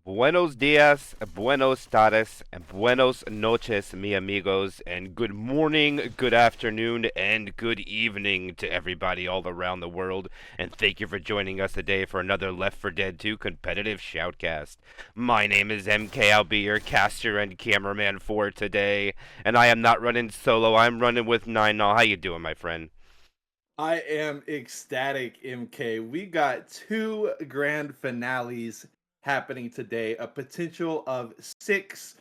Buenos dias, buenos tardes, and buenos noches, mi amigos, and good morning, good afternoon, and good evening to everybody all around the world. And thank you for joining us today for another Left 4 Dead 2 competitive shoutcast. My name is MK. I'll be your caster and cameraman for today, and I am not running solo. I'm running with Nine. How you doing, my friend? I am ecstatic, MK. We got two grand finales happening today, a potential of six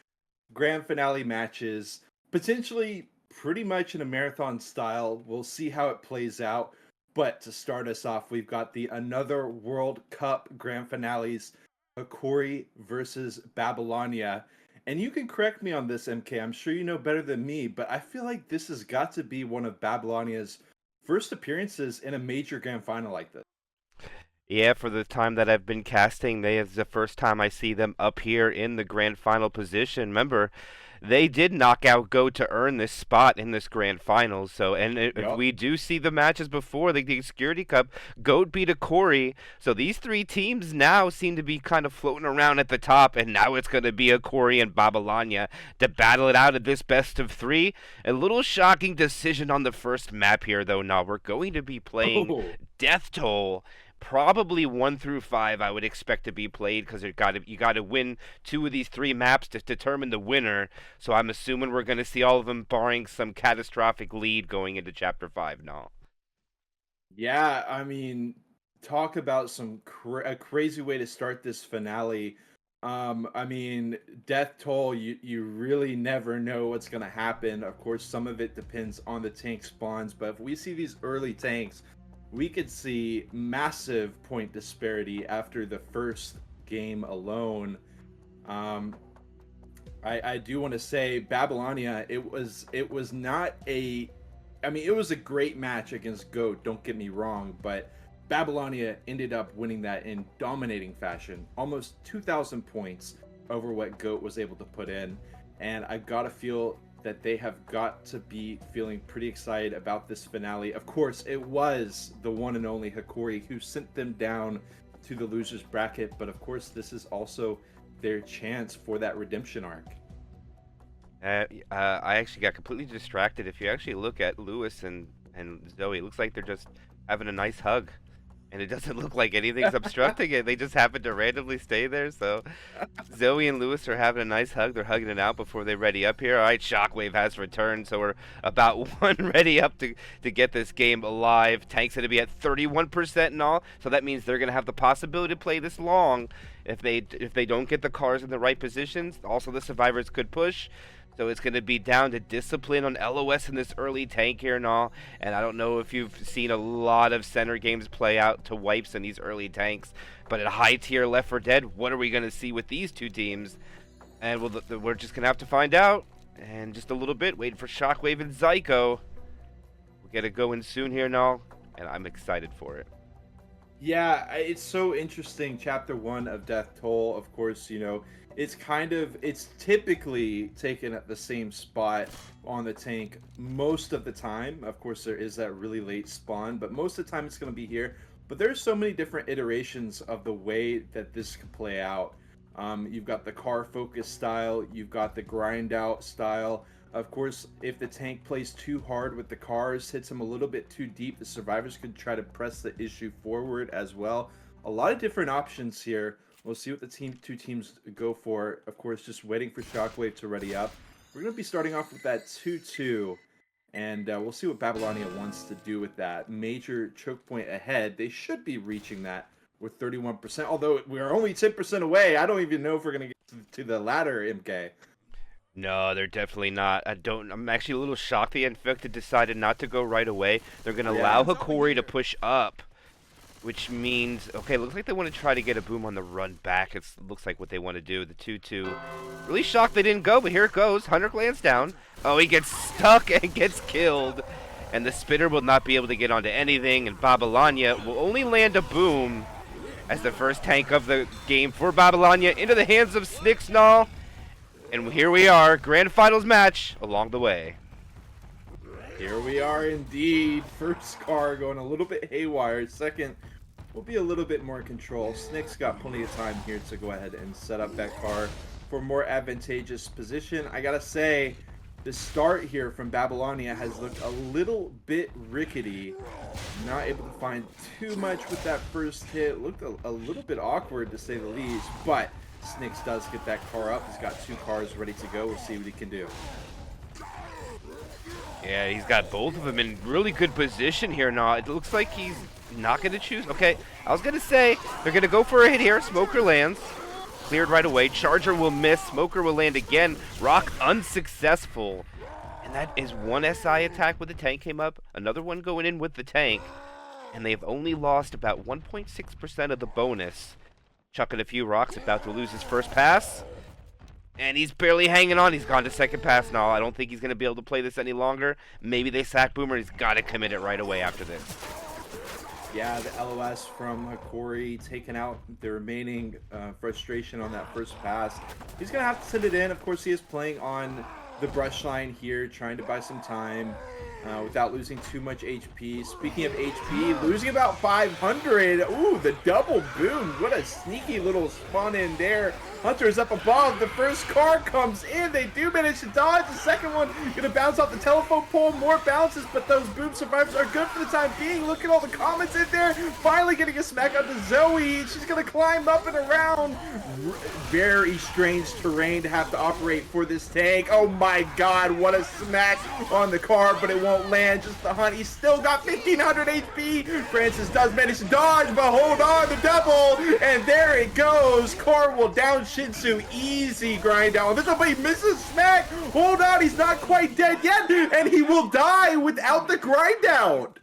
grand finale matches, potentially pretty much in a marathon style. We'll see how it plays out. But to start us off, we've got the another World Cup grand finales, Hokori versus Babylonia. And you can correct me on this, MK. I'm sure you know better than me, but I feel like this has got to be one of Babylonia's first appearances in a major grand final like this. Yeah, for the time that I've been casting, they is the first time I see them up here in the grand final position. Remember, they did knock out Go to earn this spot in this grand final. So, and if Yup. we do see the matches before the Security Cup, Goat beat a Corey. So these three teams now seem to be kind of floating around at the top, and now it's going to be a Corey and Babylonia to battle it out at this best of three. A little shocking decision on the first map here, though. Now we're going to be playing Oh, Death Toll. Probably 1 through 5, I would expect to be played because you got to win two of these three maps to determine the winner. So I'm assuming we're going to see all of them, barring some catastrophic lead going into Chapter 5 now. yeah. I mean, talk about a crazy way to start this finale. I mean, Death Toll. You really never know what's gonna happen. Of course, some of it depends on the tank spawns, but if we see these early tanks, we could see massive point disparity after the first game alone. Um, I do want to say Babylonia. It was not a. I mean, it was a great match against Goat. Don't get me wrong, but Babylonia ended up winning that in dominating fashion, almost 2,000 points over what Goat was able to put in. And I gotta feel that they have got to be feeling pretty excited about this finale. Of course, it was the one and only Hokori who sent them down to the losers bracket, but of course, this is also their chance for that redemption arc. I actually got completely distracted. If you actually look at Lewis and Zoe, it looks like they're just having a nice hug. And it doesn't look like anything's obstructing it. They just happen to randomly stay there. So Zoe and Lewis are having a nice hug. They're hugging it out before they ready up here. All right, Shockwave has returned, so we're about one ready up to get this game alive. Tank's going to be at 31% and all, so that means they're going to have the possibility to play this long if they don't get the cars in the right positions. Also, the survivors could push. So it's going to be down to discipline on LOS in this early tank here and all. And I don't know if you've seen a lot of center games play out to wipes in these early tanks. But at high tier Left 4 Dead, what are we going to see with these two teams? And we're just going to have to find out. And just a little bit, waiting for Shockwave and Zyko. We'll get it going soon here and all. And I'm excited for it. Yeah, it's so interesting. Chapter one of Death Toll, of course, it's typically taken at the same spot on the tank most of the time. Of course, there is that really late spawn, but most of the time it's going to be here. But there's so many different iterations of the way that this could play out. You've got the car focus style, you've got the grind out style. Of course, if the tank plays too hard with the cars, hits them a little bit too deep, the survivors could try to press the issue forward as well. A lot of different options here. We'll see what the two teams go for. Of course, just waiting for Shockwave to ready up. We're going to be starting off with that 2-2, and we'll see what Babylonia wants to do with that. Major choke point ahead. They should be reaching that with 31%, although we're only 10% away. I don't even know if we're going to get to the ladder, MK. No, they're definitely not. I'm actually a little shocked the Infected decided not to go right away. They're going to allow Yeah. Hokori to push up, which means, okay, looks like they want to try to get a boom on the run back. It looks like what they want to do. The 2-2. Really shocked they didn't go, but here it goes. Hunter lands down. Oh, he gets stuck and gets killed. And the spinner will not be able to get onto anything, and Babylonia will only land a boom as the first tank of the game for Babylonia into the hands of Snixnall. And here we are, grand finals match along the way. Here we are indeed. First car going a little bit haywire. Second will be a little bit more in control. Snick's got plenty of time here to go ahead and set up that car for more advantageous position. I gotta say, the start here from Babylonia has looked a little bit rickety. Not able to find too much with that first hit. Looked a little bit awkward to say the least, but Snicks does get that car up. He's got 2 cars ready to go. We'll see what he can do. Yeah, he's got both of them in really good position here now. It looks like he's not going to choose. Okay, I was going to say they're going to go for a hit here. Smoker lands. Cleared right away. Charger will miss. Smoker will land again. Rock unsuccessful. And that is one SI attack with the tank came up. Another one going in with the tank. And they've only lost about 1.6% of the bonus. Chucking a few rocks. About to lose his first pass. And he's barely hanging on. He's gone to second pass now. I don't think he's going to be able to play this any longer. Maybe they sack Boomer. He's got to commit it right away after this. Yeah, the LOS from Hokori taking out the remaining frustration on that first pass. He's going to have to send it in. Of course, he is playing on the brush line here, trying to buy some time without losing too much HP. Speaking of HP, losing about 500. Ooh, the double boom. What a sneaky little spawn in there. Hunter's up above. The first car comes in. They do manage to dodge. The second one gonna bounce off the telephone pole. More bounces, but those boom survivors are good for the time being. Look at all the comments in there. Finally getting a smack onto Zoe. She's gonna climb up and around. Very strange terrain to have to operate for this tank. Oh my god, what a smack on the car, but it won't land. Just the hunt. He's still got 1500 HP. Francis does manage to dodge, but hold on, the double, and there it goes. Car will down Shinsu. Easy grind down. This will be misses smack. Hold on, he's not quite dead yet, and he will die without the grind down.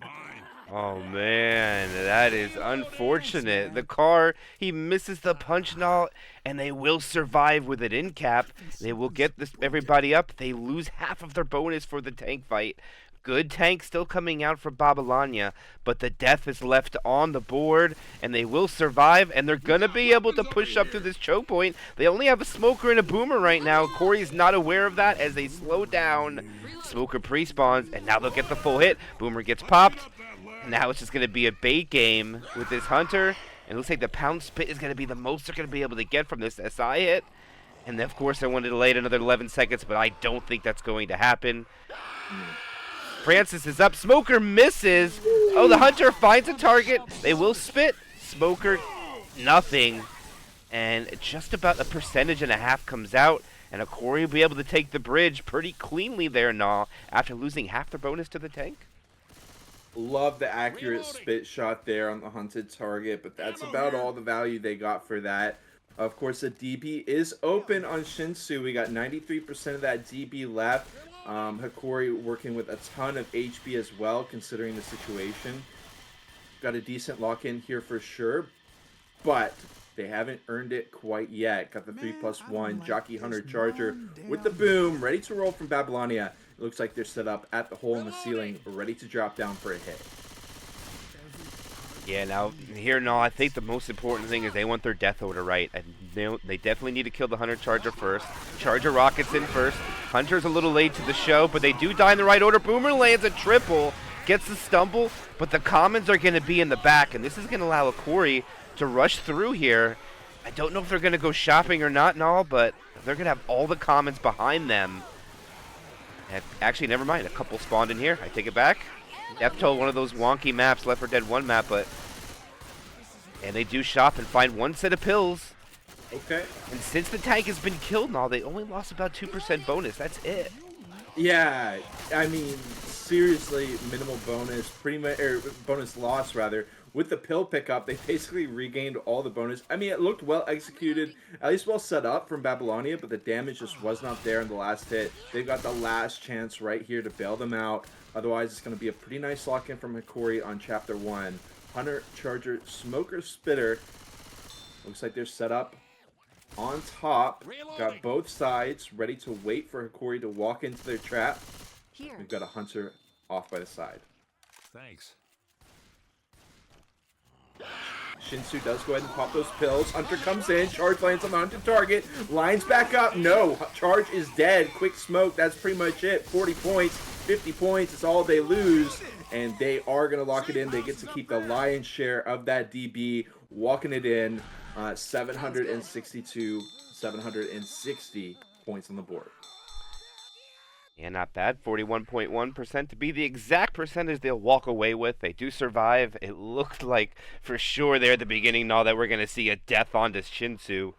Oh man, that is unfortunate. The car, he misses the punch and and they will survive with it in cap. They will get everybody up. They lose half of their bonus for the tank fight. Good tank still coming out from Babylonia, but the death is left on the board, and they will survive, and they're going to be able to push up to this choke point. They only have a Smoker and a Boomer right now. Corey's not aware of that as they slow down. Smoker pre-spawns, and now they'll get the full hit. Boomer gets popped. Now it's just going to be a bait game with this Hunter, and it looks like the Pound Spit is going to be the most they're going to be able to get from this SI hit. And of course, I wanted to delay it another 11 seconds, but I don't think that's going to happen. Francis is up. Smoker misses. Oh, the Hunter finds a target. They will spit. Smoker, nothing. And just about a percentage and a half comes out. And Hokori will be able to take the bridge pretty cleanly there, after losing half their bonus to the tank. Love the accurate spit shot there on the hunted target, but that's about all the value they got for that. Of course, the DB is open on Shinsu. We got 93% of that DB left. Hokori working with a ton of HP as well, considering the situation. Got a decent lock-in here for sure, but they haven't earned it quite yet. Got the 3+1 Jockey Hunter Charger with the boom, ready to roll from Babylonia. It looks like they're set up at the hole in the ceiling, ready to drop down for a hit. Yeah, now I think the most important thing is they want their death order right. And they definitely need to kill the Hunter Charger first. Charger rockets in first. Hunter's a little late to the show, but they do die in the right order. Boomer lands a triple, gets the stumble, but the commons are going to be in the back, and this is going to allow Hokori to rush through here. I don't know if they're going to go shopping or not and all, but they're going to have all the commons behind them. And actually, never mind. A couple spawned in here. I take it back. Death Toll, one of those wonky maps, Left 4 Dead 1 map, and they do shop and find one set of pills. Okay. And since the tank has been killed and all, they only lost about 2% bonus. That's it. Yeah, I mean, seriously, minimal bonus, pretty much, or bonus loss rather. With the pill pickup, they basically regained all the bonus. I mean, it looked well executed, at least well set up from Babylonia, but the damage just was not there in the last hit. They've got the last chance right here to bail them out. Otherwise, it's going to be a pretty nice lock-in from Hokori on Chapter 1. Hunter, Charger, Smoker, Spitter. Looks like they're set up on top. Got both sides ready to wait for Hokori to walk into their trap. We've got a Hunter off by the side. Thanks. Shinsu does go ahead and pop those pills. Hunter comes in. Charge lands on the Hunter target. Lines back up. No. Charge is dead. Quick smoke. That's pretty much it. 40 points. 50 points is all they lose. And they are going to lock it in. They get to keep the lion's share of that DB. Walking it in. 762, 760 points on the board. Yeah, not bad. 41.1% to be the exact percentage they'll walk away with. They do survive. It looked like for sure there at the beginning now that we're going to see a death on this Shinsu.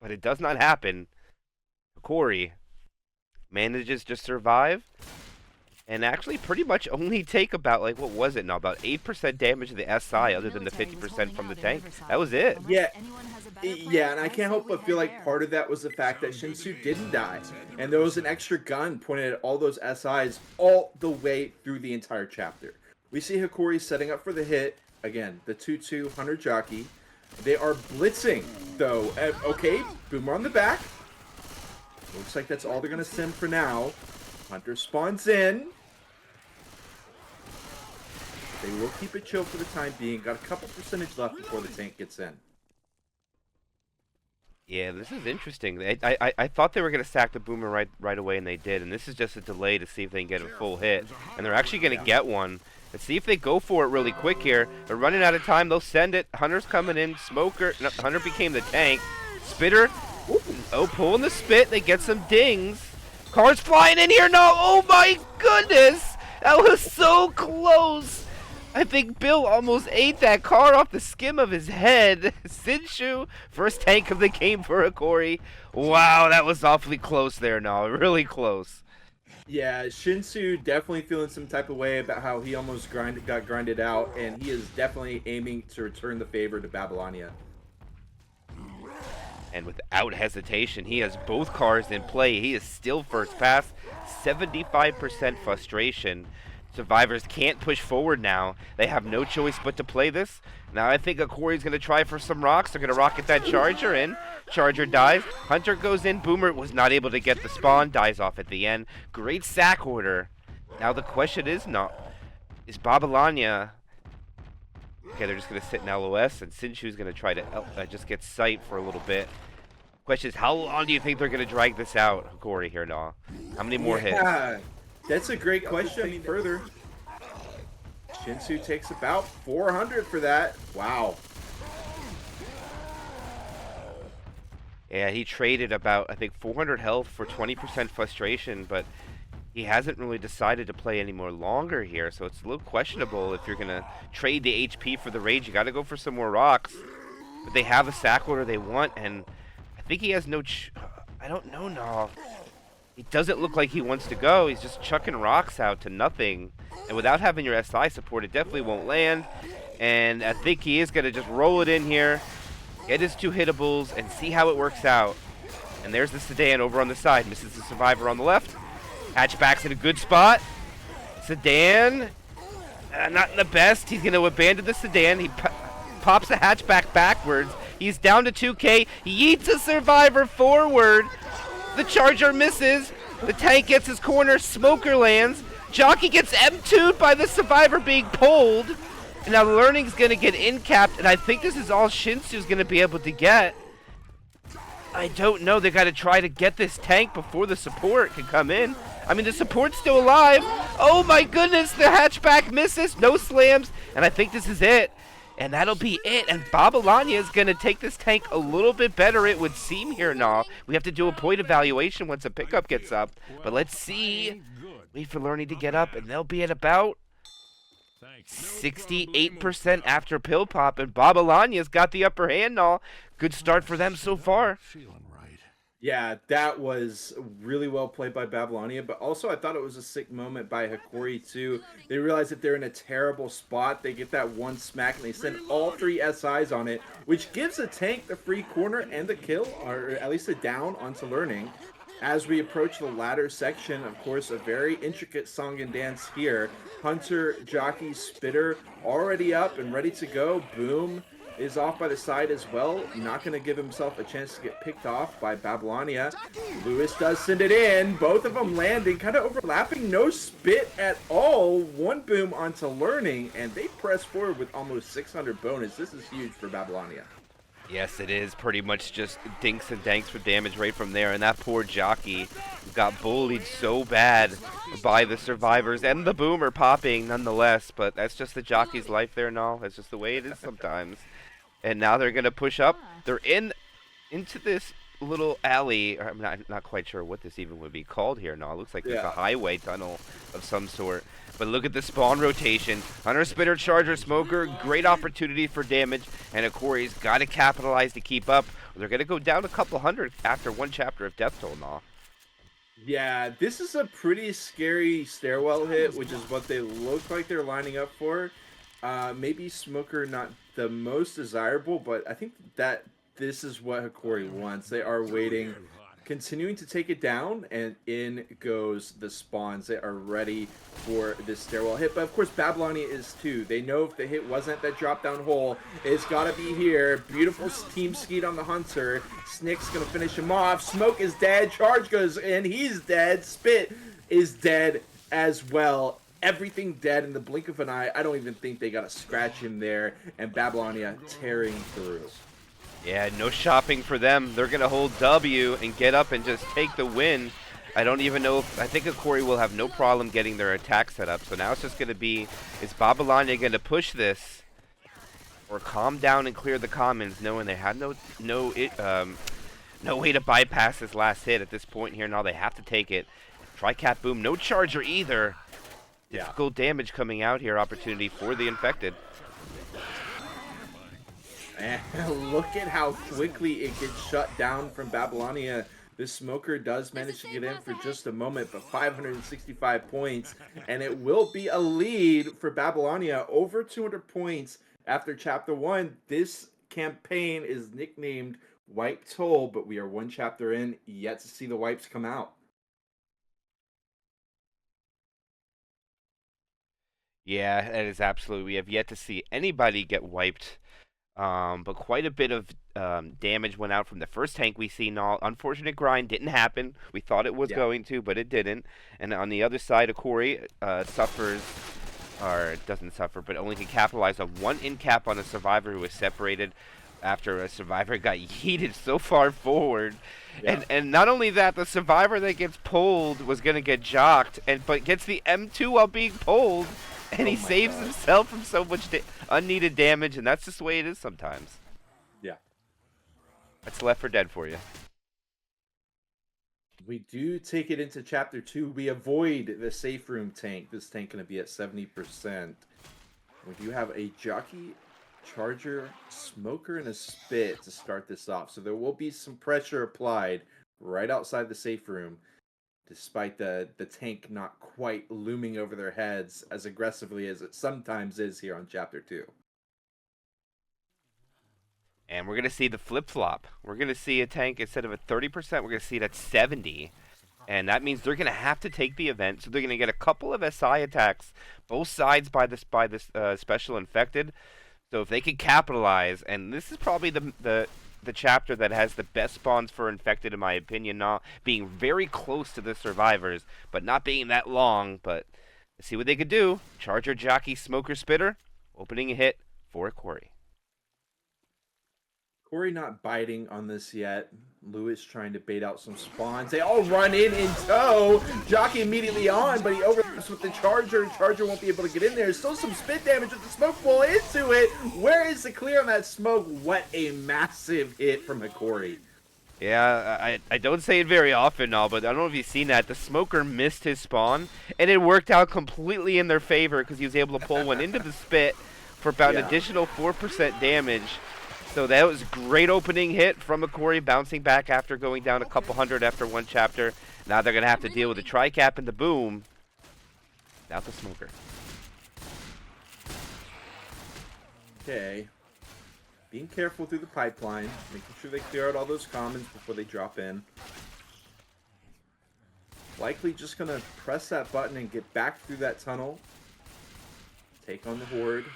But it does not happen. Hokori manages to survive and actually pretty much only take about, like, what was it now? About 8% damage to the SI other than the 50% from the tank. That was it. Yeah, and I can't help but feel like part of that was the fact that Shinsu didn't die. And there was an extra gun pointed at all those SIs all the way through the entire chapter. We see Hokori setting up for the hit. Again, the 2-2 Hunter Jockey. They are blitzing, though. Okay, Boomer on the back. Looks like that's all they're going to send for now. Hunter spawns in. They will keep it chill for the time being. Got a couple percentage left before the tank gets in. Yeah, this is interesting. I thought they were going to sack the Boomer right away, and they did. And this is just a delay to see if they can get a full hit. And they're actually going to get one. Let's see if they go for it really quick here. They're running out of time. They'll send it. Hunter's coming in. Smoker. No, Hunter became the tank. Spitter. Oh, pulling the spit. They get some dings. Cars flying in here. No. Oh, my goodness. That was so close. I think Bill almost ate that car off the skim of his head. Sinshu, first tank of the game for Hokori. Wow, that was awfully close there, no, really close. Yeah, Shinsu definitely feeling some type of way about how he almost got grinded out, and he is definitely aiming to return the favor to Babylonia. And without hesitation, he has both cars in play. He is still first pass, 75% frustration. Survivors can't push forward now. They have no choice but to play this. Now I think Hokori's going to try for some rocks. They're going to rocket that Charger in. Charger dies. Hunter goes in. Boomer was not able to get the spawn. Dies off at the end. Great sack order. Now the question is Babylonia... Okay, they're just going to sit in LOS, and Sinshu's going to try to just get sight for a little bit. Question is, how long do you think they're going to drag this out, Hokori, here, now? How many more hits? That's a great question. Further, Shinsu takes about 400 for that. Wow. Yeah, he traded about, I think, 400 health for 20% frustration, but he hasn't really decided to play any more longer here, so it's a little questionable if you're going to trade the HP for the rage. You got to go for some more rocks. But they have a sack order they want, and I think he has no... I don't know, no. It doesn't look like he wants to go. He's just chucking rocks out to nothing. And without having your SI support, it definitely won't land. And I think he is going to just roll it in here, get his two hittables, and see how it works out. And there's the Sedan over on the side. Misses the Survivor on the left. Hatchback's in a good spot. Sedan, not in the best. He's going to abandon the Sedan. He pops the hatchback backwards. He's down to 2K. He yeets a Survivor forward. The Charger misses. The tank gets his corner. Smoker lands. Jockey gets M2'd by the Survivor being pulled. And now Learning's going to get in-capped, and I think this is all Shinsu's going to be able to get. I don't know. They got to try to get this tank before the support can come in. I mean, the support's still alive. Oh my goodness, the hatchback misses. No slams, and I think this is it. And that'll be it. And Babylonia is going to take this tank a little bit better, it would seem here now. We have to do a point evaluation once a pickup gets up. But let's see. Wait for Learning to get up, and they'll be at about 68% after pill pop. And Babylonia's got the upper hand now. Good start for them so far. Yeah, that was really well played by Babylonia, but also I thought it was a sick moment by Hokori too. They realize that they're in a terrible spot. They get that one smack and they send all three SIs on it, which gives the tank the free corner and the kill, or at least a down onto Learning. As we approach the latter section, of course, a very intricate song and dance here. Hunter, Jockey, Spitter already up and ready to go. Boom is off by the side as well. Not going to give himself a chance to get picked off by Babylonia. Lewis does send it in. Both of them landing, kind of overlapping. No spit at all. One boom onto learning, and they press forward with almost 600 bonus. This is huge for Babylonia. Yes, it is pretty much just dinks and danks for damage right from there. And that poor jockey got bullied so bad by the survivors and the boomer popping nonetheless. But that's just the jockey's life there and all. That's just the way it is sometimes. And now they're going to push up. They're into this little alley. Or I'm not quite sure what this even would be called here. No, it looks like there's a highway tunnel of some sort. But look at the spawn rotation. Hunter, Spitter, Charger, Smoker, great opportunity for damage. And Hokori's got to capitalize to keep up. They're going to go down a couple hundred after one chapter of Death Toll now. Yeah, this is a pretty scary stairwell hit, which is what they look like they're lining up for. Maybe Smoker not the most desirable, but I think that this is what Hokori wants. They are waiting, continuing to take it down, and in goes the spawns. They are ready for this stairwell hit, but of course Babylonia is too. They know if the hit wasn't that drop down hole, it's gotta be here. Beautiful team skeet on the Hunter. Snick's gonna finish him off. Smoke is dead. Charge goes in. He's dead. Spit is dead as well. Everything dead in the blink of an eye. I don't even think they got to scratch him there. And Babylonia tearing through. Yeah, no shopping for them. They're going to hold W and get up and just take the win. I don't even know if... I think Hokori will have no problem getting their attack set up. So now it's just going to be... Is Babylonia going to push this? Or calm down and clear the commons, knowing they had no way to bypass this last hit at this point here. Now they have to take it. Tri-Cap Boom. No Charger either. Difficult damage coming out here. Opportunity for the infected. And look at how quickly it gets shut down from Babylonia. This Smoker does manage to get in for just a moment, but 565 points. And it will be a lead for Babylonia. Over 200 points after Chapter 1. This campaign is nicknamed Wipe Toll, but we are one chapter in, yet to see the wipes come out. Yeah, that is absolutely. We have yet to see anybody get wiped. But quite a bit of damage went out from the first tank we seen. All unfortunate grind didn't happen. We thought it was going to, but it didn't. And on the other side, Hokori suffers, or doesn't suffer, but only can capitalize on one in cap on a survivor who was separated after a survivor got yeeted so far forward. And not only that, the survivor that gets pulled was gonna get jocked, but gets the M2 while being pulled. And he saves himself from so much unneeded damage, and that's just the way it is sometimes. Yeah. That's Left 4 Dead for you. We do take it into Chapter 2. We avoid the safe room tank. This tank going to be at 70%. We do have a Jockey, Charger, Smoker, and a Spit to start this off. So there will be some pressure applied right outside the safe room, despite the tank not quite looming over their heads as aggressively as it sometimes is here on Chapter 2. And we're going to see the flip-flop. We're going to see a tank, instead of a 30%, we're going to see it at 70. And that means they're going to have to take the event. So they're going to get a couple of SI attacks, both sides by this special infected. So if they can capitalize, and this is probably the chapter that has the best spawns for infected, in my opinion, not being very close to the survivors, but not being that long. But let's see what they could do. Charger, Jockey, Smoker, Spitter, opening a hit for Hokori. Corey not biting on this yet. Lewis trying to bait out some spawns. They all run in tow. Jockey immediately on, but he overlaps with the Charger. Charger won't be able to get in there. Still some spit damage with the smoke pull into it. Where is the clear on that smoke? What a massive hit from Hokori. Yeah, I don't say it very often now, but I don't know if you've seen that. The Smoker missed his spawn, and it worked out completely in their favor because he was able to pull one into the spit for about an additional 4% damage. So that was a great opening hit from Hokori, bouncing back after going down a couple hundred after one chapter. Now they're going to have to deal with the Tri-Cap and the Boom. Now the Smoker. Okay. Being careful through the pipeline, making sure they clear out all those commons before they drop in. Likely just going to press that button and get back through that tunnel. Take on the Horde.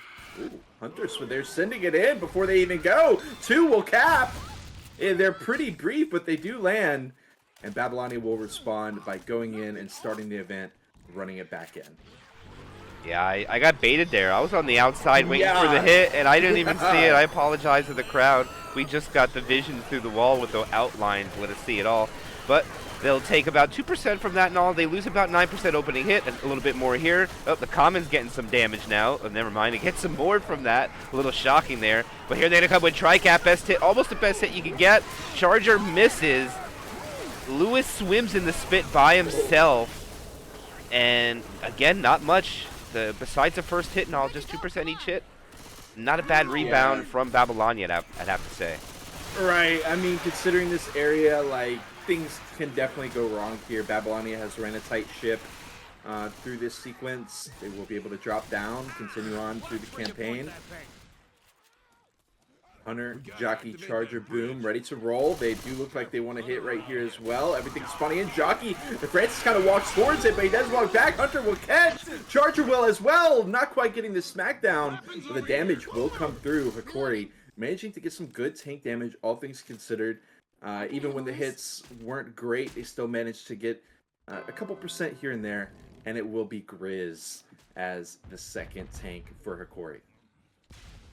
Ooh, Hunters, so they're sending it in before they even go. 2 will cap. They're pretty brief, but they do land. And Babylonia will respond by going in and starting the event, running it back in. Yeah, I got baited there. I was on the outside waiting for the Yeah. hit, and I didn't even see it. I apologize to the crowd. We just got the vision through the wall with the outline to let us see it all. But they'll take about 2% from that and all. They lose about 9% opening hit, and a little bit more here. Oh, the common's getting some damage now. Oh, never mind, it gets some more from that. A little shocking there. But here they're going to come with Tricap, best hit, almost the best hit you can get. Charger misses. Lewis swims in the spit by himself. And again, not much. Besides the first hit and all, just 2% each hit. Not a bad rebound from Babylonia, I'd have to say. Right. I mean, considering this area, like, things can definitely go wrong here. Babylonia has ran a tight ship through this sequence. They will be able to drop down, continue on through the campaign. Hunter, Jockey, Charger, Boom, ready to roll. They do look like they want to hit right here as well. Everything's funny in Jockey. Francis kind of walks towards it, but he does walk back. Hunter will catch. Charger will as well. Not quite getting the smackdown, but the damage will come through. Hokori managing to get some good tank damage, all things considered. Even when the hits weren't great, they still managed to get a couple percent here and there, and it will be Grizz as the second tank for Hokori.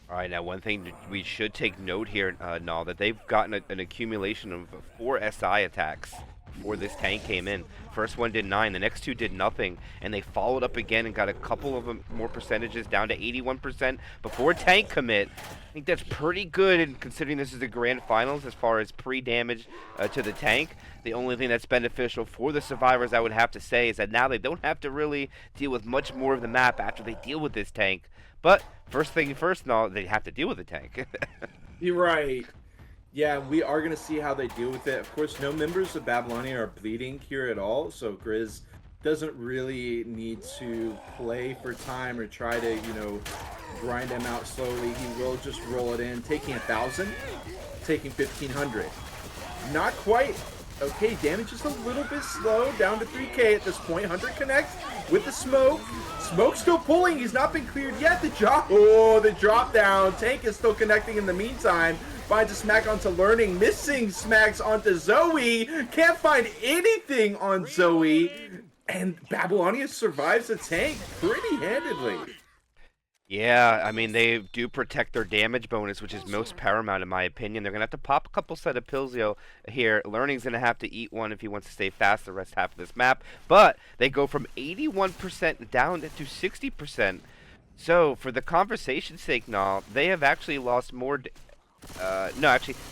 All right, now one thing we should take note here, Nal, that they've gotten an accumulation of 4 SI attacks before this tank came in. First one did 9, the next 2 did nothing, and they followed up again and got a couple of more percentages down to 81% before tank commit. I think that's pretty good, and considering this is the grand finals as far as pre-damage to the tank. The only thing that's beneficial for the survivors, I would have to say, is that now they don't have to really deal with much more of the map after they deal with this tank. But first thing first, no, they have to deal with the tank. You're right. Yeah, we are going to see how they deal with it. Of course, no members of Babylonia are bleeding here at all, so Grizz doesn't really need to play for time or try to, grind them out slowly. He will just roll it in, taking 1,000, taking 1,500. Not quite. Okay, damage is a little bit slow, down to 3k at this point. Hunter connects with the smoke. Smoke still pulling. He's not been cleared yet. The drop down. Tank is still connecting in the meantime. Finds a smack onto Learning. Missing smacks onto Zoe. Can't find anything on Zoe. And Babylonia survives the tank pretty handedly. Yeah, I mean, they do protect their damage bonus, which is most paramount in my opinion. They're going to have to pop a couple set of pills here. Learning's going to have to eat one if he wants to stay fast the rest half of this map. But they go from 81% down to 60%. So, for the conversation's sake, now they have actually lost more... they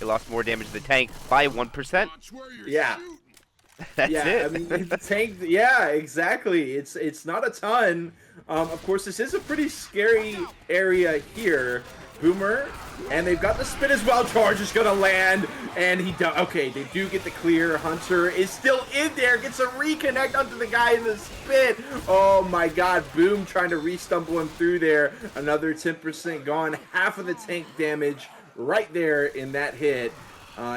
lost more damage to the tank by 1%. Yeah. That's it. I mean, the tank. Yeah, exactly. It's not a ton. Of course, this is a pretty scary area here. Boomer, and they've got the spin as well. Charge is gonna land, and he does. Okay, they do get the clear. Hunter is still in there. Gets a reconnect onto the guy in the spin. Oh my God! Boom, trying to re-stumble him through there. Another 10% gone. Half of the tank damage right there in that hit.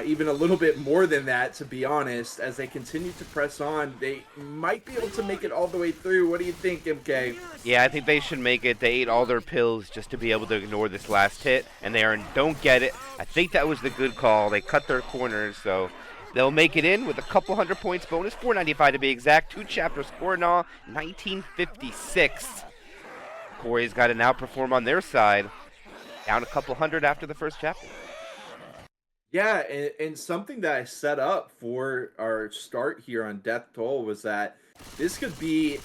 Even a little bit more than that, to be honest. As they continue to press on, they might be able to make it all the way through. What do you think, MK? Yeah, I think they should make it. They ate all their pills just to be able to ignore this last hit, and don't get it. I think that was the good call. They cut their corners, so they'll make it in with a couple 100 points bonus, 495 to be exact. 2 chapter score and all, 1956. Corey's got to now perform on their side. Down a couple 100 after the first chapter. Yeah, and something that I set up for our start here on Death Toll was that this could be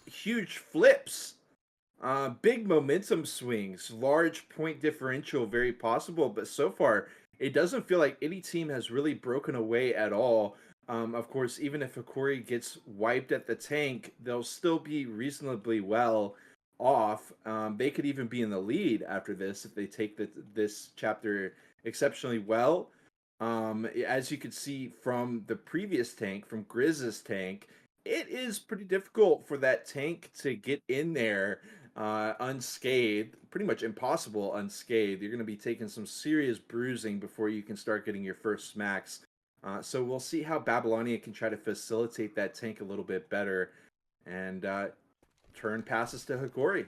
huge flips, big momentum swings, large point differential, very possible. But so far, it doesn't feel like any team has really broken away at all. Of course, even if Hokori gets wiped at the tank, they'll still be reasonably well off. They could even be in the lead after this if they take this chapter exceptionally well. As you can see from the previous tank, from Grizz's tank, it is pretty difficult for that tank to get in there unscathed. Pretty much impossible unscathed. You're going to be taking some serious bruising before you can start getting your first smacks. So we'll see how Babylonia can try to facilitate that tank a little bit better. And turn passes to Hokori.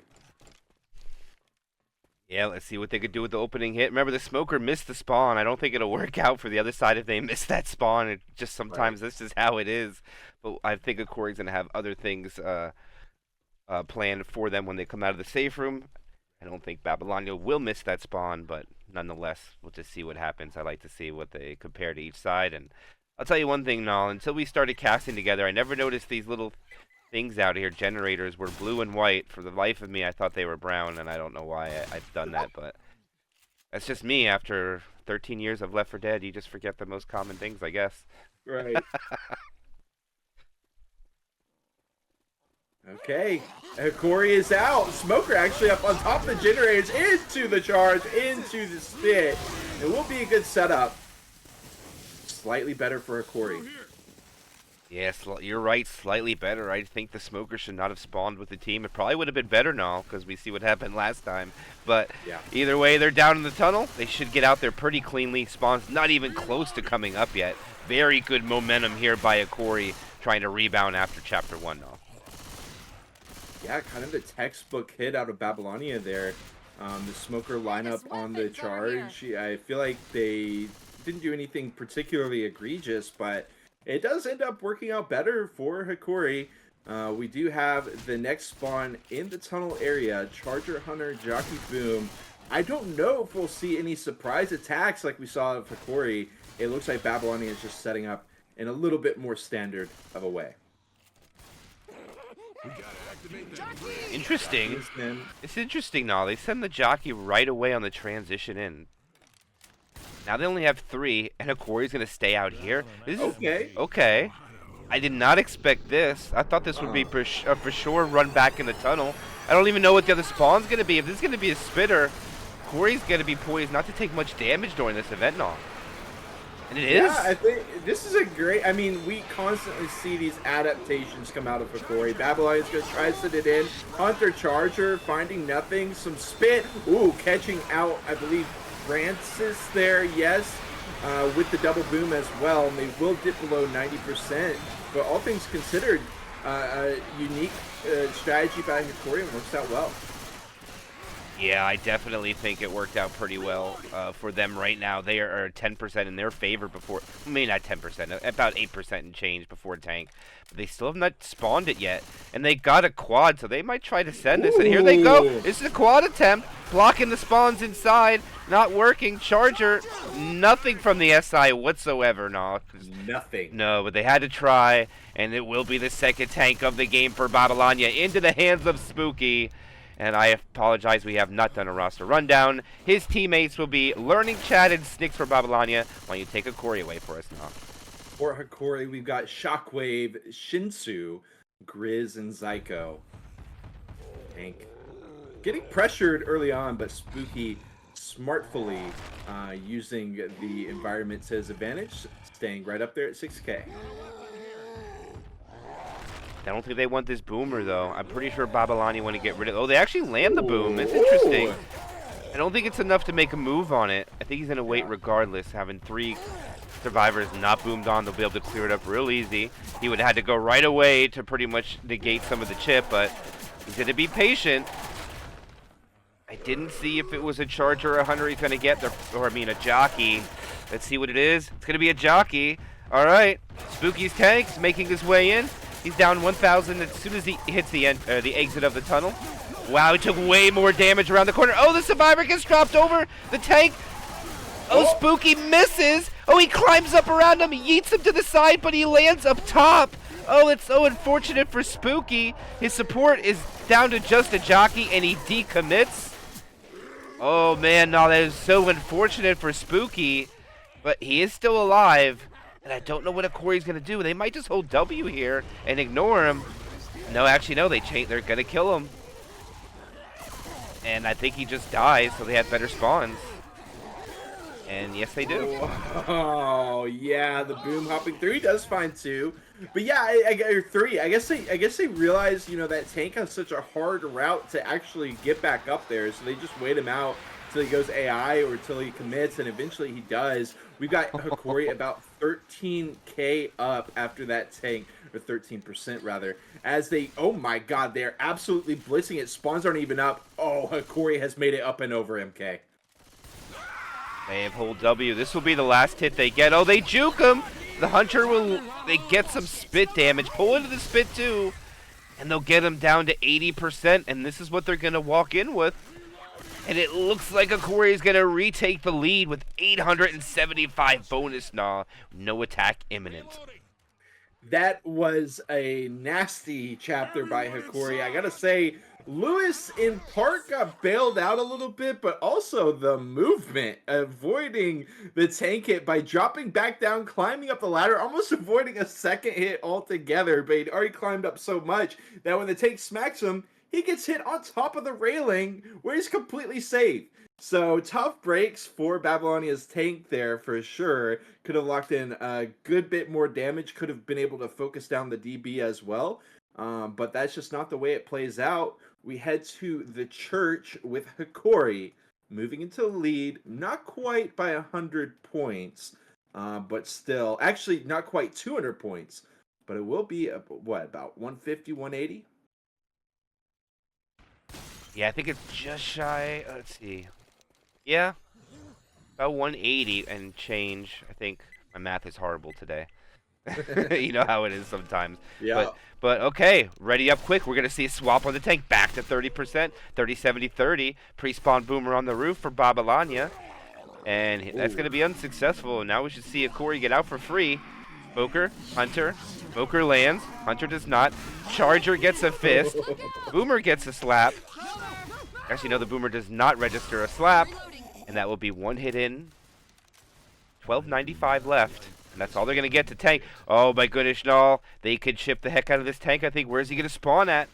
Yeah, let's see what they could do with the opening hit. Remember, the smoker missed the spawn. I don't think it'll work out for the other side if they miss that spawn. It just Right. sometimes this is how it is. But I think Hokori's gonna have other things planned for them when they come out of the safe room. I don't think Babylonia will miss that spawn, but nonetheless, we'll just see what happens. I like to see what they compare to each side. And I'll tell you one thing, Nall. Until we started casting together, I never noticed these little things out here, generators, were blue and white. For the life of me, I thought they were brown, and I don't know why I've done that, but that's just me. After 13 years of Left 4 Dead, you just forget the most common things, I guess. Right. Okay, Corey is out. Smoker actually up on top of the generators, into the charge, into the spit. It will be a good setup. Slightly better for Corey. Yes, you're right. Slightly better. I think the smoker should not have spawned with the team. It probably would have been better now because we see what happened last time. But Yeah. either way, they're down in the tunnel. They should get out there pretty cleanly. Spawn's not even close to coming up yet. Very good momentum here by Hokori trying to rebound after Chapter 1 now. Yeah, kind of a textbook hit out of Babylonia there. The smoker lineup on the charge. I feel like they didn't do anything particularly egregious, but it does end up working out better for Hokori. We do have the next spawn in the tunnel area, Charger Hunter, Jockey Boom. I don't know if we'll see any surprise attacks like we saw of Hokori. It looks like Babylonia is just setting up in a little bit more standard of a way. Interesting. It's interesting now. They send the jockey right away on the transition in. Now they only have 3, and Hokori's going to stay out here. This is okay. I did not expect this. I thought this would be for sure run back in the tunnel. I don't even know what the other spawn's going to be. If this is going to be a spitter, Hokori's going to be poised not to take much damage during this event now. And it is. Yeah, I think this is a great. I mean, we constantly see these adaptations come out of Hokori. Babylonia's going to try to sit it in. Hunter Charger, finding nothing. Some spit. Ooh, catching out, I believe, Francis there, yes. With the double boom as well. And they will dip below 90%. But all things considered, a unique strategy by Hokori and works out well. Yeah, I definitely think it worked out pretty well for them right now. They are 10% in their favor before, maybe not 10%, about 8% and change before tank. But they still have not spawned it yet. And they got a quad, so they might try to send this. And here they go. This is a quad attempt. Blocking the spawns inside. Not working. Charger, nothing from the SI whatsoever. No, Nothing. No, but they had to try. And it will be the second tank of the game for Babylonia into the hands of Spooky. And I apologize, we have not done a roster rundown. His teammates will be Learning Chad and Snicks for Babylonia. Why don't you take Hokori away for us now? For Hokori, we've got Shockwave, Shinsu, Grizz, and Zyko. Tank. Getting pressured early on, but Spooky smartfully using the environment to his advantage, staying right up there at 6K. I don't think they want this boomer, though. I'm pretty sure Babylonia want to get rid of it. Oh, they actually land the boom. It's interesting. I don't think it's enough to make a move on it. I think he's going to wait regardless. Having 3 survivors not boomed on, they'll be able to clear it up real easy. He would have had to go right away to pretty much negate some of the chip, but he's going to be patient. I didn't see if it was a charger or a hunter he's going to get, or I mean a jockey. Let's see what it is. It's going to be a jockey. All right. Spooky's tank's making his way in. He's down 1,000 as soon as he hits the exit of the tunnel. Wow, he took way more damage around the corner. Oh, the survivor gets dropped over the tank. Oh, Spooky misses. Oh, he climbs up around him, yeets him to the side, but he lands up top. Oh, it's so unfortunate for Spooky. His support is down to just a jockey, and he decommits. Oh, man, no, that is so unfortunate for Spooky. But he is still alive. And I don't know what Hokori's going to do. They might just hold W here and ignore him. No, actually, no. They're going to kill him. And I think he just dies, so they have better spawns. And yes, they do. Oh, yeah. The boom hopping through. He does find 2. But yeah, or 3. I guess they realize, you know, that tank has such a hard route to actually get back up there. So they just wait him out. till he goes AI or till he commits, and eventually he does. We've got Hokori about 13k up after that tank, or 13% rather, as they, oh my god, they're absolutely blitzing it. Spawns aren't even up. Oh, Hokori has made it up and over MK. They have hold W. This will be the last hit they get. Oh, they juke him. The Hunter will, they get some spit damage. Pull into the spit too. And they'll get him down to 80%. And this is what they're going to walk in with. And it looks like Hokori is going to retake the lead with 875 bonus Gnaw. No attack imminent. That was a nasty chapter by Hokori. I gotta say, Lewis in part got bailed out a little bit, but also the movement, avoiding the tank hit by dropping back down, climbing up the ladder, almost avoiding a second hit altogether. But he'd already climbed up so much that when the tank smacks him, he gets hit on top of the railing where he's completely safe. So tough breaks for Babylonia's tank there for sure. Could have locked in a good bit more damage. Could have been able to focus down the DB as well. But that's just not the way it plays out. We head to the church with Hokori moving into the lead. Not quite by 100 points, but still. Actually, not quite 200 points. But it will be, what, about 150, 180? Yeah, I think it's just shy. Let's see. Yeah, about 180 and change. I think my math is horrible today. You know how it is sometimes. Yeah. But okay, ready up quick. We're going to see a swap on the tank back to 30%. 30-70-30. Pre-spawn boomer on the roof for Babylonia. And that's going to be unsuccessful. Now we should see Hokori get out for free. Smoker, Hunter. Smoker lands. Hunter does not. Charger gets a fist. Boomer gets a slap. Actually, no, the Boomer does not register a slap. And that will be one hit in. 1295 left. And that's all they're going to get to tank. Oh, my goodness, no. They could chip the heck out of this tank, I think. Where's he going to spawn at?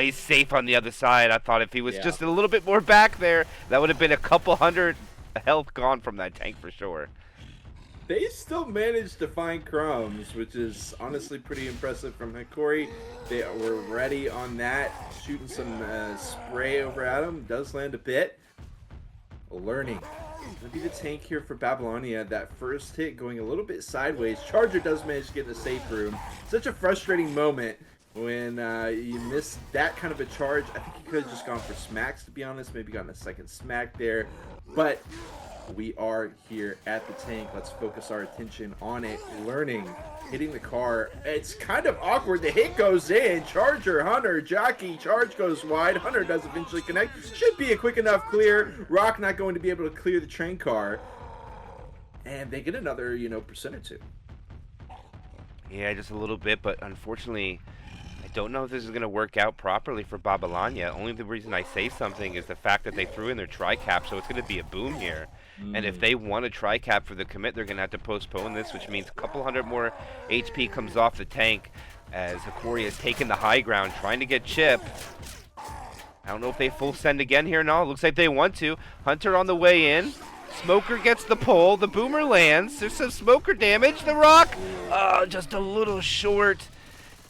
He's safe on the other side. I thought if he was just a little bit more back there, that would have been a couple hundred health gone from that tank for sure. They still managed to find crumbs, which is honestly pretty impressive from Hokori. They were ready on that, shooting some spray over at him. Does land a bit. Learning. Gonna be the tank here for Babylonia. That first hit going a little bit sideways. Charger does manage to get in the safe room. Such a frustrating moment when you miss that kind of a charge. I think he could have just gone for smacks, to be honest. Maybe gotten a second smack there. But we are here at the tank. Let's focus our attention on it. Learning. Hitting the car. It's kind of awkward. The hit goes in. Charger, Hunter, Jockey. Charge goes wide. Hunter does eventually connect. Should be a quick enough clear. Rock not going to be able to clear the train car. And they get another, percent or two. Yeah, just a little bit, but unfortunately, I don't know if this is going to work out properly for Babylonia. Only the reason I say something is the fact that they threw in their tri-cap, so it's going to be a boom here. And if they want a tri-cap for the commit, they're going to have to postpone this, which means a couple hundred more HP comes off the tank as Hokori has taken the high ground, trying to get chip. I don't know if they full send again here. No, it looks like they want to. Hunter on the way in. Smoker gets the pull. The Boomer lands. There's some Smoker damage. The Rock, just a little short.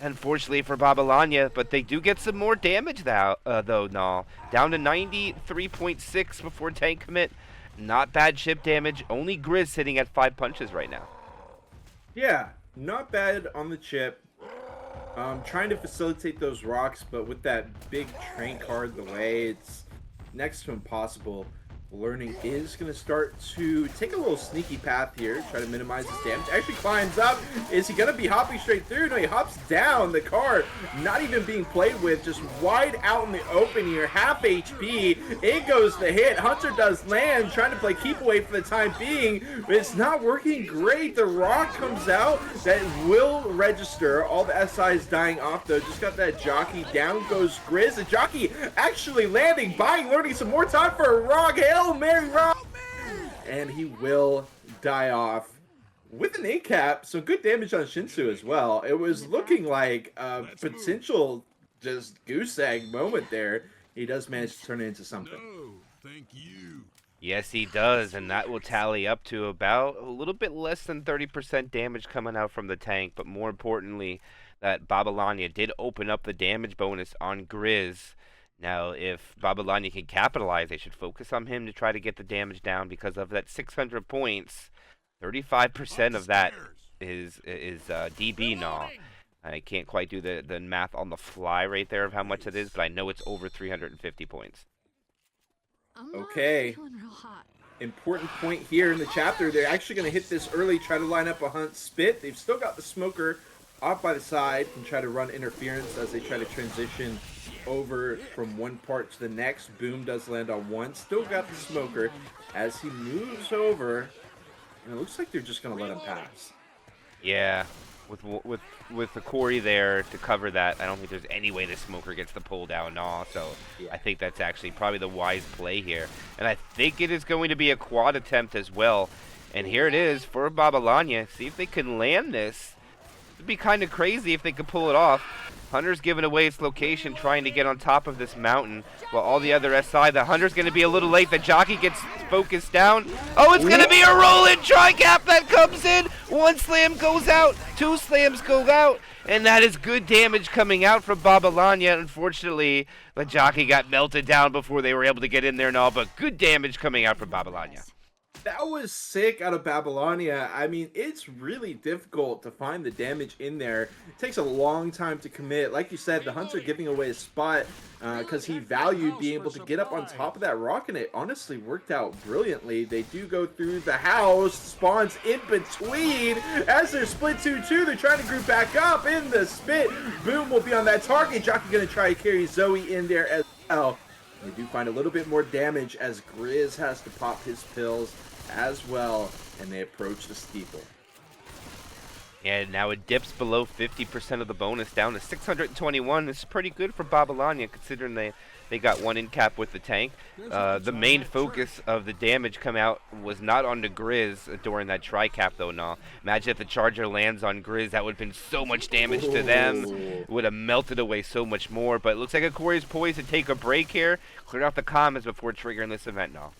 Unfortunately for Babylonia, but they do get some more damage though, Null. Down to 93.6 before tank commit. Not bad chip damage. Only Grizz sitting at 5 punches right now. Yeah, not bad on the chip. Trying to facilitate those rocks, but with that big train car in the way, it's next to impossible. Learning is going to start to take a little sneaky path here, try to minimize his damage. Actually climbs up. Is he going to be hopping straight through? No, he hops down. The car not even being played with, just wide out in the open here. Half HP. In goes the hit. Hunter does land, trying to play keep away for the time being, but it's not working great. The Rock comes out. That will register. All the SIs dying off, though. Just got that Jockey. Down goes Grizz. The Jockey actually landing, buying Learning some more time for a Rock. Hail Mary Rock! And he will die off with an A-cap. So good damage on Shinsu as well. It was looking like a potential just goose egg moment there. He does manage to turn it into something. No, thank you. Yes, he does, and that will tally up to about a little bit less than 30% damage coming out from the tank. But more importantly, that Babylonia did open up the damage bonus on Grizz. Now, if Babylonia can capitalize, they should focus on him to try to get the damage down because of that 600 points. 35% of that is DB Gnaw. I can't quite do the math on the fly right there of how much it is, but I know it's over 350 points. Okay. Important point here in the chapter. They're actually going to hit this early, try to line up a hunt spit. They've still got the smoker off by the side and try to run interference as they try to transition over from one part to the next. Boom does land on one. Still got the smoker as he moves over, and it looks like they're just going to let him pass. Yeah, with Hokori there to cover that, I don't think there's any way the smoker gets the pull down Gnaw, so Yeah. I think that's actually probably the wise play here. And I think it is going to be a quad attempt as well. And here it is for Babylonia. See if they can land this. It'd be kind of crazy if they could pull it off. Hunter's giving away its location, trying to get on top of this mountain, while all the other SI, the Hunter's going to be a little late. The jockey gets focused down. Oh, it's going to be a rolling tri-cap that comes in. One slam goes out, two slams go out, and that is good damage coming out from Babylonia. Unfortunately, the jockey got melted down before they were able to get in there and all, but good damage coming out from Babylonia. That was sick out of Babylonia. I mean, it's really difficult to find the damage in there. It takes a long time to commit. Like you said, the Hunter giving away a spot because he valued being able to get up on top of that rock, and it honestly worked out brilliantly. They do go through the house, spawns in between as they're split 2-2. They're trying to group back up in the spit. Boom will be on that target. Jockey going to try to carry Zoe in there as well. They do find a little bit more damage as Grizz has to pop his pills as well, and they approach the steeple. And now it dips below 50% of the bonus down to 621. This is pretty good for Babylonia considering they got one in cap with the tank. The main focus of the damage come out was not on the Grizz during that tri-cap though. No, imagine if the Charger lands on Grizz, that would have been so much damage to them. It would have melted away so much more. But it looks like Hokori's poised to take a break here, clear out the comms before triggering this event now.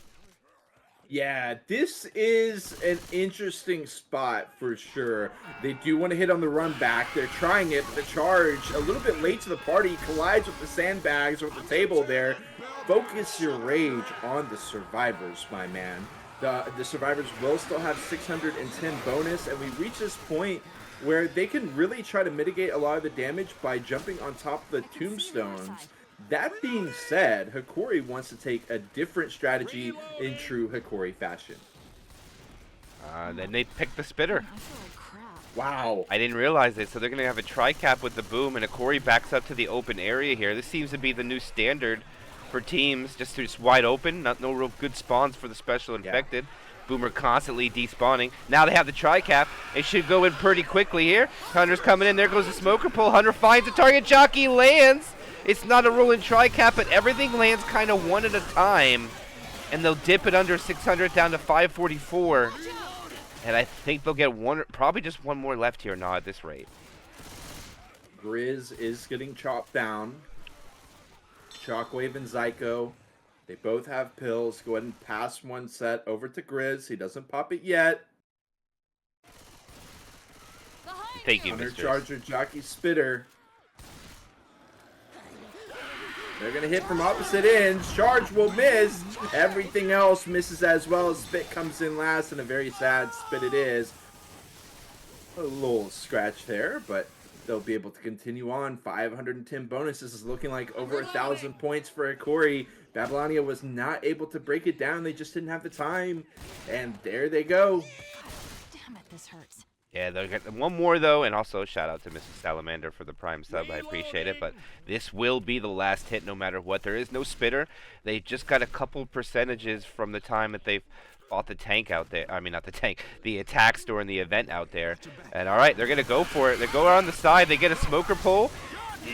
Yeah, this is an interesting spot for sure. They do want to hit on the run back. They're trying it, but the charge a little bit late to the party, collides with the sandbags or with the table there. Focus your rage on the survivors, my man. The survivors will still have 610 bonus, and we reach this point where they can really try to mitigate a lot of the damage by jumping on top of the tombstones. That being said, Hokori wants to take a different strategy in true Hokori fashion. Then they pick the spitter. Wow. I didn't realize it, so they're going to have a tri-cap with the boom, and Hokori backs up to the open area here. This seems to be the new standard for teams, just wide open, no real good spawns for the special infected. Yeah. Boomer constantly despawning. Now they have the tri-cap. It should go in pretty quickly here. Hunter's coming in. There goes the smoker pull. Hunter finds the target. Jockey lands. It's not a rolling tri-cap, but everything lands kind of one at a time. And they'll dip it under 600 down to 544. And I think they'll get one, probably just one more left here now at this rate. Grizz is getting chopped down. Shockwave and Zyko, they both have pills. Go ahead and pass one set over to Grizz. He doesn't pop it yet. Thank you, Hunter Mr. Charger, Jockey Spitter. They're going to hit from opposite ends. Charge will miss. Everything else misses as well. Spit comes in last, and a very sad spit it is. A little scratch there, but they'll be able to continue on. 510 bonus. This is looking like over 1,000 points for Hokori. Babylonia was not able to break it down. They just didn't have the time. And there they go. Damn it, this hurts. Yeah, they'll get one more, though, and also shout out to Mrs. Salamander for the prime sub. I appreciate it, but this will be the last hit no matter what. There is no spitter. They just got a couple percentages from the time that they fought the tank out there. I mean, not the tank, the attacks during the event out there. And all right, they're going to go for it. They go around the side. They get a smoker pull.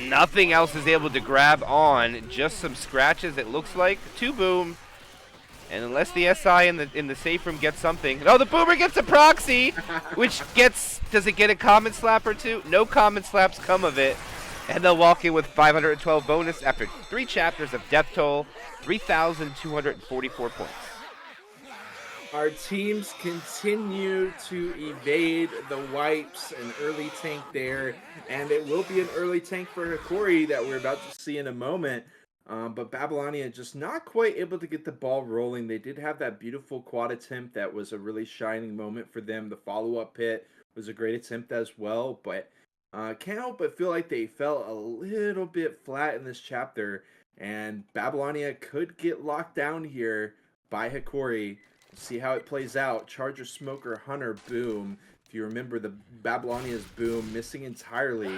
Nothing else is able to grab on. Just some scratches, it looks like. Two boom. And unless the SI in the safe room gets something. Oh, the boomer gets a proxy, which gets, does it get a common slap or two? No common slaps come of it. And they'll walk in with 512 bonus after 3 chapters of Death Toll, 3,244 points. Our teams continue to evade the wipes, an early tank there, and it will be an early tank for Hokori that we're about to see in a moment. But Babylonia just not quite able to get the ball rolling. They did have that beautiful quad attempt that was a really shining moment for them. The follow-up hit was a great attempt as well, but can't help but feel like they fell a little bit flat in this chapter, and Babylonia could get locked down here by Hokori. See how it plays out. Charger, Smoker, Hunter, boom. If you remember, the Babylonia's boom missing entirely.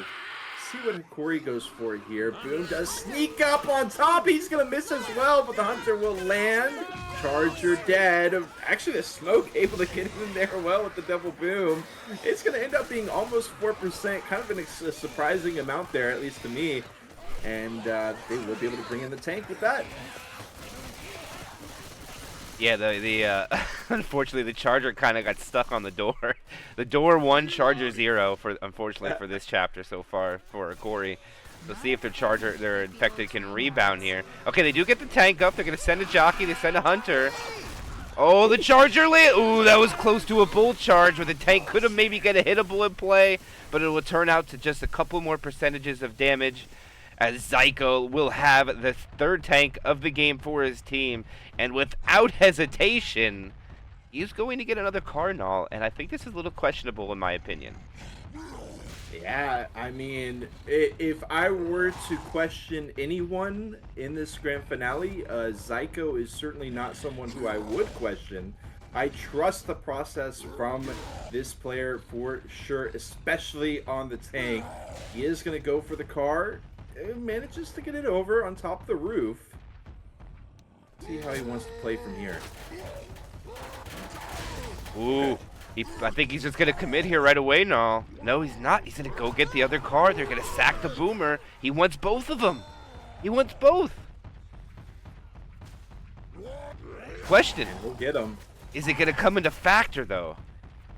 See what Hokori goes for here. Boom does sneak up on top. He's going to miss as well, but the Hunter will land. Charger dead. Actually, the Smoke able to get in there well with the double boom. It's going to end up being almost 4%. Kind of a surprising amount there, at least to me. And they will be able to bring in the tank with that. Yeah, the unfortunately the Charger kind of got stuck on the door. The door 1, Charger 0 for unfortunately for this chapter so far for Hokori. Let's see if their infected can rebound here. Okay, they do get the tank up. They're gonna send a jockey. They send a Hunter. Oh, the Charger ooh, that was close to a bull charge where the tank could have maybe got a hittable in play, but it will turn out to just a couple more percentages of damage, as Zyko will have the 3rd tank of the game for his team. And without hesitation, he's going to get another Cardinal. And I think this is a little questionable in my opinion. Yeah, I mean, if I were to question anyone in this grand finale, Zyko is certainly not someone who I would question. I trust the process from this player for sure, especially on the tank. He is going to go for the car. Manages to get it over on top of the roof. See how he wants to play from here. Ooh, I think he's just going to commit here right away. No, he's not. He's going to go get the other car. They're going to sack the Boomer. He wants both of them. He wants both. Question. We'll get him. Is it going to come into factor, though?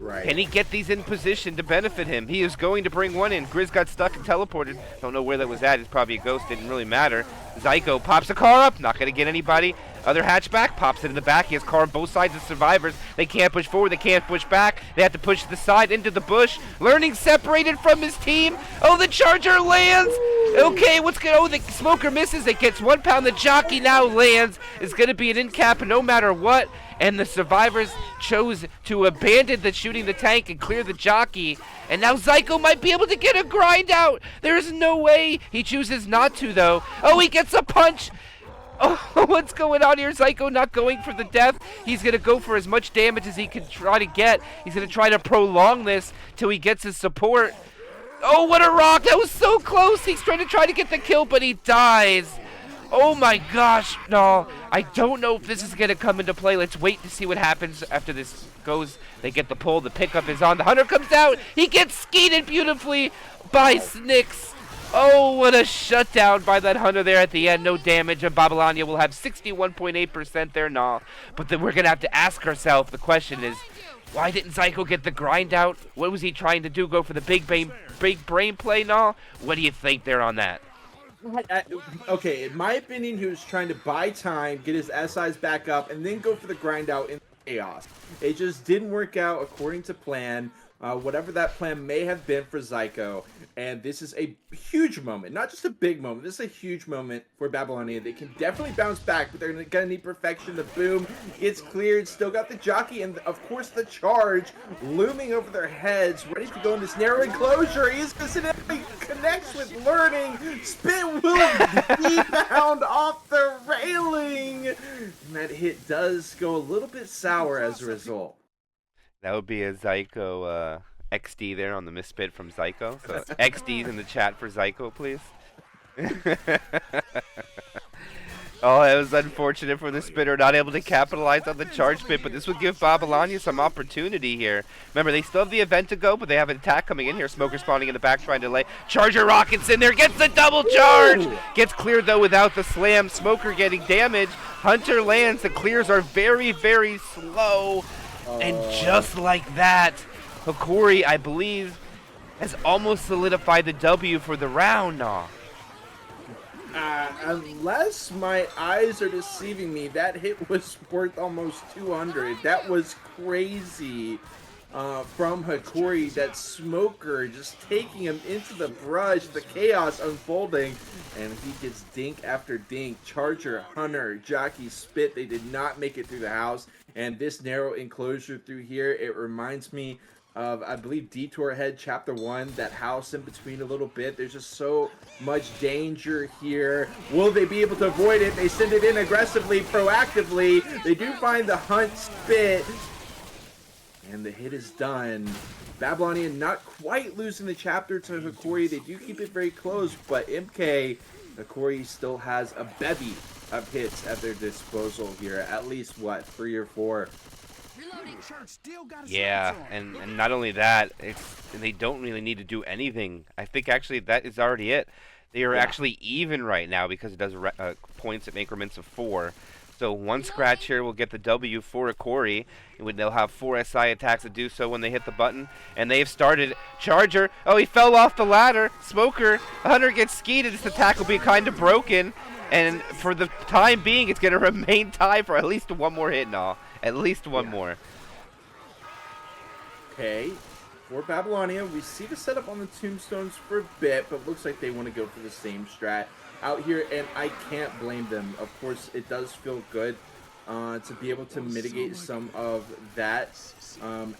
Right. Can he get these in position to benefit him? He is going to bring one in. Grizz got stuck and teleported. Don't know where that was at. It's probably a ghost. Didn't really matter. Zyko pops the car up. Not going to get anybody. Other hatchback pops it in the back. He has car on both sides of survivors. They can't push forward. They can't push back. They have to push to the side into the bush. Learning separated from his team. Oh, the Charger lands. Okay, what's going on? Oh, the Smoker misses. It gets 1 pound. The jockey now lands. It's going to be an in cap no matter what. And the survivors chose to abandon the shooting the tank and clear the jockey. And now Zyko might be able to get a grind out. There's no way. He chooses not to, though. Oh, he gets a punch. Oh, what's going on here? Zyko not going for the death. He's going to go for as much damage as he can try to get. He's going to try to prolong this till he gets his support. Oh, what a rock. That was so close. He's trying to get the kill, but he dies. Oh my gosh, no. I don't know if this is going to come into play. Let's wait to see what happens after this goes. They get the pull. The pickup is on. The Hunter comes out. He gets skeeted beautifully by Snicks. Oh, what a shutdown by that Hunter there at the end. No damage, and Babylonia will have 61.8% there. Nah. But then we're going to have to ask ourselves, the question is, why didn't Zyko get the grind out? What was he trying to do? Go for the big brain play? Nah. What do you think there on that? Okay, in my opinion, he was trying to buy time, get his SIs back up, and then go for the grind out in chaos. It just didn't work out according to plan. Whatever that plan may have been for Zyko. And this is a huge moment. Not just a big moment. This is a huge moment for Babylonia. They can definitely bounce back, but they're going to need perfection. The boom gets cleared. Still got the jockey and, of course, the charge looming over their heads. Ready to go in this narrow enclosure. He's incidentally connects with learning. Spin will rebound off the railing. And that hit does go a little bit sour as a result. That would be a Zyko XD there on the misspit from Zyko. So XD's in the chat for Zyko, please. Oh, it was unfortunate for the spitter, not able to capitalize on the charge spit, but this would give Babylonia some opportunity here. Remember, they still have the event to go, but they have an attack coming in here. Smoker spawning in the back, trying to lay. Charger rockets in there, gets the double charge! Gets cleared, though, without the slam. Smoker getting damage. Hunter lands. The clears are very, very slow. And just like that, Hokori, I believe, has almost solidified the W for the round now. Unless my eyes are deceiving me, that hit was worth almost 200. That was crazy. from Hokori. That Smoker just taking him into the brush, the chaos unfolding, and he gets dink after dink. Charger, Hunter, Jockey, Spit, they did not make it through the house, and this narrow enclosure through here, it reminds me of, I believe, Detour Ahead Chapter 1, that house in between a little bit. There's just so much danger here. Will they be able to avoid it? They send it in aggressively, proactively. They do find the Hunt Spit, and the hit is done. Babylonia not quite losing the chapter to Hokori. They do keep it very close, but MK, Hokori still has a bevy of hits at their disposal here. At least, what, 3 or 4? Yeah, and not only that, they don't really need to do anything. I think actually that is already it. They are actually even right now because it does points in increments of 4. So one scratch here will get the W for Hokori. They'll have 4 SI attacks to do so when they hit the button. And they've started. Charger. Oh, he fell off the ladder. Smoker. Hunter gets skied. This attack will be kind of broken. And for the time being, it's going to remain tied for at least one more hit now. At least one more. Okay. For Babylonia, we see the setup on the tombstones for a bit, but looks like they want to go for the same strat out here, and I can't blame them. Of course, it does feel good to be able to mitigate some of that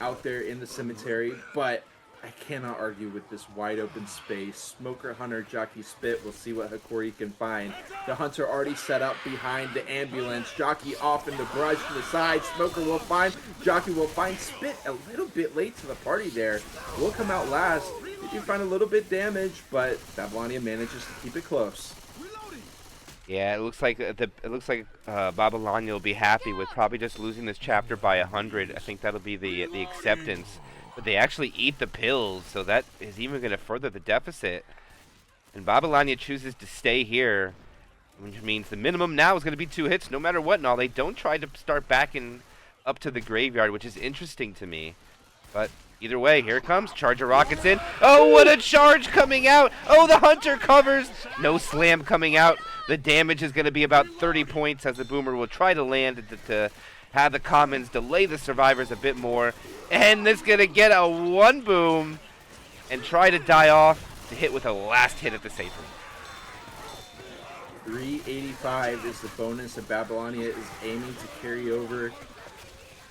out there in the cemetery, but I cannot argue with this wide open space. Smoker, Hunter, Jockey, Spit. We'll see what Hokori can find. The Hunter already set up behind the ambulance. Jockey off in the brush to the side. Smoker will find. Jockey will find Spit a little bit late to the party there. Will come out last. They do find a little bit damage, but Babylonia manages to keep it close. Yeah, it looks like Babylonia will be happy with probably just losing this chapter by 100. I think that'll be the acceptance. But they actually eat the pills, so that is even going to further the deficit. And Babylonia chooses to stay here, which means the minimum now is going to be 2 hits no matter what. Now they don't try to start backing up to the graveyard, which is interesting to me. But either way, here it comes. Charger rockets in. Oh, what a charge coming out. Oh, the Hunter covers. No slam coming out. The damage is going to be about 30 points as the Boomer will try to land to have the Commons delay the survivors a bit more. And it's going to get a 1 boom and try to die off to hit with a last hit at the safe room. 385 is the bonus that Babylonia is aiming to carry over.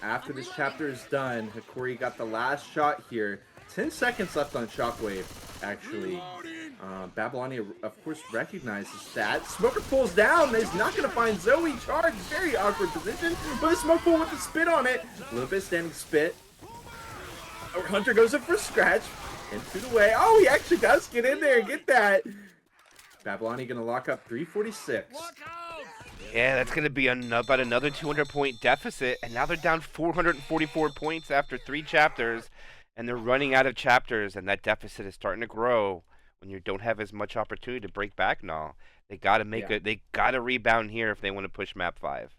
After this chapter is done, Hokori got the last shot here. 10 seconds left on Shockwave, actually. Babylonia, of course, recognizes that. Smoker pulls down. He's not going to find Zoe. Charge. Very awkward position. But a smoke pull with the spit on it. A little bit standing spit. Hunter goes up for a scratch. And shoot away. Oh, he actually does get in there and get that. Babylonia going to lock up 346. Yeah, that's going to be about another 200-point deficit. And now they're down 444 points after 3 chapters. And they're running out of chapters. And that deficit is starting to grow when you don't have as much opportunity to break back now. They got to they got to rebound here if they want to push map 5.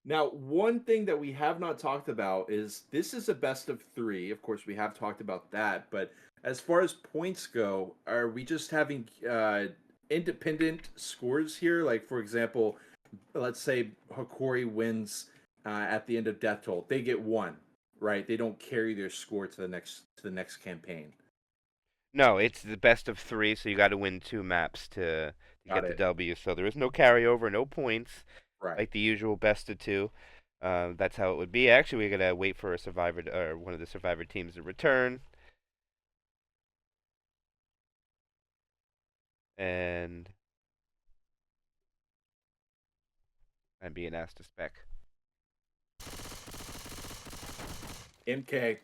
Now, one thing that we have not talked about is this is a best of 3. Of course, we have talked about that. But as far as points go, are we just having independent scores here? Like, for example, let's say Hokori wins at the end of Death Toll. They get 1, right? They don't carry their score to the next campaign. No, it's the best of 3, so you got to win 2 maps to get the W. So there is no carryover, no points. Right. Like the usual best of 2. That's how it would be. Actually, we're gonna wait for a survivor or one of the survivor teams to return, and I'm being asked to spec. MK,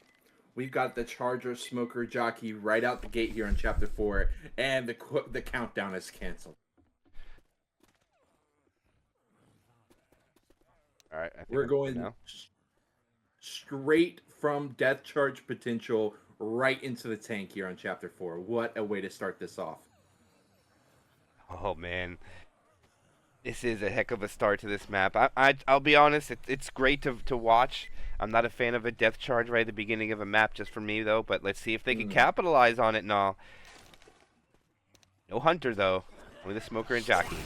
we've got the Charger Smoker Jockey right out the gate here in Chapter 4, and the countdown is canceled. All right, We're going straight from Death Charge potential right into the tank here on Chapter 4. What a way to start this off. Oh man, this is a heck of a start to this map. I'll be honest, it's great to watch. I'm not a fan of a Death Charge right at the beginning of a map, just for me though. But let's see if they can capitalize on it now. No Hunter though. Only the Smoker and Jockey.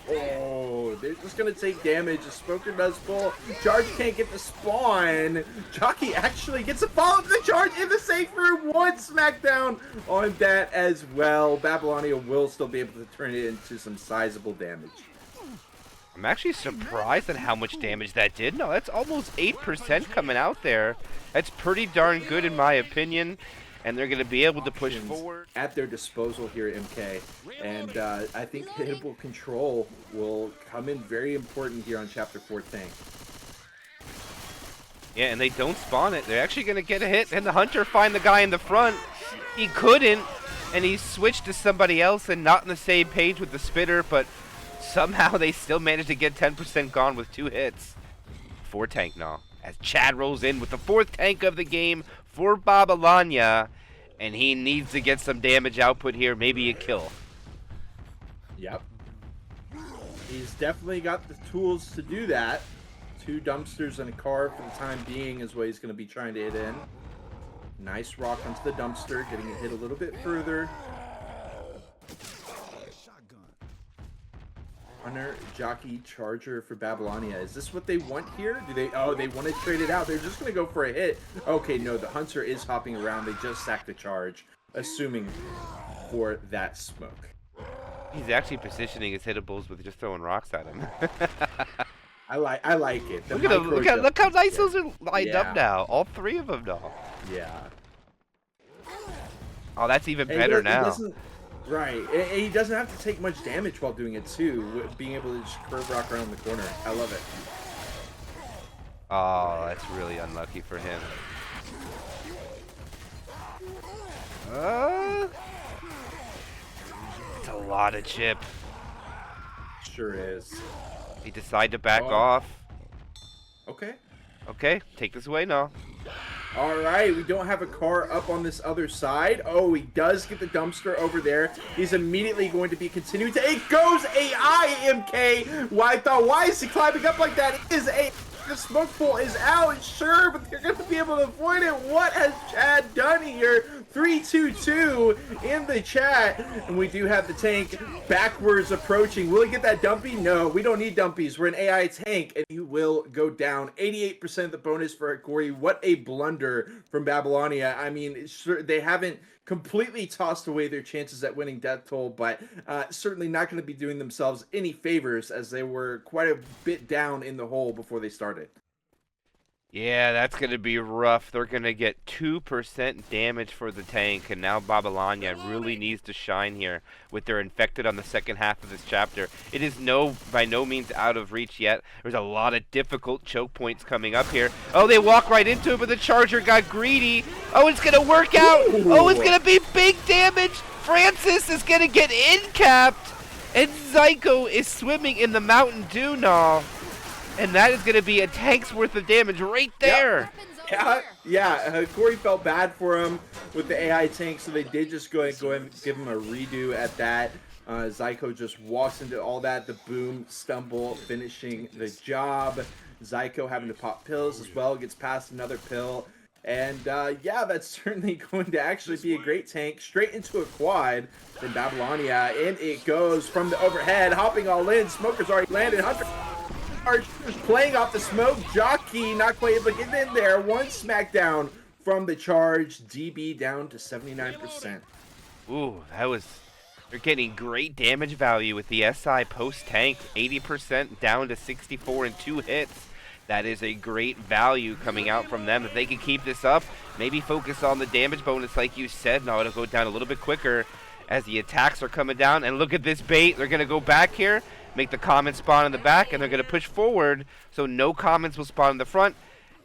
Oh, they're just gonna take damage. The Smoker does pull. Charge can't get the spawn. Jockey actually gets a follow-up to the charge in the safe room. One smackdown on that as well. Babylonia will still be able to turn it into some sizable damage. I'm actually surprised at how much damage that did. No, that's almost 8% coming out there. That's pretty darn good in my opinion. And they're going to be able to push forward at their disposal here at MK, and I think hittable control will come in very important here on Chapter 4 Tank. Yeah, and they don't spawn it. They're actually going to get a hit, and the Hunter find the guy in the front. He couldn't, and he switched to somebody else and not on the same page with the Spitter, but somehow they still managed to get 10% gone with 2 hits. 4 tank now, as Chad rolls in with the 4th tank of the game for Babylonia, and he needs to get some damage output here, maybe a kill. Yep. He's definitely got the tools to do that. 2 dumpsters and a car for the time being is what he's going to be trying to hit in. Nice rock onto the dumpster, getting it hit a little bit further. Hunter, Jockey, Charger for Babylonia. Is this what they want here? Do they? Oh, they want to trade it out. They're just going to go for a hit. Okay, no, the Hunter is hopping around. They just sacked the charge, assuming for that smoke. He's actually positioning his hittables with just throwing rocks at him. I like it. Look how nice those are lined up now. All 3 of them now. Yeah. Oh, that's even better now. Right, and he doesn't have to take much damage while doing it too, with being able to just curve rock around the corner. I love it. Oh, that's really unlucky for him. It's a lot of chip. Sure is. He decided to back off. Okay. Okay, take this away now. All right, we don't have a car up on this other side. Oh, he does get the dumpster over there. He's immediately going to be continuing to... It goes AI, MK! Why is he climbing up like that? It is AI. The smoke pool is out, sure, but they're going to be able to avoid it. What has Chad done here? 3-2-2 in the chat, and we do have the tank backwards approaching. Will he get that dumpy? No, we don't need dumpies. We're an AI tank, and he will go down. 88% of the bonus for Hokori. What a blunder from Babylonia. I mean, sure, they haven't completely tossed away their chances at winning Death Toll, but certainly not going to be doing themselves any favors, as they were quite a bit down in the hole before they started. Yeah, that's going to be rough. They're going to get 2% damage for the tank, and now Babylonia really needs to shine here with their infected on the second half of this chapter. It is by no means out of reach yet. There's a lot of difficult choke points coming up here. Oh, they walk right into it, but the Charger got greedy. Oh, it's going to work out. Oh, it's going to be big damage. Francis is going to get in-capped, and Zyko is swimming in the Mountain Dew now. And that is going to be a tank's worth of damage right there. Yep. Yeah. Corey felt bad for him with the AI tank, so they did just go ahead and give him a redo at that. Zyko just walks into all that. The boom, stumble, finishing the job. Zyko having to pop pills as well, gets past another pill. And yeah, that's certainly going to actually be a great tank. Straight into a quad from Babylonia. And it goes from the overhead, hopping all in. Smoker's already landed. Hunter playing off the smoke. Jockey not quite able to get in there. 1 smackdown from the charge. DB down to 79%. Ooh, they're getting great damage value with the SI post tank. 80% down to 64 in 2 hits. That is a great value coming out from them. If they can keep this up, maybe focus on the damage bonus like you said. Now it'll go down a little bit quicker as the attacks are coming down. And look at this bait. They're going to go back here, make the common spawn in the back, and they're going to push forward, so no commons will spawn in the front.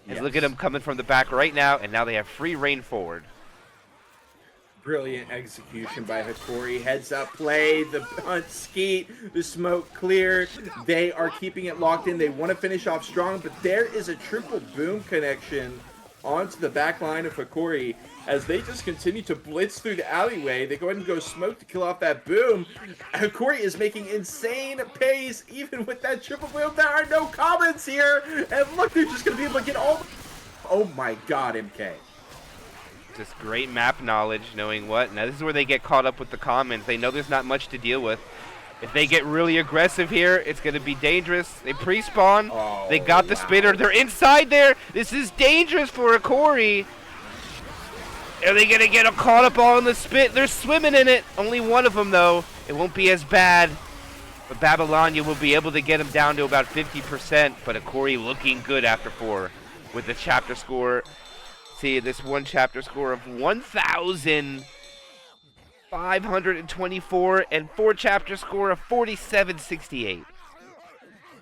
And look at them coming from the back right now, and now they have free reign forward. Brilliant execution by Hokori. Heads up play, the hunt skeet, the smoke clear. They are keeping it locked in. They want to finish off strong, but there is a triple boom connection onto the back line of Hokori as they just continue to blitz through the alleyway. They go ahead and go smoke to kill off that boom. Hokori is making insane pace even with that triple boom. There are no comments here, and look, they're just going to be able to get all... Oh my god, MK. Just great map knowledge, knowing what. Now this is where they get caught up with the commons. They know there's not much to deal with. If they get really aggressive here, it's going to be dangerous. They pre-spawn. Oh, They got the wow. spinner. They're inside there. This is dangerous for Hokori. Are they going to get caught up all in the spit? They're swimming in it. Only one of them, though. It won't be as bad. But Babylonia will be able to get him down to about 50%. But Hokori looking good after 4 with the chapter score. See, this one chapter score of 1,524 and 4 chapter score of 4768.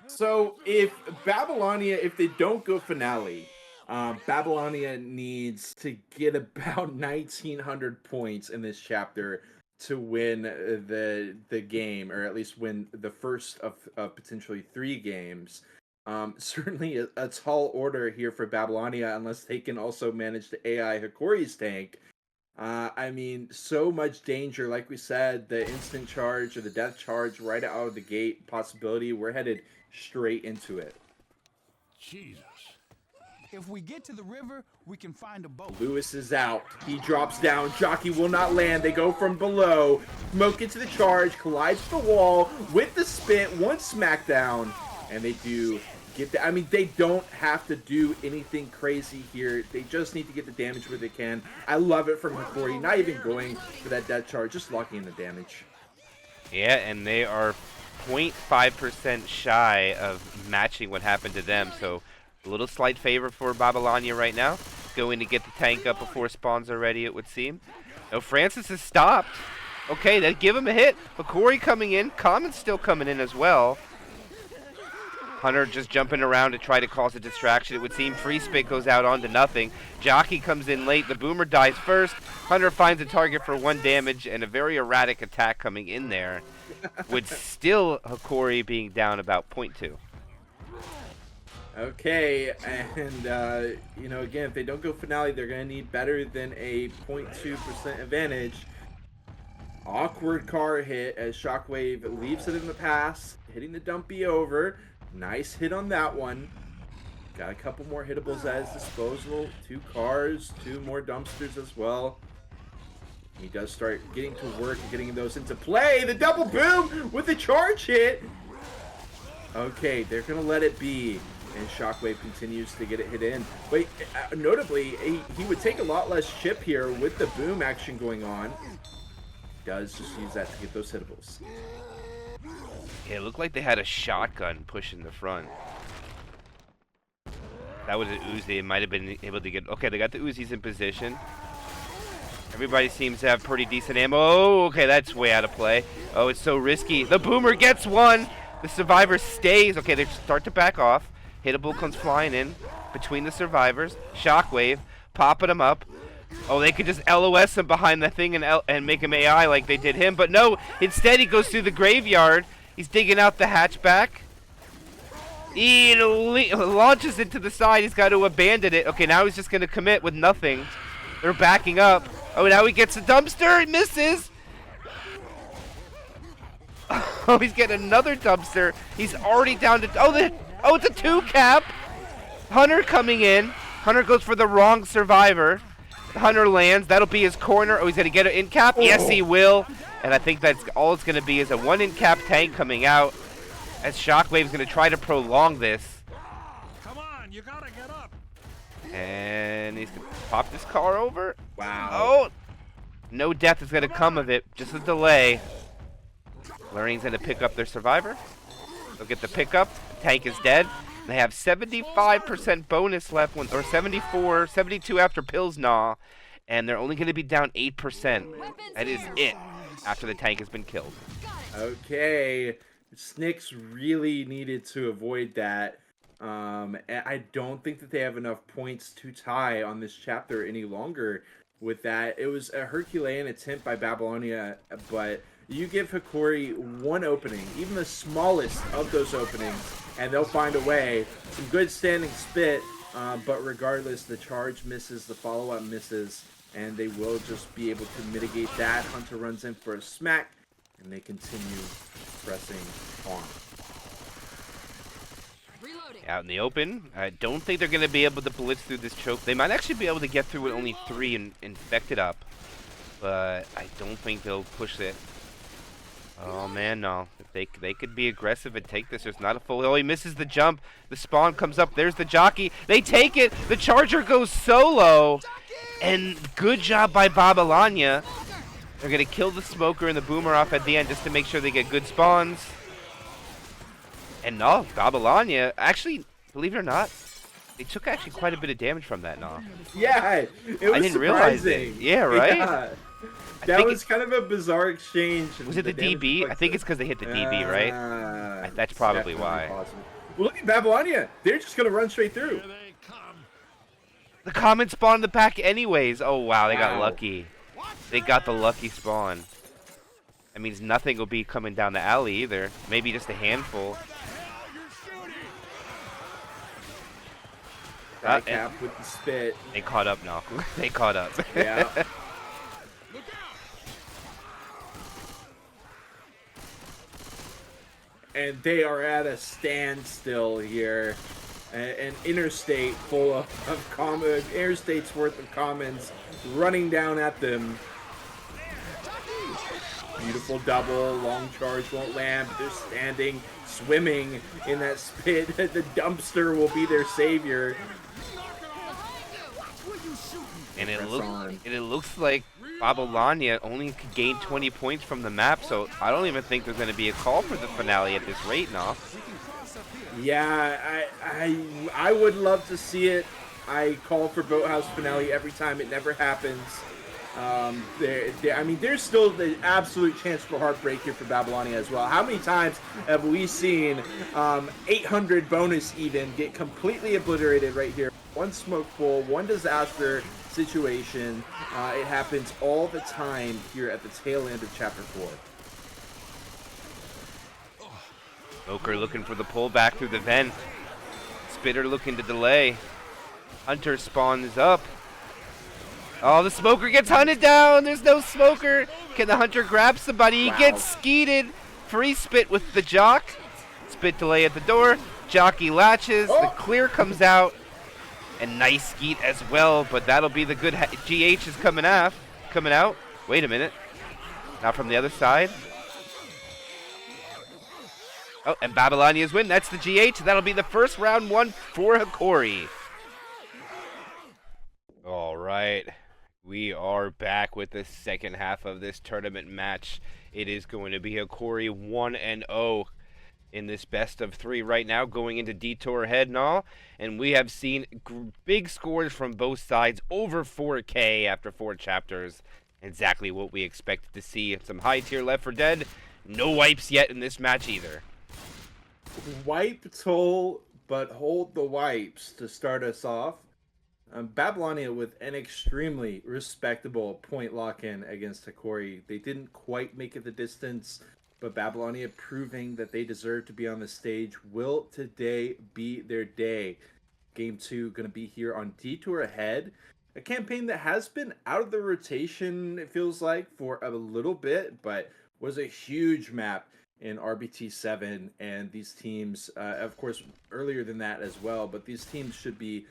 So if Babylonia, if they don't go finale, Babylonia needs to get about 1,900 points in this chapter to win the game, or at least win the first of potentially 3 games. Certainly a tall order here for Babylonia, unless they can also manage to AI Hokori's tank. I mean, so much danger. Like we said, the instant charge or the death charge right out of the gate possibility. We're headed straight into it. Jesus. If we get to the river, we can find a boat. Lewis is out. He drops down. Jockey will not land. They go from below. Smoke into the charge. Collides the wall with the spit. One smackdown. And they do get the... I mean, they don't have to do anything crazy here. They just need to get the damage where they can. I love it from Hokori. Not even going for that death charge. Just locking in the damage. Yeah, and they are 0.5% shy of matching what happened to them. So a little slight favor for Babylonia right now. Going to get the tank up before spawns are ready, it would seem. No, Francis has stopped. Okay, they give him a hit. Hokori coming in. Common's still coming in as well. Hunter just jumping around to try to cause a distraction. It would seem free spit goes out onto nothing. Jockey comes in late. The boomer dies first. Hunter finds a target for 1 damage and a very erratic attack coming in there. With still Hokori being down about 0.2. Okay, and you know, again, if they don't go finale, they're going to need better than a 0.2% advantage. Awkward car hit as Shockwave leaves it in the pass, hitting the dumpy over. Nice hit on that one. Got a couple more hittables at his disposal. 2 cars, 2 more dumpsters as well. He does start getting to work and getting those into play. The double boom with the charge hit. Okay, they're going to let it be. And Shockwave continues to get it hit in. But notably, he would take a lot less chip here with the boom action going on. Does just use that to get those hittables. Yeah, it looked like they had a shotgun pushing the front. That was an Uzi. It might have been able to get... Okay, they got the Uzis in position. Everybody seems to have pretty decent ammo. Oh, okay, that's way out of play. Oh, it's so risky. The boomer gets one. The survivor stays. Okay, they start to back off. Hittable comes flying in between the survivors. Shockwave, popping him up. Oh, they could just LOS him behind the thing and make him AI like they did him. But no, instead he goes through the graveyard. He's digging out the hatchback. He launches it to the side. He's got to abandon it. Okay, now he's just going to commit with nothing. They're backing up. Oh, now he gets a dumpster. He misses. Oh, he's getting another dumpster. He's already down to... Oh, it's a 2-cap. Hunter coming in. Hunter goes for the wrong survivor. Hunter lands. That'll be his corner. Oh, he's going to get an in-cap. Yes, he will. And I think that's all it's going to be is a 1 in-cap tank coming out. As Shockwave's going to try to prolong this. Come on, you gotta get up. And he's going to pop this car over. Wow. Oh, no death is going to come of it. Just a delay. Learning's going to pick up their survivor. They'll get the pickup. The tank is dead. They have 75% bonus left, or 74, 72 after pills gnaw. And they're only going to be down 8%. That is it after the tank has been killed. Okay. Snicks really needed to avoid that. And I don't think that they have enough points to tie on this chapter any longer with that. It was a Herculean attempt by Babylonia, but you give Hokori one opening, even the smallest of those openings, and they'll find a way. Some good standing spit, but regardless, the charge misses, the follow-up misses, and they will just be able to mitigate that. Hunter runs in for a smack, and they continue pressing on. Out in the open. I don't think they're going to be able to blitz through this choke. They might actually be able to get through with only 3 and infect it up. But I don't think they'll push it. Oh man, no. They could be aggressive and take this. There's not a full. Oh, he misses the jump. The spawn comes up. There's the jockey. They take it. The charger goes solo. And good job by Babylonia. They're going to kill the smoker and the boomer off at the end just to make sure they get good spawns. And no, Babylonia, actually, believe it or not, they took actually quite a bit of damage from that, no. Yeah, it was I didn't realize it. Yeah, right? Yeah. That was kind of a bizarre exchange. Was it the DB? I think it's because they hit the DB, right? That's probably why. Possible. Well, look at Babylonia. They're just going to run straight through. The common spawn in the back anyways. Oh, wow, they got lucky. They got the lucky spawn. That means nothing will be coming down the alley either. Maybe just a handful. Cap with the spit. They caught up now. They caught up. Yeah. And they are at a standstill here. An interstate full of interstates worth of commons running down at them. Beautiful double, long charge won't land, but they're standing, swimming in that spit. The dumpster will be their savior. And it looks like Babylonia only could gain 20 points from the map, so I don't even think there's going to be a call for the finale at this rate now. Yeah, I would love to see it. I call for Boathouse finale every time. It never happens. I mean, there's still the absolute chance for heartbreak here for Babylonia as well. How many times have we seen 800 bonus even get completely obliterated right here? One smoke pool, one disaster situation. It happens all the time here at the tail end of Chapter 4. Smoker looking for the pullback through the vent. Spitter looking to delay. Hunter spawns up. Oh, the smoker gets hunted down. There's no smoker. Can the hunter grab somebody? Wow. He gets skeeted. Free spit with the jock. Spit delay at the door. Jockey latches. The clear comes out. And nice skeet as well, but that'll be the good GH is coming out. Wait a minute. Not from the other side. Oh, and Babylonia's win. That's the GH. That'll be the first round one for Hokori. All right. We are back with the second half of this tournament match. It is going to be Hokori 1-0 in this best of three right now, going into Detour Ahead and all. And we have seen big scores from both sides, over 4K after 4 chapters. Exactly what we expected to see. Some high tier Left 4 Dead. No wipes yet in this match either. Wipe toll, but hold the wipes to start us off. Babylonia with an extremely respectable point lock-in against Hokori. They didn't quite make it the distance, but Babylonia proving that they deserve to be on the stage. Will today be their day? Game 2 going to be here on Detour Ahead, a campaign that has been out of the rotation, it feels like, for a little bit, but was a huge map in RBT 7, and these teams, of course, earlier than that as well, but these teams should be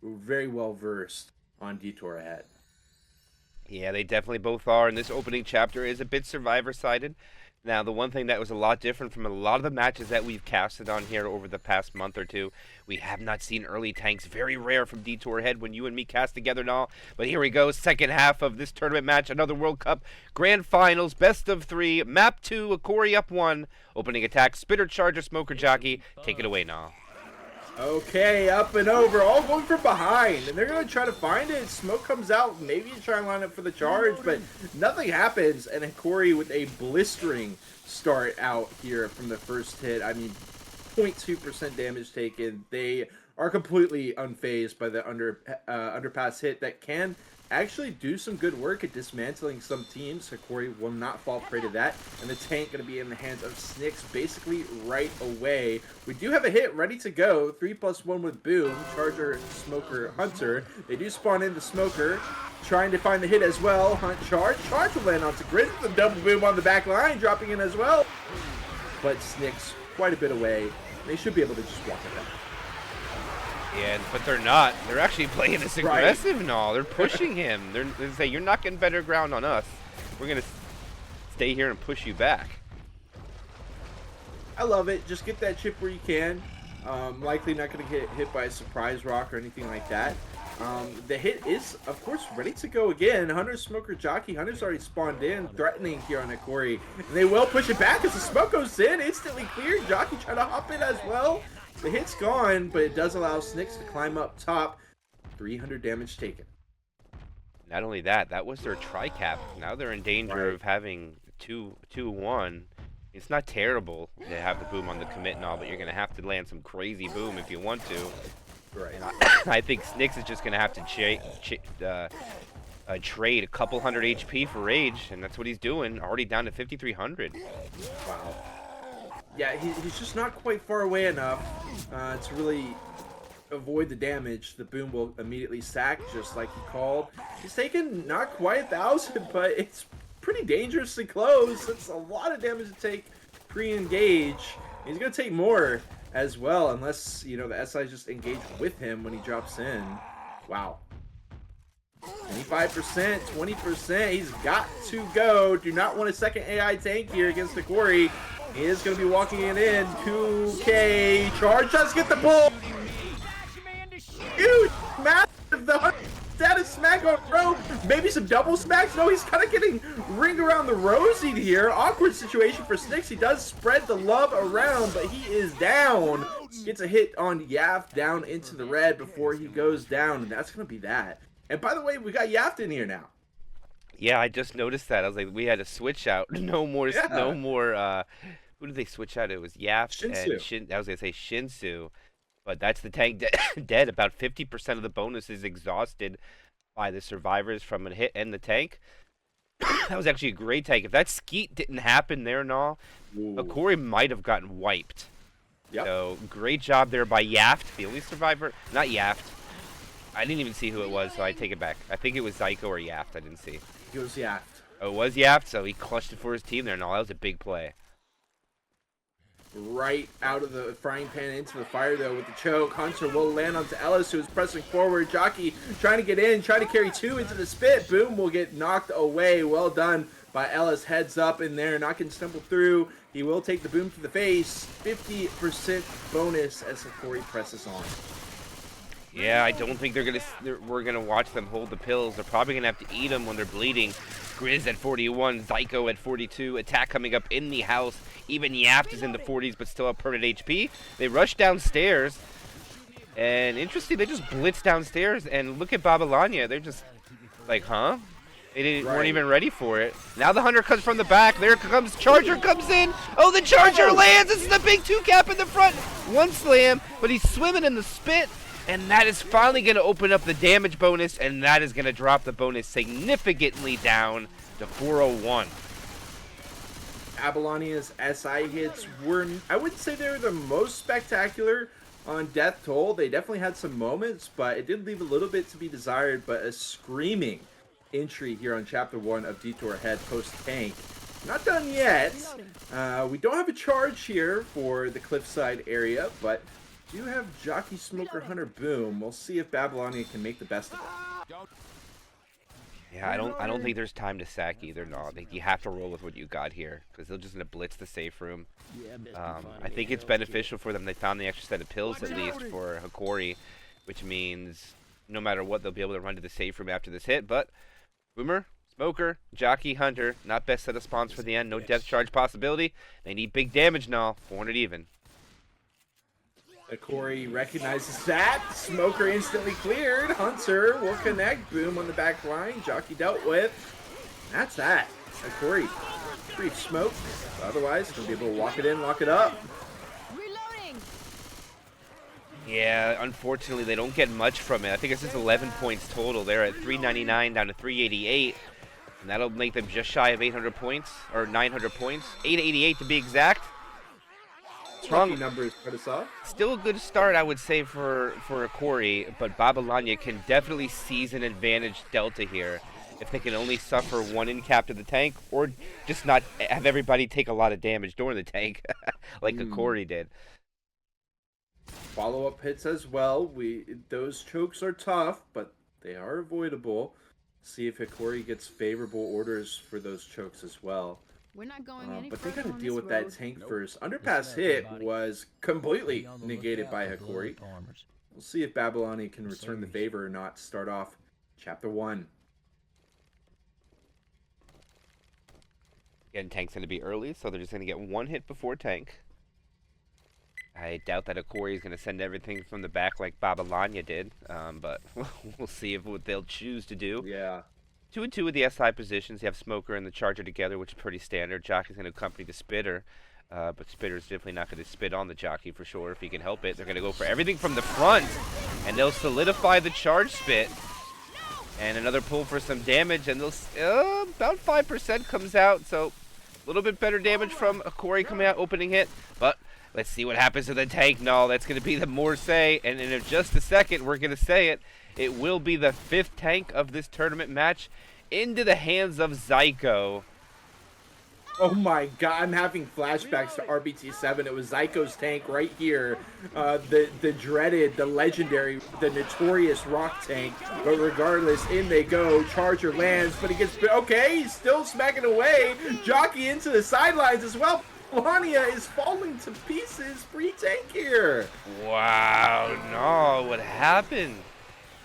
very well versed on Detour Ahead. Yeah, they definitely both are, and this opening chapter is a bit survivor-sided. Now, the one thing that was a lot different from a lot of the matches that we've casted on here over the past month or two, we have not seen early tanks. Very rare from Detour Ahead when you and me cast together and all. But here we go, second half of this tournament match, another World Cup Grand Finals, best of 3, map 2, Hokori up 1, opening attack, Spitter, Charger, Smoker, Jockey. Take it away now. Okay, up and over, all going from behind, and they're going to try to find it. Smoke comes out, maybe try and line up for the charge, but nothing happens, and Hokori with a blistering start out here from the first hit. I mean, 0.2% damage taken. They are completely unfazed by the underpass hit that can actually do some good work at dismantling some teams. Hokori will not fall prey to that, and the tank going to be in the hands of Snicks basically right away. We do have a hit ready to go. 3+1 with Boom, Charger, Smoker, Hunter. They do spawn in the Smoker, trying to find the hit as well. Hunt, Charge. Charge will land onto Grizz. The double Boom on the back line, dropping in as well. But Snicks quite a bit away. They should be able to just walk it back. Yeah, but they're not. They're actually playing this aggressive and all. They're pushing him. They say, you're not getting better ground on us. We're going to stay here and push you back. I love it. Just get that chip where you can. Likely not going to get hit by a surprise rock or anything like that. The hit is, of course, ready to go again. Hunter, Smoker, Jockey. Hunter's already spawned in, threatening here on Hokori. And they will push it back as the smoke goes in. Instantly cleared. Jockey trying to hop in as well. The hit's gone, but it does allow Snicks to climb up top. 300 damage taken. Not only that, that was their tri-cap. Now they're in danger of having 2-1. It's not terrible to have the boom on the commit and all, but you're going to have to land some crazy boom if you want to. Right. And I think Snicks is just going to have to trade a couple hundred HP for Rage, and that's what he's doing. Already down to 5,300. Wow. Yeah, he's just not quite far away enough to really avoid the damage. The boom will immediately sack, just like he called. He's taken not quite 1,000, but it's pretty dangerously close. It's a lot of damage to take pre-engage. He's going to take more as well, unless, you know, the SI just engage with him when he drops in. Wow. 25%, 20%. He's got to go. Do not want a second AI tank here against Hokori. He is going to be walking it in. 2K charge. Does get the pull. Huge, massive. The status smack on row. Maybe some double smacks. No, he's kind of getting ringed around the rosy here. Awkward situation for Snicks. He does spread the love around, but he is down. Gets a hit on Yaft down into the red before he goes down, and that's going to be that. And by the way, we got Yaft in here now. Yeah, I just noticed that. I was like, we had to switch out. No more. Who did they switch out? It was Yaft and I was gonna say Shinsu, but that's the tank dead. About 50% of the bonus is exhausted by the survivors from a hit and the tank. That was actually a great tank. If that skeet didn't happen there and all, Hokori might have gotten wiped. Yep. So great job there by Yaft, the only survivor. Not Yaft. I didn't even see who it was, so I take it back. I think it was Zyko or Yaft. I didn't see. It was Yaft. Oh, it was Yaft, so he clutched it for his team there. No, that was a big play. Right out of the frying pan into the fire, though, with the choke. Hunter will land onto Ellis, who is pressing forward. Jockey trying to get in, trying to carry 2 into the spit. Boom will get knocked away. Well done by Ellis. Heads up in there, not going to stumble through. He will take the boom to the face. 50% bonus as Hokori presses on. Yeah, I don't think we're gonna watch them hold the pills. They're probably gonna have to eat them when they're bleeding. Grizz at 41, Zyko at 42. Attack coming up in the house. Even Yaft is in the 40s, but still have permanent HP. They rush downstairs, and interesting, they just blitz downstairs. And look at Babylonia. They're just like, huh? They weren't even ready for it. Now the Hunter comes from the back. There comes Charger, comes in. Oh, the Charger lands. This is the big 2-cap in the front. 1 slam, but he's swimming in the spit. And that is finally going to open up the damage bonus, and that is going to drop the bonus significantly down to 401. Babylonia's SI hits were, I wouldn't say they were the most spectacular on Death Toll. They definitely had some moments, but it did leave a little bit to be desired. But a screaming entry here on Chapter 1 of Detour Ahead post-tank. Not done yet. We don't have a charge here for the cliffside area, but do have Jockey, Smoker, Hunter, Boom. We'll see if Babylonia can make the best of it. Yeah, I don't think there's time to sack either. No, I think you have to roll with what you got here because they're just gonna blitz the safe room. I think it's beneficial for them. They found the extra set of pills at least for Hokori, which means no matter what they'll be able to run to the safe room after this hit. But Boomer, Smoker, Jockey, Hunter, not best set of spawns for the end. No death charge possibility. They need big damage now. 400 even. Hokori recognizes that. Smoker instantly cleared. Hunter will connect. Boom on the back line. Jockey dealt with. That's that. Hokori, brief smoke. Otherwise, he'll be able to walk it in, lock it up. Reloading. Yeah, unfortunately, they don't get much from it. I think it's just 11 points total. They're at 399 down to 388. And that'll make them just shy of 800 points, or 900 points. 888 to be exact. Strong numbers for us off. Still a good start, I would say, for Hokori, but Babylonia can definitely seize an advantage delta here if they can only suffer 1 in-cap to the tank, or just not have everybody take a lot of damage during the tank, like Hokori did. Follow-up hits as well. Those chokes are tough, but they are avoidable. See if Hokori gets favorable orders for those chokes as well. We're not going any But they further got to on deal this with that road. tank Nope. first. Listen Underpass up, hit everybody. was Be completely on the negated lookout by for Hokori. blood farmers. We'll see if Babylonia can return the Please. favor or not to start off chapter 1. Again, tank's going to be early, so they're just going to get one hit before tank. I doubt that Hokori is going to send everything from the back like Babylonia did, but we'll see what they'll choose to do. Yeah. 2 and 2 with the SI positions. You have Smoker and the Charger together, which is pretty standard. Jockey's going to accompany the Spitter, but Spitter's definitely not going to spit on the Jockey for sure if he can help it. They're going to go for everything from the front, and they'll solidify the charge spit. And another pull for some damage, and they'll about 5% comes out, so a little bit better damage from Hokori coming out, opening hit. But let's see what happens to the tank. No, that's going to be the Morse, and in just a second, we're going to say it. It will be the 5th tank of this tournament match into the hands of Zyko. Oh my god, I'm having flashbacks to RBT7. It was Zyko's tank right here. The dreaded, the legendary, the notorious rock tank. But regardless, in they go. Charger lands, but he gets... Okay, he's still smacking away. Jockey into the sidelines as well. Melania is falling to pieces. Free tank here. Wow, no, what happened?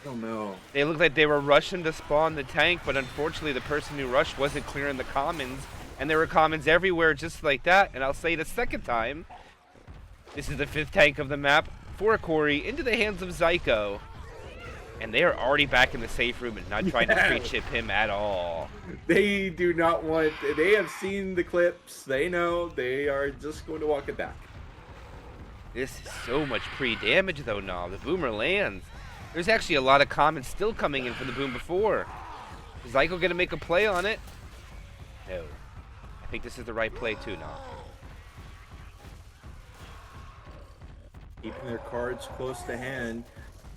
I don't know. They looked like they were rushing to spawn the tank, but unfortunately the person who rushed wasn't clearing the commons. And there were commons everywhere just like that. And I'll say it a second time. This is the 5th tank of the map for Hokori into the hands of Zyko. And they are already back in the safe room and not trying to pre-chip him at all. They do not want... They have seen the clips. They know. They are just going to walk it back. This is so much pre-damage though now. The boomer lands. There's actually a lot of commons still coming in from the boom before. Is Zyko going to make a play on it? No. I think this is the right play too now. Keeping their cards close to hand.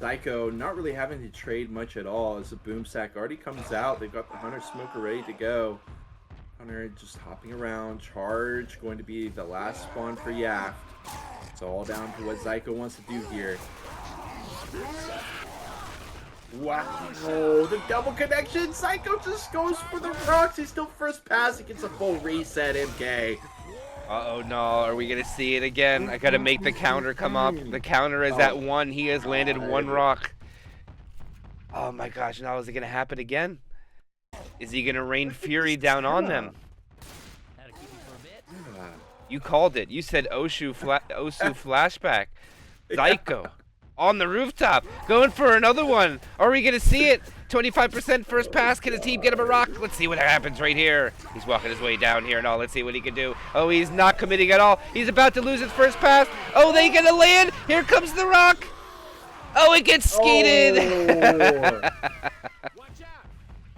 Zyko not really having to trade much at all as the boom sack already comes out. They've got the Hunter Smoker ready to go. Hunter just hopping around. Charge going to be the last spawn for Yaft. It's all down to what Zyko wants to do here. Wow, the double connection. Zyko just goes for the rocks. He's still first pass. He gets a full reset, MK. Uh-oh, no. Are we going to see it again? I got to make the counter come up. The counter is at 1. He has landed 1 rock. Oh my gosh, now is it going to happen again? Is he going to rain fury down on them? You called it. You said Osu flashback. Zyko. On the rooftop, going for another one. Are we gonna see it? 25% first pass. Can his team get him a rock? Let's see what happens right here. He's walking his way down here. Now let's see what he can do. Oh, he's not committing at all. He's about to lose his first pass. Oh, they gonna land. Here comes the rock. Oh, it gets skeeted. Oh.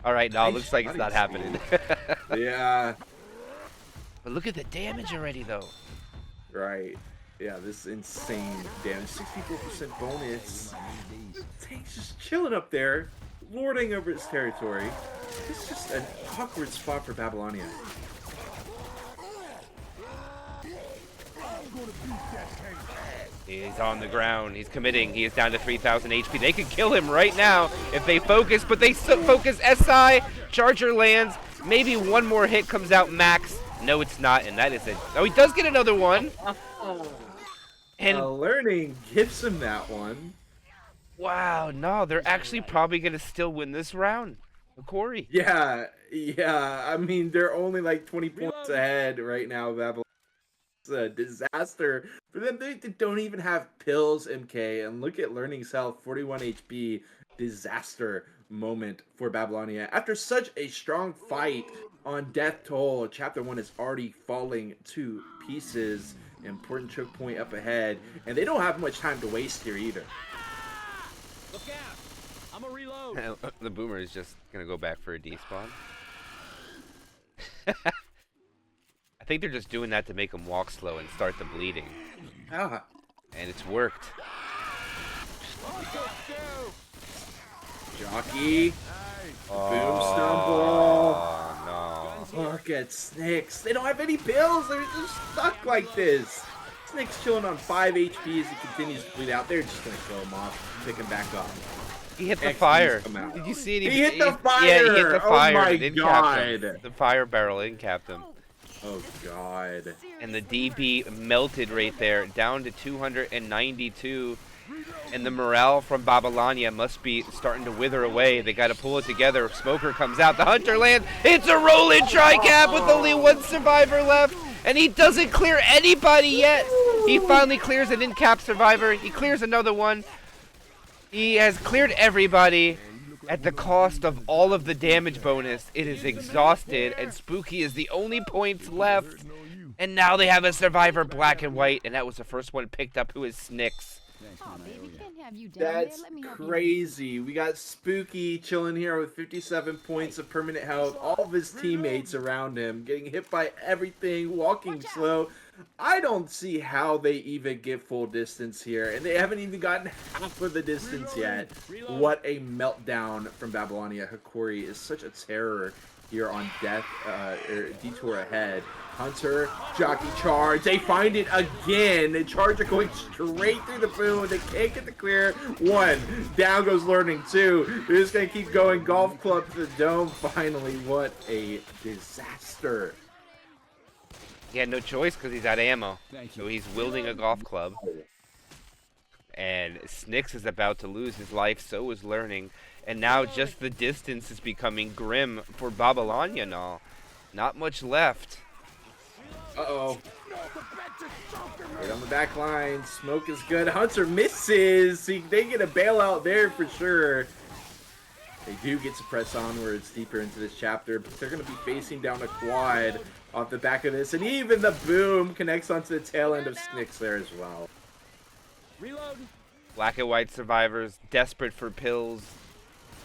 All right, now looks like it's not happening. Yeah. But look at the damage already, though. Right. Yeah, this is insane damage. 64% bonus. Tank's just chilling up there, lording over his territory. This is just an awkward spot for Babylonia. He's on the ground. He's committing. He is down to 3,000 HP. They could kill him right now if they focus, but they focus SI. Charger lands. Maybe one more hit comes out max. No, it's not, and that is it. Oh, he does get another one. And Learning gives him that one. wow, no, they're actually probably going to still win this round. Hokori. Yeah. I mean, they're only like 20 points ahead right now, Babylonia. It's a disaster for them. They don't even have pills, MK. And look at Learning's health, 41 HP. Disaster moment for Babylonia. After such a strong fight on Death Toll, Chapter 1 is already falling to pieces. Important choke point up ahead. And they don't have much time to waste here either. Look out! I'm a reload. The boomer is just going to go back for a despawn. I think they're just doing that to make him walk slow and start the bleeding. Ah. And it's worked. Jockey. Boom stumble. Look at Snicks. They don't have any pills. They're just stuck like this. Snicks chilling on 5 HP as he continues to bleed out. They're just going to kill him off, pick him back up. He hit the XP's fire. come out. Did you see it? He hit the fire. Yeah, he hit the fire. Oh my It incapped him. God. The fire barrel incapped him. Oh God. And the DB melted right there, down to 292. And the morale from Babylonia must be starting to wither away. They got to pull it together. Smoker comes out. The Hunter lands. It's a roll-in tri-cap with only one survivor left. And he doesn't clear anybody yet. He finally clears an in-cap survivor. He clears another one. He has cleared everybody at the cost of all of the damage bonus. It is exhausted, and Spooky is the only points left. And now they have a survivor, black and white, and that was the first one picked up, who is Snicks. Oh, baby, can't have you down there. That's Let me help you. crazy. We got Spooky chilling here with 57 points of permanent health. All of his teammates around him getting hit by everything, walking slow. I don't see how they even get full distance here, and they haven't even gotten half of the distance yet. What a meltdown from Babylonia. Hokori is such a terror here on Detour Ahead. Hunter, jockey charge. They find it again. The Charger going straight through the boom. They can't get the clear. One. Down goes Learning. Two. They're just going to keep going. Golf club to the dome. Finally, what a disaster. He had no choice because he's out of ammo. So he's wielding a golf club. And Snicks is about to lose his life. So is Learning. And now just the distance is becoming grim for Babylonia now. Not much left. Uh-oh. Right on the back line. Smoke is good. Hunter misses. They get a bailout there for sure. They do get to press onwards deeper into this chapter, but they're going to be facing down a quad off the back of this. And even the boom connects onto the tail end of Snicks there as well. Reload. Black and white survivors, desperate for pills.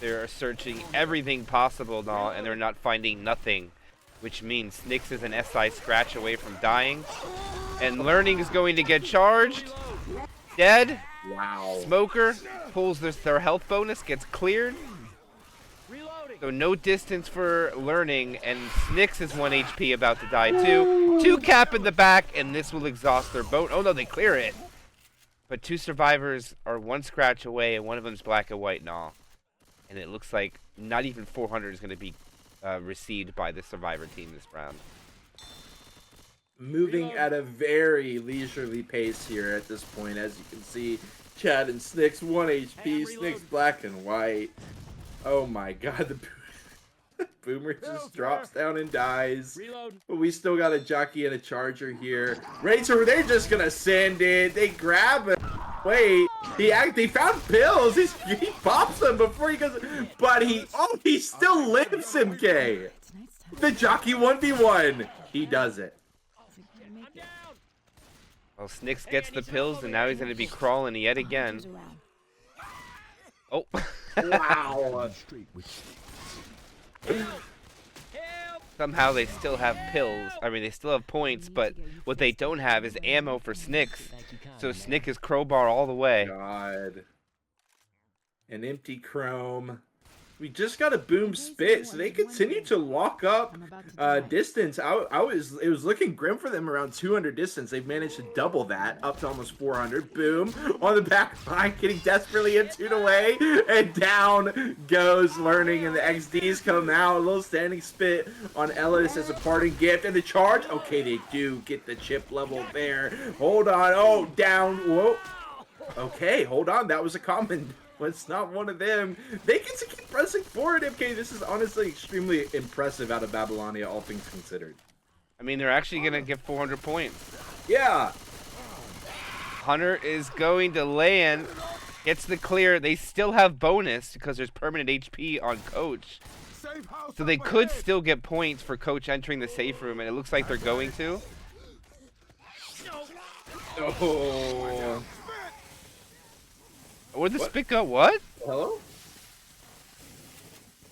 They're searching everything possible now, and they're not finding nothing. Which means Snicks is an SI scratch away from dying. And Learning is going to get charged. Dead. Wow. Smoker pulls their health bonus, gets cleared. So no distance for Learning, and Snicks is 1 HP about to die too. 2 cap in the back, and this will exhaust their boat. Oh no, they clear it. But 2 survivors are 1 scratch away, and one of them's black and white now. And it looks like not even 400 is going to be received by the survivor team this round. Moving at a very leisurely pace here at this point. As you can see, Chad and Snicks, 1 HP. Snicks black and white. Oh my god, the Boomer just drops down and dies. But we still got a jockey and a charger here. Razor, they're just gonna send it. They grab it. Wait, they found pills. He pops them before he goes, but he still lives him, K. The jockey 1v1. He does it. Well, Snicks gets the pills, and now he's going to be crawling yet again. Oh. Wow. Somehow they still have pills. I mean, they still have points, but what they don't have is ammo for Snicks. So Snick is crowbar all the way. God. An empty chrome. We just got a boom spit, so they continue to lock up distance. It was looking grim for them around 200 distance. They've managed to double that up to almost 400. Boom on the back line, getting desperately into the way, and down goes Learning, and the XDs come out. A little standing spit on Ellis as a parting gift, and the charge. Okay, they do get the chip level there. Hold on. Oh, down. Whoa. Okay, hold on. That was a common. It's not one of them. They get to keep pressing forward, MK. This is honestly extremely impressive out of Babylonia, all things considered. I mean, they're actually going to get 400 points. Yeah. Hunter is going to land. Gets the clear. They still have bonus because there's permanent HP on Coach. So they could still get points for Coach entering the safe room, and it looks like they're going to. Oh. Where'd the spit go? What? Hello?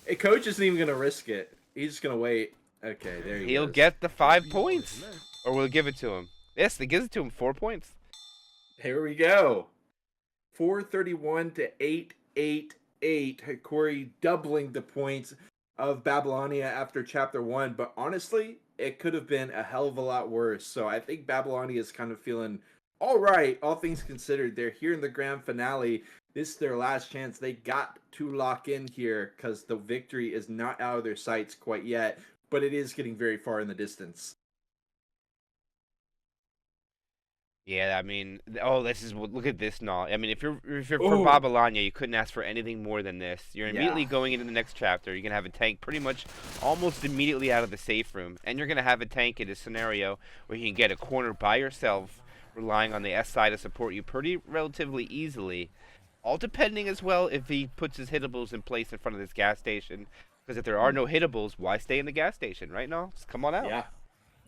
Hey, Coach isn't even going to risk it. He's just going to wait. Okay, there he He'll goes. get the 5 points. Or we'll give it to him. Yes, they gives it to him. 4 points. Here we go. 431 to 888. Hokori doubling the points of Babylonia after Chapter 1. But honestly, it could have been a hell of a lot worse. So I think Babylonia is kind of feeling all right, all things considered. They're here in the grand finale. This is their last chance. They got to lock in here because the victory is not out of their sights quite yet, but it is getting very far in the distance. Yeah, I mean, oh, this is look at this, Null. I mean, if you're for Oh, Babylonia, you couldn't ask for anything more than this. You're yeah. immediately going into the next chapter. You're gonna have a tank pretty much almost immediately out of the safe room, and you're gonna have a tank in a scenario where you can get a corner by yourself, relying on the SI to support you pretty relatively easily. All depending as well if he puts his hittables in place in front of this gas station. Because if there are no hittables, why stay in the gas station, right, Null? Just come on out. Yeah.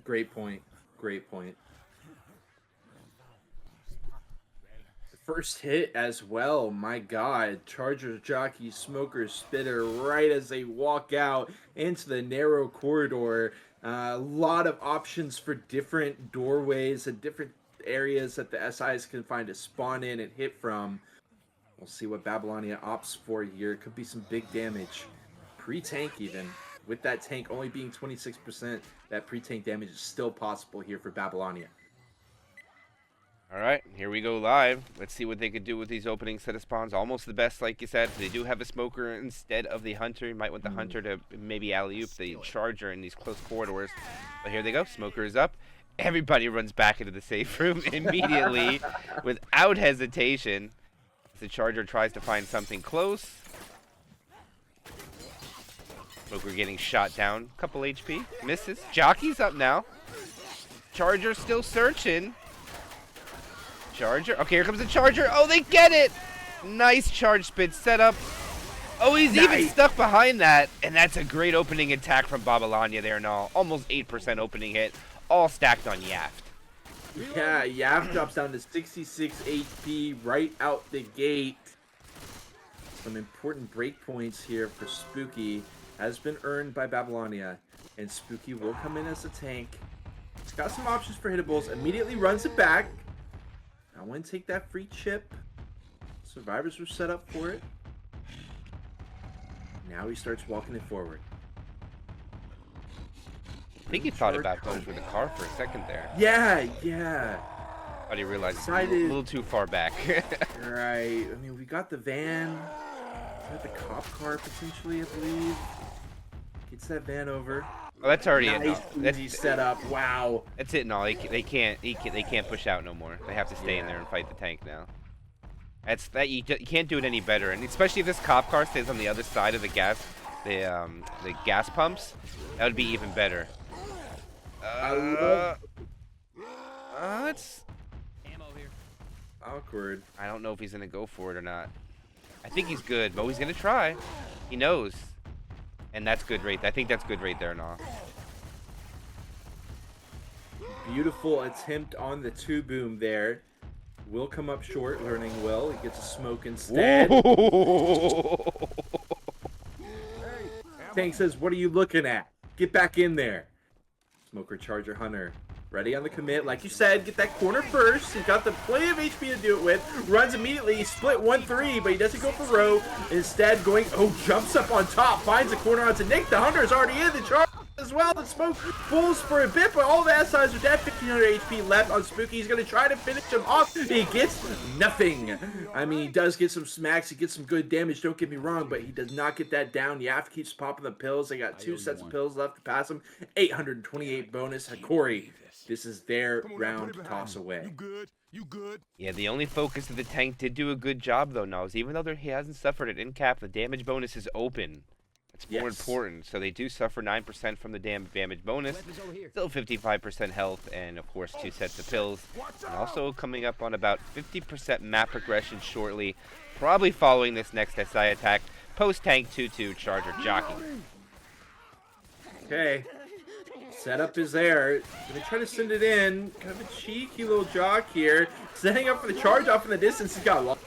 Great point. Great point. First hit as well. My God. Charger, Jockey, Smoker, Spitter right as they walk out into the narrow corridor. A lot of options for different doorways and different areas that the SIs can find to spawn in and hit from. We'll see what Babylonia opts for here. Could be some big damage. Pre-tank even. With that tank only being 26%, that pre-tank damage is still possible here for Babylonia. All right, here we go live. Let's see what they could do with these opening set of spawns. Almost the best, like you said. They do have a smoker instead of the hunter. You might want the hunter to maybe alley-oop the charger in these close corridors. But here they go. Smoker is up. Everybody runs back into the safe room immediately without hesitation. The charger tries to find something close. Smoker getting shot down. Couple HP. Misses. Jockey's up now. Charger still searching. Charger. Okay, here comes the charger. Oh, they get it. Nice charge spit setup. Oh, he's even stuck behind that. And that's a great opening attack from Babylonia there and all. Almost 8% opening hit. All stacked on Yaft. Yeah, Yaft drops down to 66 HP right out the gate. Some important breakpoints here for Spooky has been earned by Babylonia. And Spooky will come in as a tank. He's got some options for hittables. Immediately runs it back. I want to take that free chip. Survivors were set up for it. Now he starts walking it forward. I think he thought about going for the car for a second there. Yeah, yeah. But he realized it's a little too far back. Right. I mean, we got the van. We got the cop car potentially, I believe. Gets that van over. Oh, that's already nice it. That's easy setup. Wow. That's it. No, they can't push out no more. They have to stay in there and fight the tank now. That's that you can't do it any better, and especially if this cop car stays on the other side of the gas pumps, that would be even better. It's awkward. I don't know if he's gonna go for it or not. I think he's good, but he's gonna try. He knows, and that's good right. I think that's good right there, now. Beautiful attempt on the two boom there. Will come up short, learning well. He gets a smoke instead. Tank says, "What are you looking at? Get back in there." Smoker, Charger, Hunter. Ready on the commit. Like you said, get that corner first. He's got the plenty of HP to do it with. Runs immediately. Split 1-3, but he doesn't go for row. Instead, jumps up on top. Finds a corner onto Nick. The Hunter is already in. The Charger as well. The smoke pulls for a bit, but all the SIs are dead. 1,500 HP left on Spooky. He's going to try to finish him off. He gets nothing. I mean, he does get some smacks. He gets some good damage, don't get me wrong, but he does not get that down. Yaft keeps popping the pills. They got 2 sets of pills left to pass him. 828 bonus. Hokori, this is their round to toss away. You good? You good? Yeah, the only focus of the tank did do a good job though, Nose. Even though he hasn't suffered an in-cap, the damage bonus is open. It's more important. So they do suffer 9% from the damage bonus. Still 55% health, and of course 2 sets of pills. And also coming up on about 50% map progression shortly. Probably following this next SI attack. Post-tank 2-2 Charger Jockey. Okay. Setup is there. Gonna try to send it in. Kind of a cheeky little jock here. Setting up for the charge off in the distance. He's got a lot.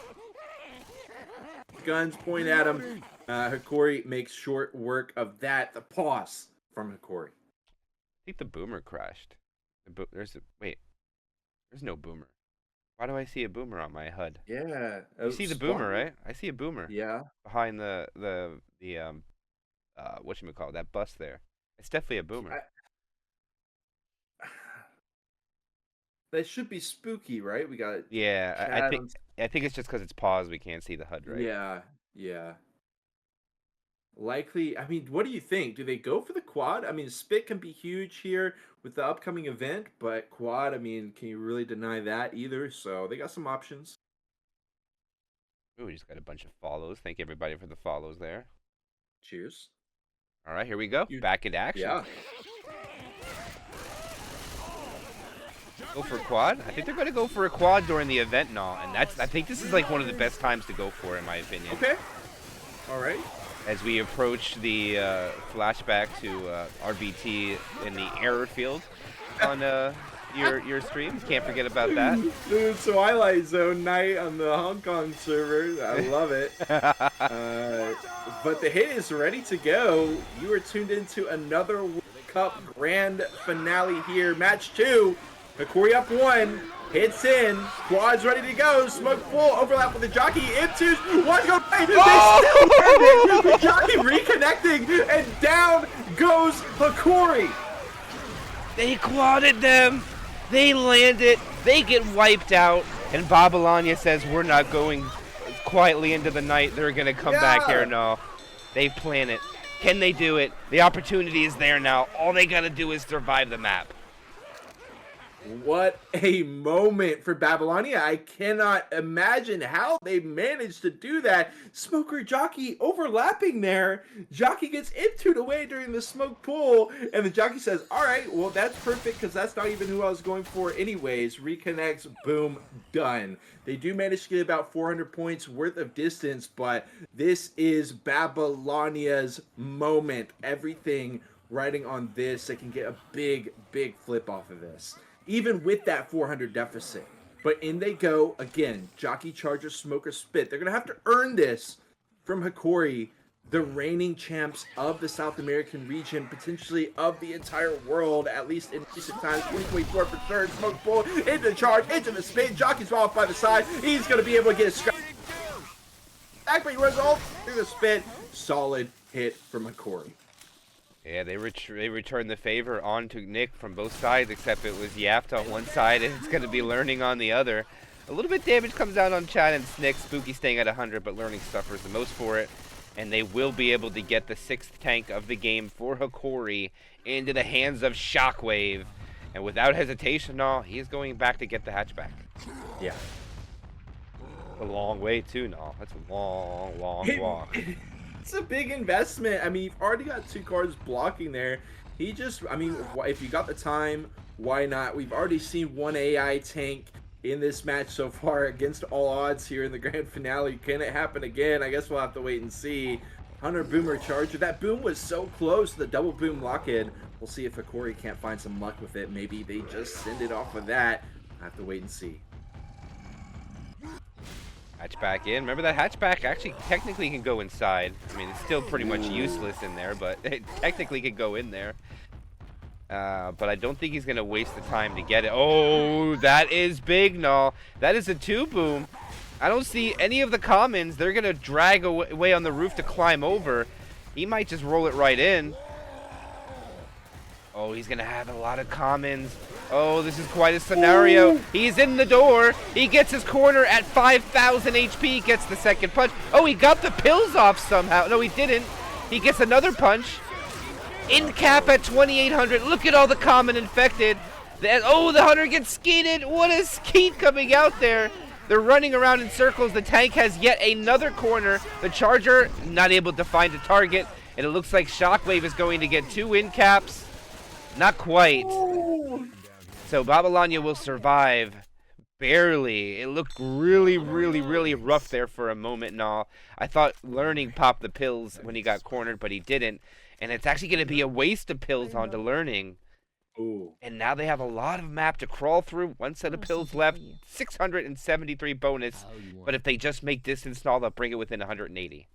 Guns point at him. Hokori makes short work of that. The pause from Hokori. I think the boomer crashed. There's no boomer. Why do I see a boomer on my HUD? Yeah. You see the boomer, right? I see a boomer. Yeah. Behind the whatchamacallit, that bus there. It's definitely a boomer. That should be Spooky, right? We got Yeah, I think it's just because it's paused we can't see the HUD, right? Yeah, yeah. likely. I mean, what do you think? Do they go for the quad? I mean, spit can be huge here with the upcoming event, but quad, I mean, can you really deny that either? So they got some options. Ooh, we just got a bunch of follows. Thank everybody for the follows there. Cheers. All right, here we go. You- Back into action. Yeah. Go for a quad? I think they're going to go for a quad during the event and all, and I think this is like one of the best times to go for it, in my opinion. Okay. All right. As we approach the flashback to RBT in the error field on your stream. Can't forget about that. The Twilight Zone night on the Hong Kong server. I love it. But the hit is ready to go. You are tuned into another World Cup grand finale here. Match 2. Hokori up 1. Hits in. Quad's ready to go. Smoke full. Overlap with the jockey. Into. One go. They still win it. The jockey reconnecting. And down goes Hokori. They quadded them. They land it. They get wiped out. And Babylonia says, we're not going quietly into the night. They're going to come back here. No. They plan it. Can they do it? The opportunity is there now. All they got to do is survive the map. What a moment for Babylonia. I cannot imagine how they managed to do that. Smoker Jockey overlapping there. Jockey gets intoed away during the smoke pool, and the jockey says, all right, well, that's perfect because that's not even who I was going for anyways. Reconnects, boom, done. They do manage to get about 400 points worth of distance, but this is Babylonia's moment. Everything riding on this. They can get a big, big flip off of this. Even with that 400 deficit. But in they go again. Jockey, Charger, Smoker, Spit. They're going to have to earn this from Hokori, the reigning champs of the South American region, potentially of the entire world, at least in recent times. 2024 for third. Smoke pull into the charge, into the spin. Jockey's off by the side. He's going to be able to get a scratch. Back, but he runs all through the spin. Solid hit from Hokori. Yeah, they return the favor onto Nick from both sides, except it was Yaft on one side and it's going to be Learning on the other. A little bit damage comes out on Chad and Snick. Spooky staying at 100, but Learning suffers the most for it. And they will be able to get the 6th tank of the game for Hokori into the hands of Shockwave. And without hesitation, no, he's going back to get the hatchback. Yeah. A long way, too, no. That's a long, long walk. It's a big investment. I mean, you've already got 2 cards blocking there. I mean, if you got the time, why not? We've already seen 1 AI tank in this match so far against all odds here in the grand finale. Can it happen again? I guess we'll have to wait and see. Hunter Boomer Charger. That boom was so close to the double boom lock-in. We'll see if Hokori can't find some luck with it. Maybe they just send it off of that. I'll have to wait and see. Hatchback in. Remember that hatchback actually technically can go inside. I mean, it's still pretty much useless in there, but it technically could go in there. But I don't think he's going to waste the time to get it. Oh, that is big, no. That is a 2-boom. I don't see any of the commons. They're going to drag away on the roof to climb over. He might just roll it right in. Oh, he's going to have a lot of commons. Oh, this is quite a scenario. Ooh. He's in the door. He gets his corner at 5,000 HP. Gets the second punch. Oh, he got the pills off somehow. No, he didn't. He gets another punch. In cap at 2,800. Look at all the common infected. Oh, the hunter gets skeeted. What a skeet coming out there. They're running around in circles. The tank has yet another corner. The Charger not able to find a target. And it looks like Shockwave is going to get 2 in caps. Not quite. Ooh. So Babylonia will survive. Barely. It looked really, really, really rough there for a moment and all. I thought Learning popped the pills when he got cornered, but he didn't. And it's actually going to be a waste of pills onto Learning. Ooh. And now they have a lot of map to crawl through. 1 set of pills left. 673 bonus. But if they just make distance and all, they'll bring it within 180.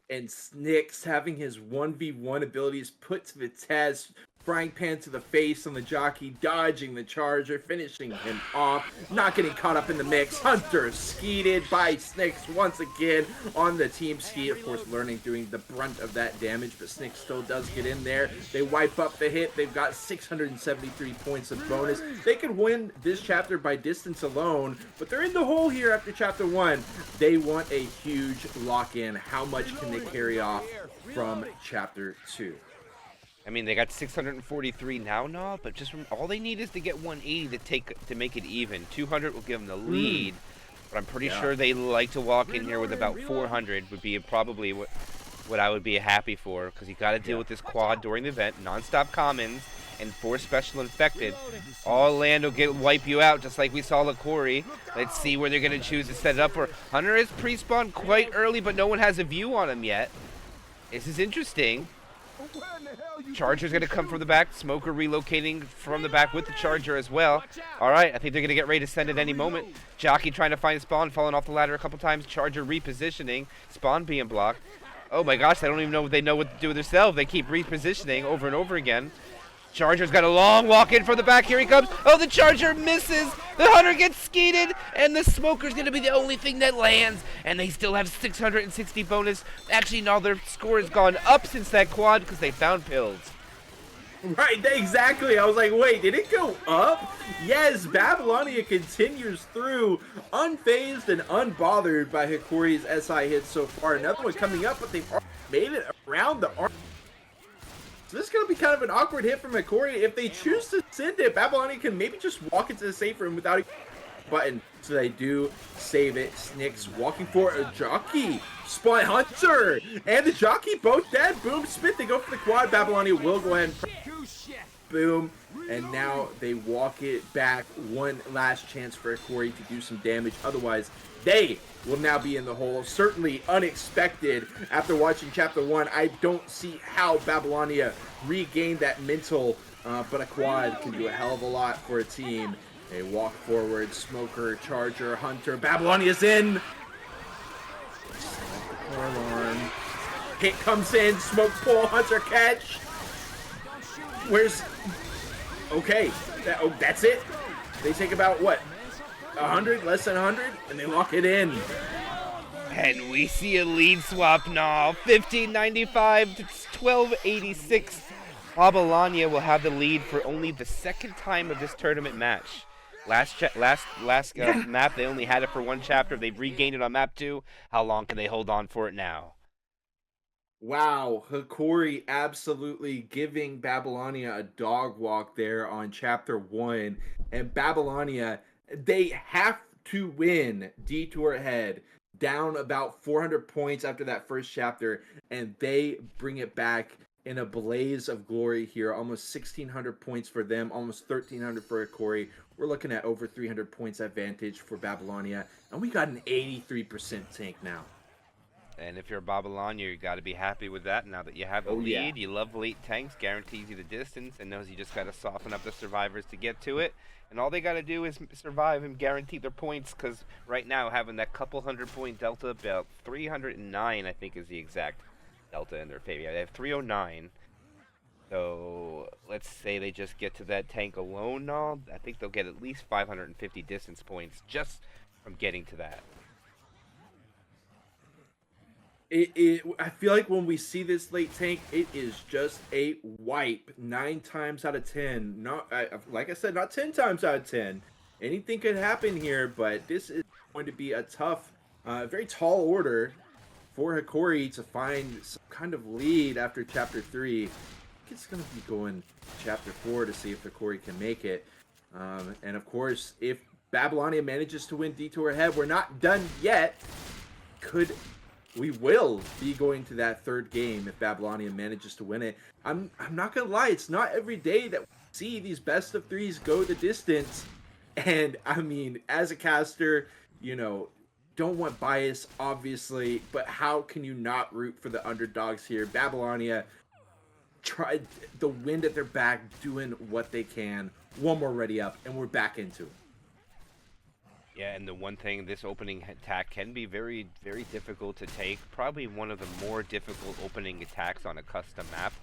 And Snicks having his 1v1 abilities put to the test. frying pan to the face on the jockey, dodging the charger, finishing him off, not getting caught up in the mix. Hunter skeeted by Snicks once again on the team ski, of course learning, doing the brunt of that damage, but Snicks still does get in there. They wipe up the hit. They've got 673 points of bonus. They could win this chapter by distance alone, but they're in the hole here after chapter 1. They want a huge lock-in. How much can they carry off from chapter 2? I mean, they got 643 now, but just all they need is to get 180 to make it even. 200 will give them the lead, but I'm pretty sure they like to walk in here with about 400 would be probably what I would be happy for, because you got to deal with this quad during the event, non-stop commons, and 4 special infected. All land will wipe you out, just like we saw Hokori. Let's see where they're going to choose to set it up for. Hunter is pre-spawned quite early, but no one has a view on him yet. This is interesting. Charger's going to come from the back. Smoker relocating from the back with the Charger as well. All right, I think they're going to get ready to send at any moment. Jockey trying to find Spawn, falling off the ladder a couple times. Charger repositioning. Spawn being blocked. Oh my gosh, I don't even know if they know what to do with themselves. They keep repositioning over and over again. Charger's got a long walk in from the back. Here he comes. Oh, the Charger misses. The Hunter gets skeeted, and the Smoker's going to be the only thing that lands. And they still have 660 bonus. Actually, no, their score has gone up since that quad because they found pills. Right, exactly. I was like, wait, did it go up? Yes, Babylonia continues through, unfazed and unbothered by Hokori's SI hits so far. Another one coming up, but they've already made it around the arm. So this is going to be kind of an awkward hit from Hokori. If they choose to send it, Babylonia can maybe just walk into the safe room without a button. So they do save it. Snicks walking for a jockey. Spy Hunter and the jockey both dead. Boom, spit. They go for the quad. Babylonia will go ahead and boom. And now they walk it back. One last chance for Hokori to do some damage. Otherwise, they will now be in the hole. Certainly unexpected after watching chapter 1. I don't see how Babylonia regained that mental, but a quad can do a hell of a lot for a team. They walk forward. Smoker, Charger, Hunter. Babylonia's in. Alarm. Hit comes in. Smoke pull. Hunter catch. Where's... Okay. That's it. They take about, what, 100? Less than 100? And they lock it in. And we see a lead swap now. 1595 to 1286. Babylonia will have the lead for only the second time of this tournament match. Last map, they only had it for one chapter. They've regained it on map 2. How long can they hold on for it now? Wow, Hokori absolutely giving Babylonia a dog walk there on chapter 1. And Babylonia, they have to win Detour Ahead, down about 400 points after that first chapter, and they bring it back in a blaze of glory here. Almost 1,600 points for them, almost 1,300 for Hokori. We're looking at over 300 points advantage for Babylonia, and we got an 83% tank now. And if you're Babylonia, you got to be happy with that. Now that you have the lead, yeah. You love late tanks, guarantees you the distance, and knows you just got to soften up the survivors to get to it. And all they got to do is survive and guarantee their points, because right now having that couple 100-point delta, about 309, I think, is the exact delta in their favor. They have 309. So let's say they just get to that tank alone now. I think they'll get at least 550 distance points just from getting to that. I feel like when we see this late tank, it is just a wipe 9 times out of 10. Not like I said, not 10 times out of 10. Anything could happen here, but this is going to be a tough, very tall order for Hokori to find some kind of lead after chapter 3. I think it's going to be going chapter 4 to see if Hokori can make it. And of course, if Babylonia manages to win Detour Ahead, we're not done yet. We will be going to that third game if Babylonia manages to win it. I'm not gonna lie, it's not every day that we see these best of 3s go the distance. And I mean, as a caster, you know, don't want bias, obviously, but how can you not root for the underdogs here? Babylonia tried the wind at their back, doing what they can. One more ready up, and we're back into it. Yeah, and the one thing, this opening attack can be very, very difficult to take. Probably one of the more difficult opening attacks on a custom map.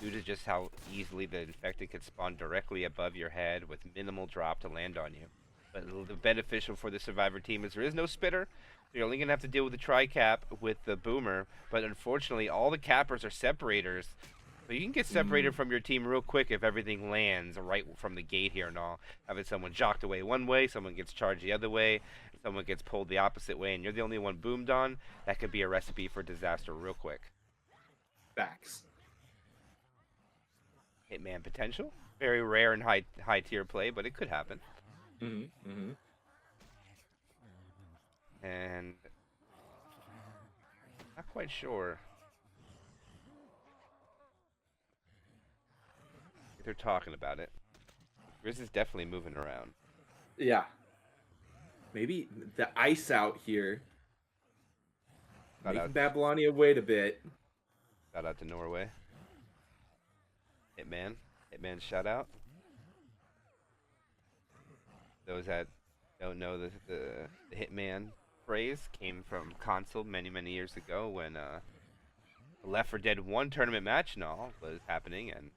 due to just how easily the infected could spawn directly above your head with minimal drop to land on you. But the beneficial for the survivor team is there is no spitter. So you're only going to have to deal with the tri-cap with the boomer. But unfortunately, all the cappers are separators. So you can get separated from your team real quick if everything lands right from the gate here and all. Having someone jocked away one way, someone gets charged the other way, someone gets pulled the opposite way, and you're the only one boomed on, that could be a recipe for disaster real quick. Facts. Hitman potential. Very rare and high tier play, but it could happen. And not quite sure. They're talking about it. Grizz is definitely moving around. Yeah. Maybe the ice out here. Making Babylonia wait a bit. Shout out to Norway. Hitman. Hitman shout out. Those that don't know the Hitman phrase came from console many years ago when the Left 4 Dead 1 tournament match and all was happening, and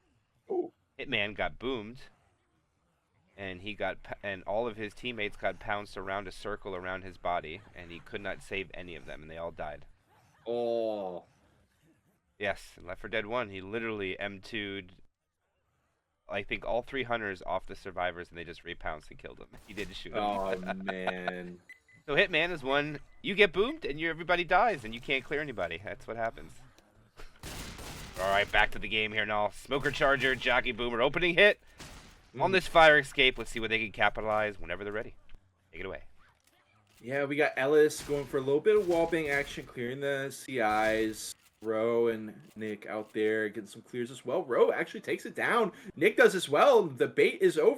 Hitman got boomed, and and all of his teammates got pounced around a circle around his body, and he could not save any of them, and they all died. Oh. Yes, in Left 4 Dead 1, he literally M2'd, I think, all 3 hunters off the survivors, and they just repounced and killed him. He didn't shoot him. Oh, man. So Hitman is one, you get boomed, and everybody dies, and you can't clear anybody. That's what happens. Alright, back to the game here now. Smoker Charger, Jockey Boomer, opening hit on this fire escape. Let's see what they can capitalize whenever they're ready. Take it away. Yeah, we got Ellis going for a little bit of wallbang action, clearing the CIs. Ro and Nick out there getting some clears as well. Ro actually takes it down. Nick does as well. The bait is over.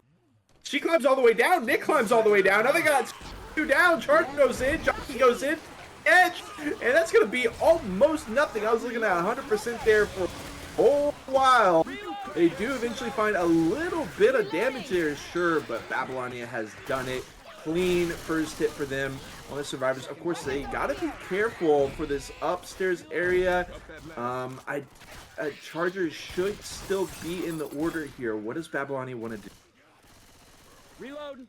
She climbs all the way down. Nick climbs all the way down. Now they got 2 down. Charger goes in. Jockey goes in. Edge. And that's going to be almost nothing. I was looking at 100% there for a whole while. They do eventually find a little bit of damage there, sure, but Babylonia has done it. Clean first hit for them on the survivors. Of course, they gotta be careful for this upstairs area. Charger should still be in the order here. What does Babylonia want to do? Reload.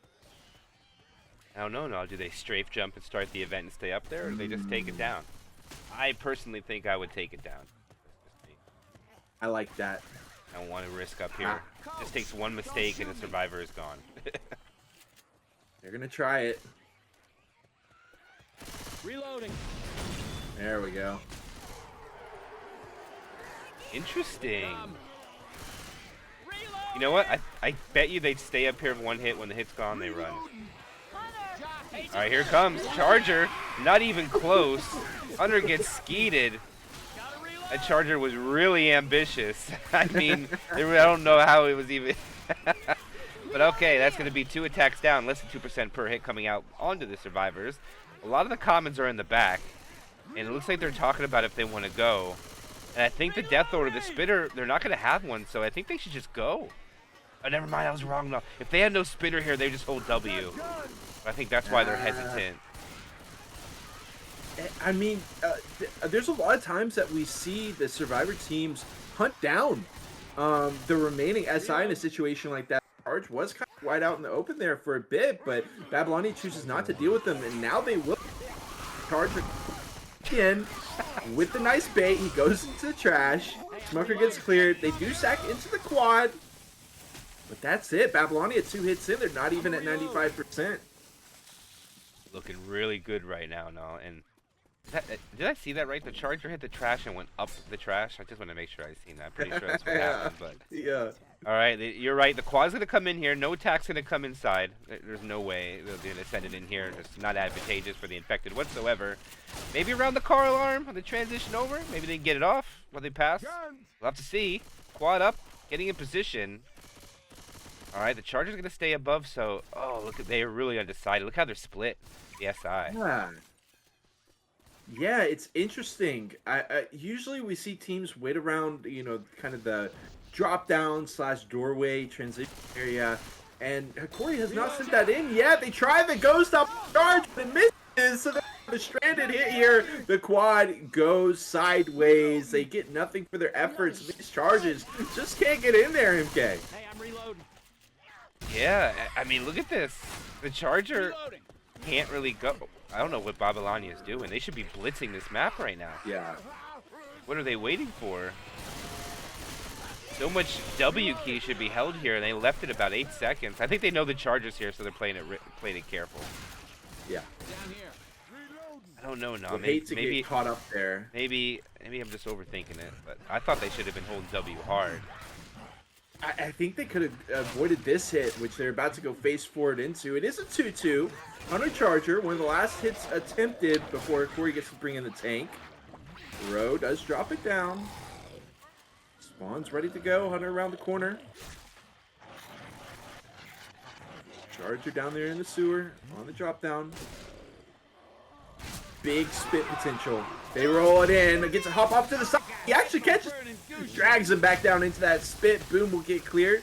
I don't know. Now, do they strafe jump and start the event and stay up there, or do they just take it down? I personally think I would take it down. I like that. I don't want to risk up here. Just takes one mistake and the survivor is gone. They're gonna try it. Reloading. There we go. Interesting. You know what? I bet you they'd stay up here one hit. When the hit's gone, they run. Alright, here comes Charger. Not even close. Hunter gets skeeted. That Charger was really ambitious. I mean, I don't know how it was even... But okay, that's going to be 2 attacks down, less than 2% per hit coming out onto the survivors. A lot of the commons are in the back, and it looks like they're talking about if they want to go. And I think the Death Lord or the Spitter, they're not going to have one, so I think they should just go. Oh, never mind, I was wrong though. If they had no Spitter here, they just hold W. I think that's why they're hesitant. I mean, there's a lot of times that we see the survivor teams hunt down the remaining SI in a situation like that. Charge was kind of wide out in the open there for a bit, but Babylonia chooses not to deal with them, and now they will. Charge again with the nice bait. He goes into the trash. Smoker gets cleared. They do sack into the quad, but that's it. Babylonia 2 hits in. They're not even at 95%. Looking really good right now, no? And did I see that right? The Charger hit the trash and went up the trash. I just want to make sure I seen that. Pretty sure that's what happened, but yeah. All right, you're right. The quad's gonna come in here. No attack's gonna come inside. There's no way they're gonna send it in here. It's not advantageous for the infected whatsoever. Maybe around the car alarm when they transition over. Maybe they can get it off while they pass. We'll have to see. Quad up, getting in position. All right, the Charger's gonna stay above. So, oh, look at they are really undecided. Look how they're split. The SI. Yeah, it's interesting. I usually we see teams wait around, you know, kind of the drop down / doorway transition area, and Hokori has not sent that in yet. They try the ghost up charge, but it misses, so they're The stranded hit here. The quad goes sideways. They get nothing for their efforts. These charges just can't get in there, MK. Hey, I'm reloading. Yeah, I mean, look at this. The Charger can't really go. I don't know what Babylonia is doing. They should be blitzing this map right now. Yeah. What are they waiting for? So much W key should be held here, and they left it about 8 seconds. I think they know the Charger's here, so they're playing it careful. Yeah. Down here. I don't know, no. I hate to get caught up there. Maybe I'm just overthinking it, but I thought they should have been holding W hard. I think they could have avoided this hit, which they're about to go face forward into. It is a 2-2 on a Charger. One of the last hits attempted before Hokori gets to bring in the tank. Ro does drop it down. Spawn's ready to go. Hunter around the corner. Charger down there in the sewer on the drop down. Big spit potential. They roll it in. It gets a hop off to the side. He actually catches, drags him back down into that spit. Boom will get cleared.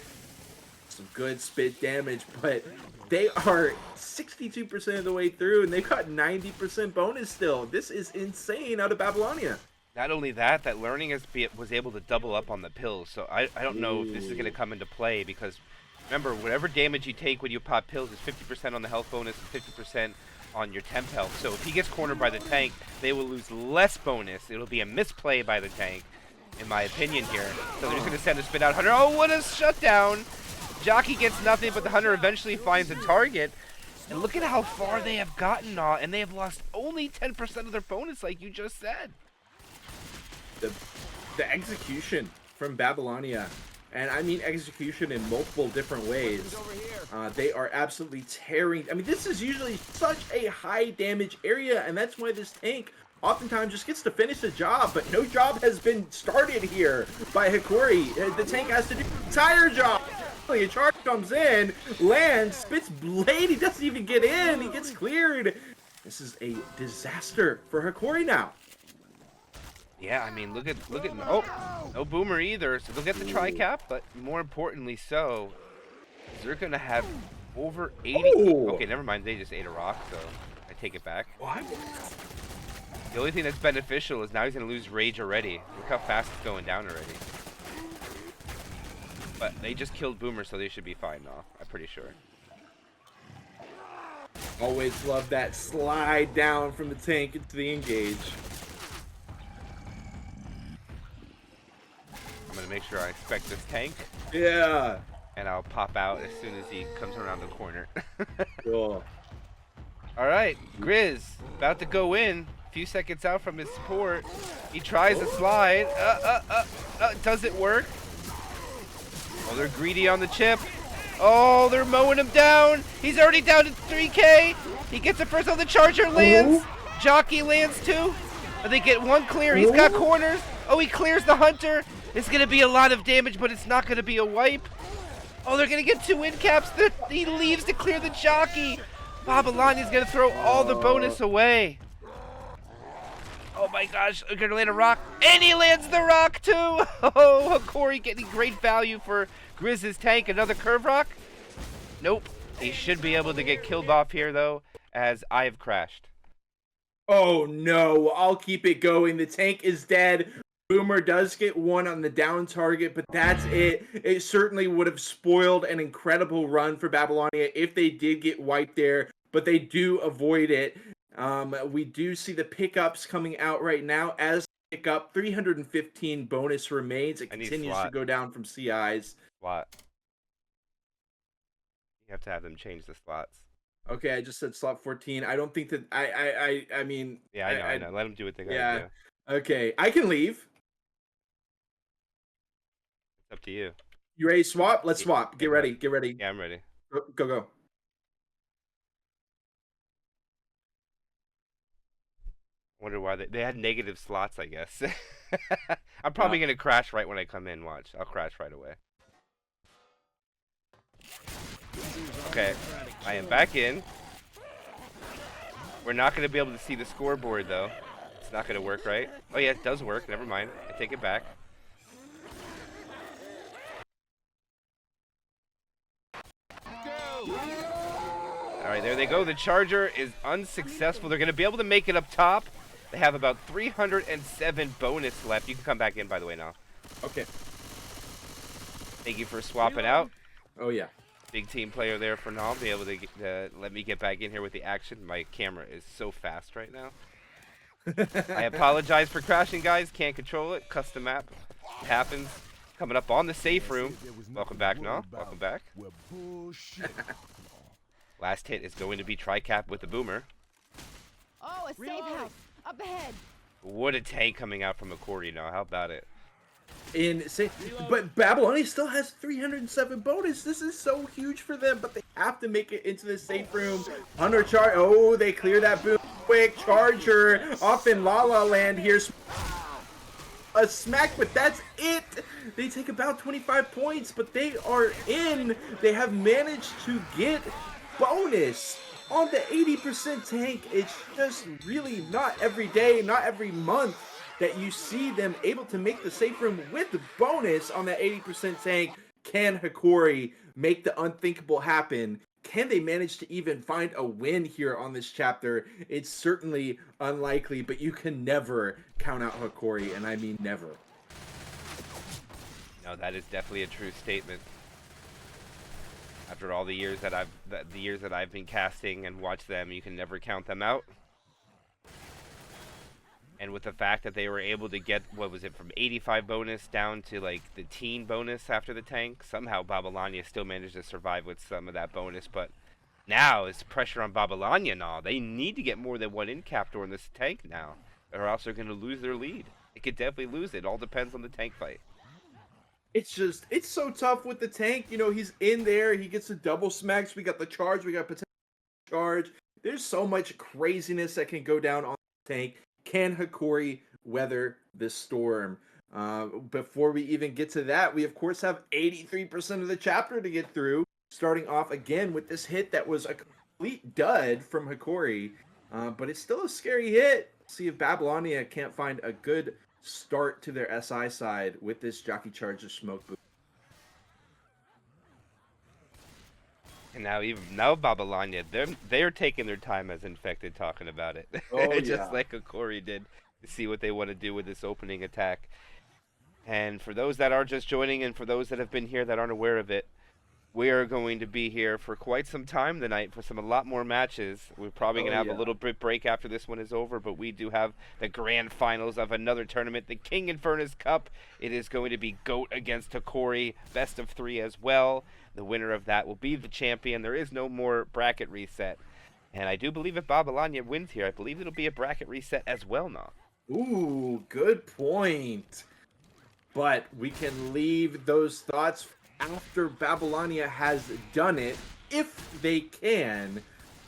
Some good spit damage, but they are 62% of the way through, and they've got 90% bonus still. This is insane out of Babylonia. Not only that, that Learning was able to double up on the pills, so I don't know if this is going to come into play, because remember, whatever damage you take when you pop pills is 50% on the health bonus and 50% on your temp health. So if he gets cornered by the tank, they will lose less bonus. It'll be a misplay by the tank, in my opinion here. So they're just going to send a spit out Hunter. Oh, what a shutdown! Jockey gets nothing, but the Hunter eventually finds a target. And look at how far they have gotten now, and they have lost only 10% of their bonus, like you just said. The execution from Babylonia, and I mean execution in multiple different ways. They are absolutely tearing. I mean, this is usually such a high damage area, and that's why this tank oftentimes just gets to finish the job, but no job has been started here by Hokori. The tank has to do the entire job. A charge comes in, lands, spits blade, he doesn't even get in, he gets cleared. This is a disaster for Hokori now. Yeah, I mean, look at oh, no boomer either. So they'll get the tri-cap, but more importantly, so they're gonna have over 80. Ooh. Okay, never mind. They just ate a rock, so I take it back. What? The only thing that's beneficial is now he's gonna lose rage already. Look how fast it's going down already. But they just killed boomer, so they should be fine now. I'm pretty sure. Always love that slide down from the tank into the engage. I'm gonna make sure I inspect this tank. Yeah. And I'll pop out as soon as he comes around the corner. Cool. Alright, Grizz, about to go in. A few seconds out from his support. He tries a slide. Does it work? Oh, they're greedy on the chip. Oh, they're mowing him down. He's already down to 3K. He gets it first on the Charger, lands. Jockey lands too. They get one clear. He's got corners. Oh, he clears the Hunter. It's going to be a lot of damage, but it's not going to be a wipe. Oh, they're going to get 2 win caps. He leaves to clear the Jockey. Babylonia's going to throw all the bonus away. Oh my gosh, they're going to land a rock. And he lands the rock too. Oh, Hokori getting great value for Grizz's tank. Another curve rock? Nope. He should be able to get killed off here though, as I have crashed. Oh no, I'll keep it going. The tank is dead. Boomer does get one on the down target, but that's it. It certainly would have spoiled an incredible run for Babylonia if they did get wiped there, but they do avoid it. We do see the pickups coming out right now as pickup. 315 bonus remains. It continues to go down from CIs. Slot. You have to have them change the slots. Okay, I just said slot 14. I don't think that I mean. Yeah, I know. Let them do what they gotta yeah. do. Okay, I can leave. It's up to you. You ready to swap? Let's swap. Get ready. Get ready. Yeah, I'm ready. Go. I wonder why they had negative slots, I guess. I'm probably going to crash right when I come in. Watch. I'll crash right away. Okay. I am back in. We're not going to be able to see the scoreboard, though. It's not going to work, right? Oh, yeah, it does work. Never mind. I take it back. All right, there they go. The charger is unsuccessful. They're going to be able to make it up top. They have about 307 bonus left. You can come back in, by the way, now. Okay. Thank you for swapping out. Oh, yeah. Big team player there for Nam. Be able to let me get back in here with the action. My camera is so fast right now. I apologize for crashing, guys. Can't control it. Custom map. It happens. Coming up on the safe room. Welcome back, Nam. Welcome back. Last hit is going to be Tricap with the boomer. Oh, a safe house. Up ahead. What a tank coming out from Hokori now. How about it? Insane. But Babylonia still has 307 bonus. This is so huge for them, but they have to make it into the safe room. Under charge. Oh, they clear that boom quick. Charger off in La La Land here. A smack, but that's it. They take about 25 points, but they are in. They have managed to get bonus on the 80% tank. It's just really not every day, not every month that you see them able to make the safe room with the bonus on that 80% tank. Can Hokori make the unthinkable happen? Can they manage to even find a win here on this chapter? It's certainly unlikely, but you can never count out Hokori, and I mean never. No, that is definitely a true statement. After all the years that I've been casting and watched them, you can never count them out. And with the fact that they were able to get, what was it, from 85 bonus down to like the teen bonus after the tank, somehow Babylonia still managed to survive with some of that bonus. But now it's pressure on Babylonia now. They need to get more than one in cap during this tank now, or else they're going to lose their lead. They could definitely lose it. All depends on the tank fight. It's so tough with the tank. You know, he's in there. He gets the double smacks. We got the charge. We got potential charge. There's so much craziness that can go down on the tank. Can Hokori weather this storm? Before we even get to that, we of course have 83% of the chapter to get through. Starting off again with this hit that was a complete dud from Hokori. But it's still a scary hit. See if Babylonia can't find a good start to their SI side with this Jockey Charger smoke boom. And now Babylonia, they're taking their time as infected talking about it. Oh, Just like Hokori did, to see what they want to do with this opening attack. And for those that are just joining and for those that have been here that aren't aware of it, we are going to be here for quite some time tonight for a lot more matches. We're probably going to have a little bit break after this one is over, but we do have the grand finals of another tournament, the King and Furnace Cup. It is going to be GOAT against Hokori, best of 3 as well. The winner of that will be the champion. There is no more bracket reset. And I do believe if Babylonia wins here, I believe it'll be a bracket reset as well now. Ooh, good point. But we can leave those thoughts after Babylonia has done it. If they can,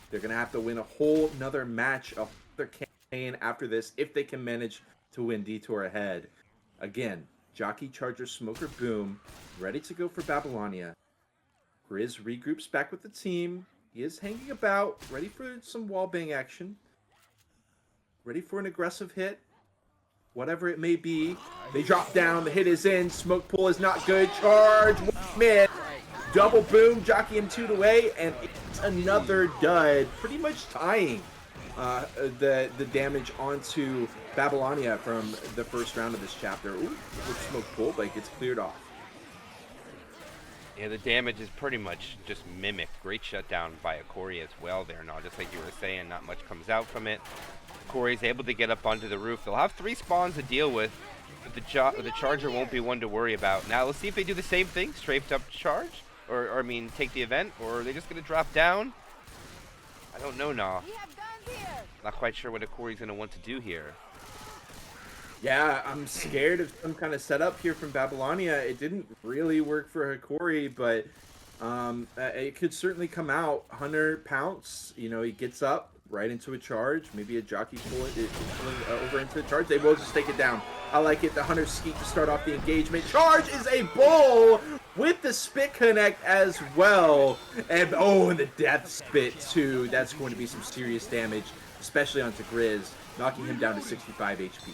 they're going to have to win a whole nother match of their campaign after this if they can manage to win Detour Ahead. Again, Jockey Charger Smoker Boom, ready to go for Babylonia. Grizz regroups back with the team. He is hanging about, ready for some wallbang action. Ready for an aggressive hit. Whatever it may be. They drop down. The hit is in. Smoke pull is not good. Charge. Mid. Double boom. Jockey him 2 away. And it's another dud. Pretty much tying the damage onto Babylonia from the first round of this chapter. Ooh, good smoke pull, but it gets cleared off. Yeah, the damage is pretty much just mimicked. Great shutdown by Hokori as well there. Now, just like you were saying, not much comes out from it. Hokori's able to get up onto the roof. They'll have 3 spawns to deal with, but the Charger won't be one to worry about. Now, let's see if they do the same thing, strafed up charge, or I mean, take the event, or are they just going to drop down? I don't know now. Not quite sure what Hokori's going to want to do here. Yeah, I'm scared of some kind of setup here from Babylonia. It didn't really work for Hokori, but it could certainly come out. Hunter pounce, you know, he gets up right into a charge. Maybe a jockey pulling over into the charge. They will just take it down. I like it. The Hunter skeet to start off the engagement. Charge is a bull with the spit connect as well. And and the death spit too. That's going to be some serious damage, especially onto Grizz, knocking him down to 65 HP.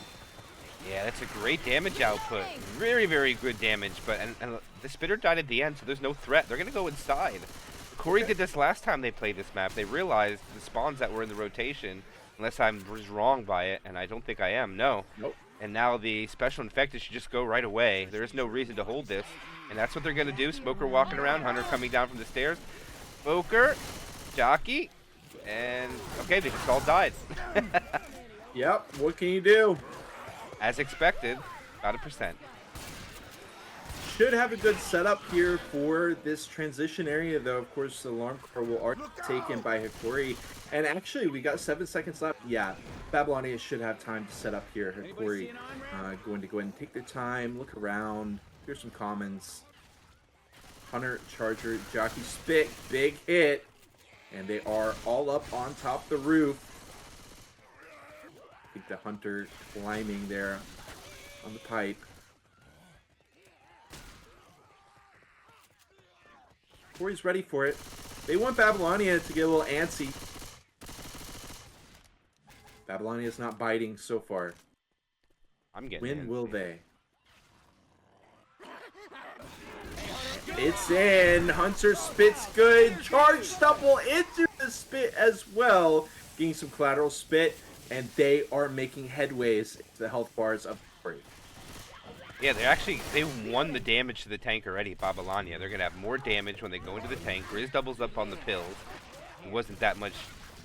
Yeah, that's a great damage output. Very, very good damage. But and the spitter died at the end, so there's no threat. They're going to go inside. Corey did this last time they played this map. They realized the spawns that were in the rotation, unless I was wrong by it, and I don't think I am, no. Nope. And now the special infected should just go right away. There is no reason to hold this. And that's what they're going to do. Smoker walking around, Hunter coming down from the stairs. Smoker, Jockey, and okay, they just all died. Yep, what can you do? As expected, about a percent. Should have a good setup here for this transition area, though. Of course, the alarm core will already be taken by Hokori. And actually, we got 7 seconds left. Yeah, Babylonia should have time to set up here. Hokori going to go ahead and take their time, look around. Here's some commons. Hunter, Charger, Jockey, Spit, big hit. And they are all up on top of the roof. I think the Hunter climbing there on the pipe. Corey's ready for it. They want Babylonia to get a little antsy. Babylonia's not biting so far. I'm getting When antsy. will they? It's in. Hunter spits good. Charge stumble into the spit as well. Getting some collateral spit. And they are making headways to the health bars of Corey. Yeah, they won the damage to the tank already, Babylonia. They're going to have more damage when they go into the tank. Grizz doubles up on the pills. It wasn't that much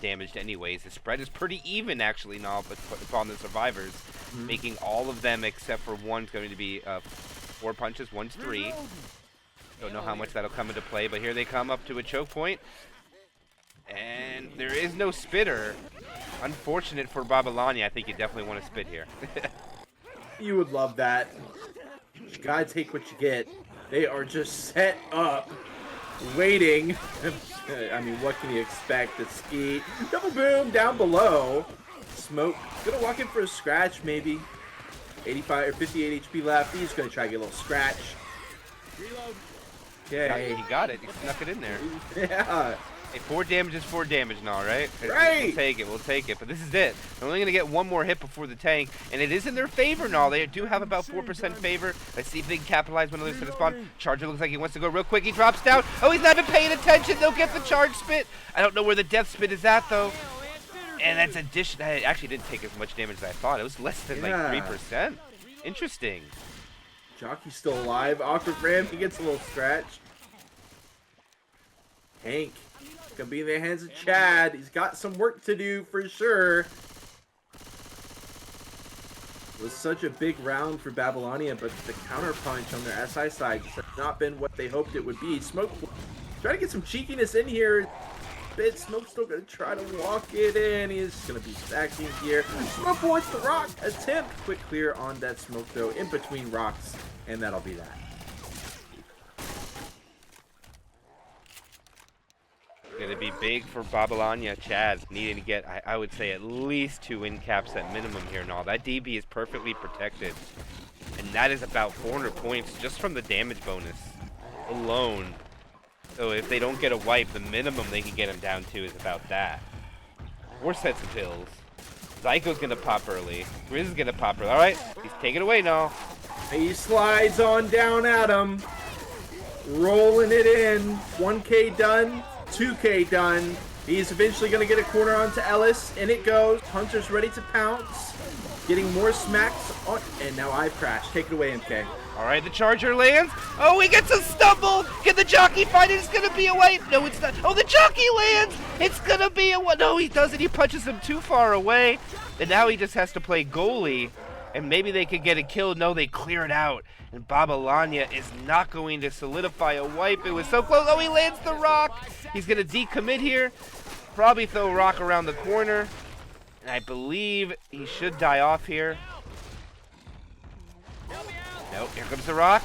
damaged anyways. The spread is pretty even, actually, now, but upon the survivors. Making all of them, except for one's going to be 4 punches, one's 3. Don't know how much that'll come into play, but here they come up to a choke point. And there is no spitter. Unfortunate for Babylonia. I think you definitely want to spit here. You would love that. You gotta take what you get. They are just set up, waiting. I mean, what can you expect? The ski. Double boom down below. Smoke. Gonna walk in for a scratch, maybe. 85 or 58 HP left. He's gonna try to get a little scratch. Reload. Okay. He got it. He snuck it in there. Yeah. Hey, 4 damage is 4 damage now, right? Right. We'll take it. We'll take it. But this is it. They're only going to get one more hit before the tank, and it is in their favor now. They do have about 4% favor. Let's see if they can capitalize when others to the spawn. Charger looks like he wants to go real quick. He drops down. Oh, he's not even paying attention. They'll get the charge spit. I don't know where the death spit is at, though. And that's addition. I actually didn't take as much damage as I thought. It was less than like 3%. Interesting. Jockey's still alive. Awkward for him. He gets a little scratch. Hank. Gonna be in the hands of Chad. He's got some work to do for sure. It was such a big round for Babylonia, but the counter punch on their SI side just has not been what they hoped it would be. Smoke try to get some cheekiness in here. Bit Smoke's still gonna try to walk it in. He's gonna be stacking here. Smoke wants the rock attempt. Quick clear on that Smoke though, in between rocks, and that'll be that. Gonna be big for Babylonia. Chad needing to get, I would say, at least 2 win caps at minimum here and all. That DB is perfectly protected. And that is about 400 points just from the damage bonus alone. So if they don't get a wipe, the minimum they can get him down to is about that. 4 sets of pills. Zyko's gonna pop early. Grizz is gonna pop early. Alright, he's taking it away now. He slides on down at him. Rolling it in. 1K done. 2K done. He's eventually going to get a corner onto Ellis. And it goes. Hunter's ready to pounce. Getting more smacks on. And now I've crashed. Take it away, MK. Alright, the charger lands. Oh, he gets a stumble. Can the jockey find it? It's going to be a wipe. No, it's not. Oh, the jockey lands. It's going to be a wipe. No, he doesn't. He punches him too far away. And now he just has to play goalie. And maybe they could get a kill. No, they clear it out. And Babylonia is not going to solidify a wipe. It was so close. Oh, he lands the rock. He's going to decommit here. Probably throw a rock around the corner. And I believe he should die off here. Nope, here comes the rock.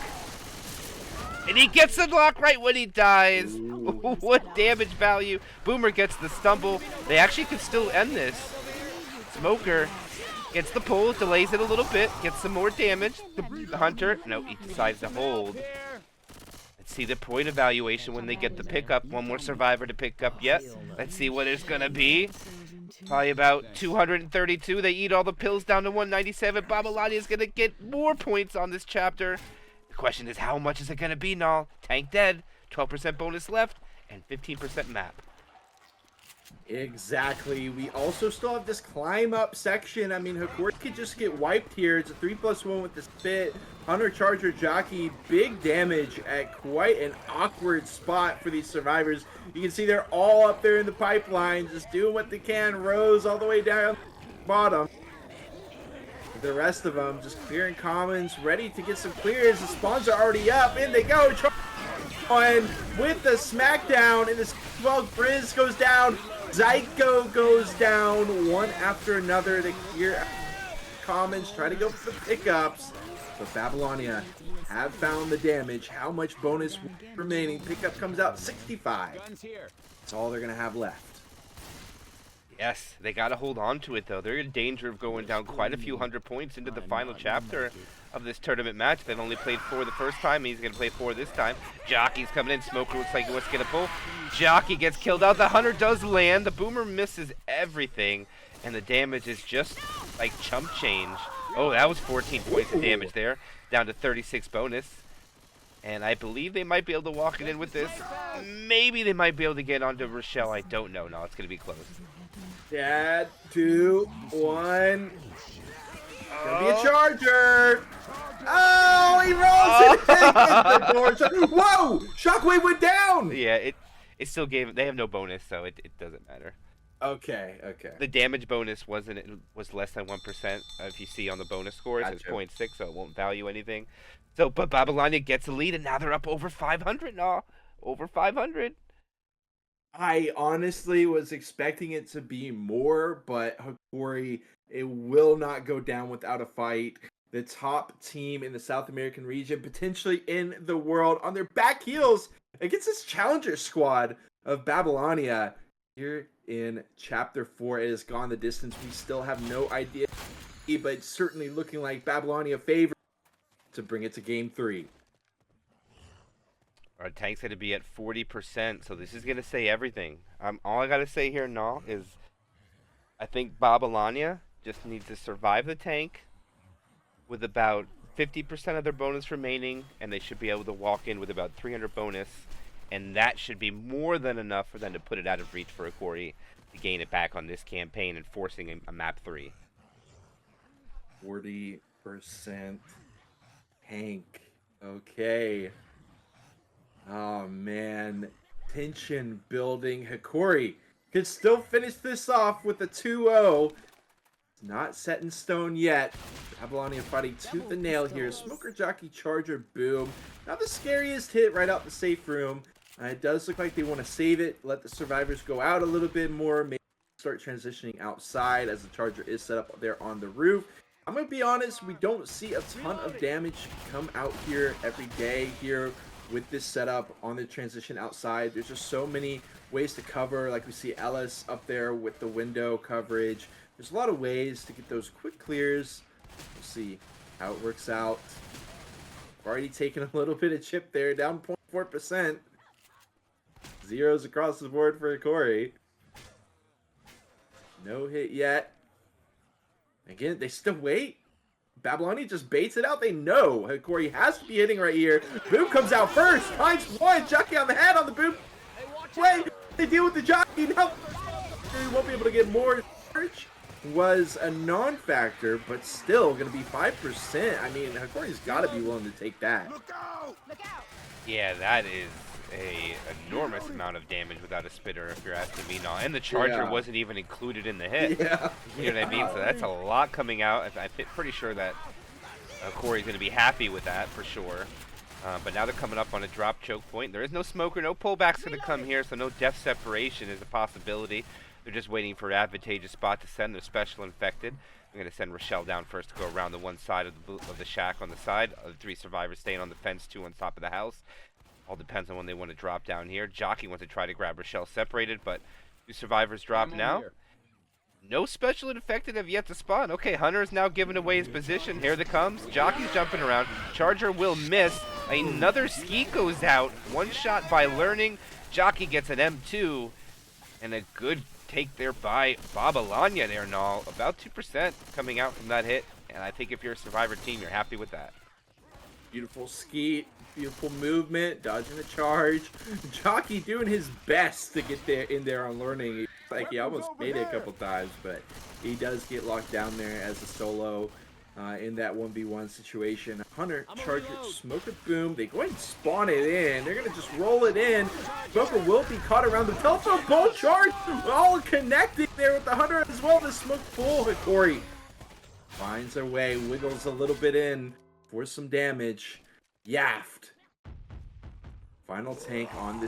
And he gets the lock right when he dies. What damage value. Boomer gets the stumble. They actually could still end this. Smoker gets the pull, delays it a little bit, gets some more damage. The Hunter, no, he decides to hold. Let's see the point evaluation when they get the pickup. One more survivor to pick up yet. Let's see what it's going to be. Probably about 232. They eat all the pills down to 197. Babylonia is going to get more points on this chapter. The question is, how much is it going to be, Null? Tank dead. 12% bonus left. and 15% map. Exactly. We also still have this climb up section. I mean, Hokori could just get wiped here. It's a 3+1 with the spit. Hunter, Charger, Jockey, big damage at quite an awkward spot for these survivors. You can see they're all up there in the pipeline, just doing what they can. Rose all the way down the bottom. The rest of them just clearing commons, ready to get some clears. The spawns are already up. In they go. On with the smackdown, and this Grizz goes down. Zyko goes down one after another to clear commons, try to go for the pickups. But Babylonia have found the damage. How much bonus remaining? Pickup comes out 65. That's all they're going to have left. Yes, they got to hold on to it, though. They're in danger of going down quite a few hundred points into the final chapter of this tournament match. They've only played 4 the first time. He's going to play 4 this time. Jockey's coming in. Smoker looks like he wants to get a pull. Jockey gets killed out. The Hunter does land. The Boomer misses everything, and the damage is just like chump change. Oh, that was 14 points of damage there, down to 36 bonus. And I believe they might be able to walk it in with this. Maybe they might be able to get onto Rochelle. I don't know. No, it's going to be close. Dad, 2, 1. Gonna be a Charger. Oh, he rolls it. The door. Whoa! Shockwave went down. Yeah, it still gave. They have no bonus, so it doesn't matter. Okay. The damage bonus was less than 1%. If you see on the bonus scores, it's 0.6, so it won't value anything. So, but Babylonia gets a lead, and now they're up over 500 now. Over 500. I honestly was expecting it to be more, but Hokori, it will not go down without a fight. The top team in the South American region, potentially in the world, on their back heels against this challenger squad of Babylonia. Here in Chapter 4, it has gone the distance. We still have no idea, but it's certainly looking like Babylonia favors to bring it to Game 3. Our tank's going to be at 40%, so this is going to say everything. All I got to say here now is I think Babylonia just needs to survive the tank with about 50% of their bonus remaining, and they should be able to walk in with about 300 bonus, and that should be more than enough for them to put it out of reach for Hokori to gain it back on this campaign and forcing a map 3. 40% tank. Okay. Oh, man. Tension building. Hokori could still finish this off with a 2-0. It's not set in stone yet. Babylonia fighting tooth and nail here. Smoker, Jockey, Charger, Boom. Not the scariest hit right out the safe room. It does look like they want to save it. Let the survivors go out a little bit more. Maybe start transitioning outside as the Charger is set up there on the roof. I'm going to be honest. We don't see a ton of damage come out here every day here with this setup on the transition outside. There's just so many ways to cover. Like we see Ellis up there with the window coverage. There's a lot of ways to get those quick clears. We'll see how it works out. Already taken a little bit of chip there, down 0.4%. Zeros across the board for Hokori. No hit yet. Again, they still wait. Babylonia just baits it out. They know Hokori has to be hitting right here. Boom comes out first. Finds one. Jockey on the head on the Boom. Wait, they deal with the Jockey. Now they won't be able to get more. Search was a non-factor, but still going to be 5%. I mean, Hokori's got to be willing to take that. Look out! Yeah, that is a enormous amount of damage without a spitter, if you're asking me now. And the Charger wasn't even included in the hit. Yeah. You know what I mean? So that's a lot coming out. I'm pretty sure that Corey's going to be happy with that for sure. But now they're coming up on a drop choke point. There is no smoker, no pullback's going to come here, so no depth separation is a possibility. They're just waiting for an advantageous spot to send their special infected. I'm going to send Rochelle down first to go around the one side of the shack on the side. The 3 survivors staying on the fence, 2 on top of the house. All depends on when they want to drop down here. Jockey wants to try to grab Rochelle separated, but 2 survivors drop now. No special infected have yet to spawn. Okay, Hunter is now giving away his position. Here they comes. Jockey's jumping around. Charger will miss. Another ski goes out. One shot by learning. Jockey gets an M2. And a good take there by Babylonia there, Null. About 2% coming out from that hit. And I think if you're a survivor team, you're happy with that. Beautiful skeet, beautiful movement, dodging the charge. Jockey doing his best to get there in there on learning. Like he almost made it a couple times, but he does get locked down there as a solo in that 1v1 situation. Hunter, Charger, Smoker, Boom. They go ahead and spawn it in. They're going to just roll it in. Smoker will be caught around the telephone pole. Charge all connected there with the Hunter as well. The Smoke full. Hokori finds their way, wiggles a little bit in for some damage. Yaft. Final tank on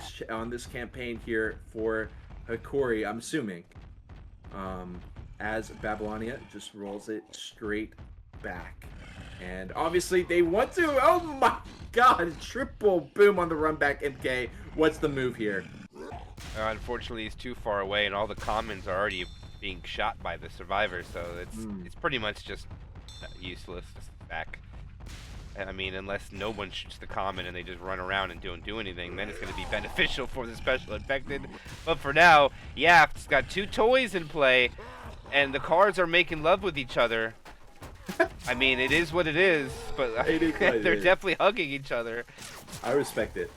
this campaign here for Hokori, I'm assuming. As Babylonia just rolls it straight back. And obviously they want to. Oh my god, triple boom on the run back. MK. What's the move here? Unfortunately, he's too far away, and all the commons are already being shot by the survivor, so it's pretty much just useless to stack. I mean, unless no one shoots the common and they just run around and don't do anything, then it's going to be beneficial for the special infected. But for now, Yaft's got 2 toys in play, and the cards are making love with each other. I mean, it is what it is, but they're definitely hugging each other. I respect it.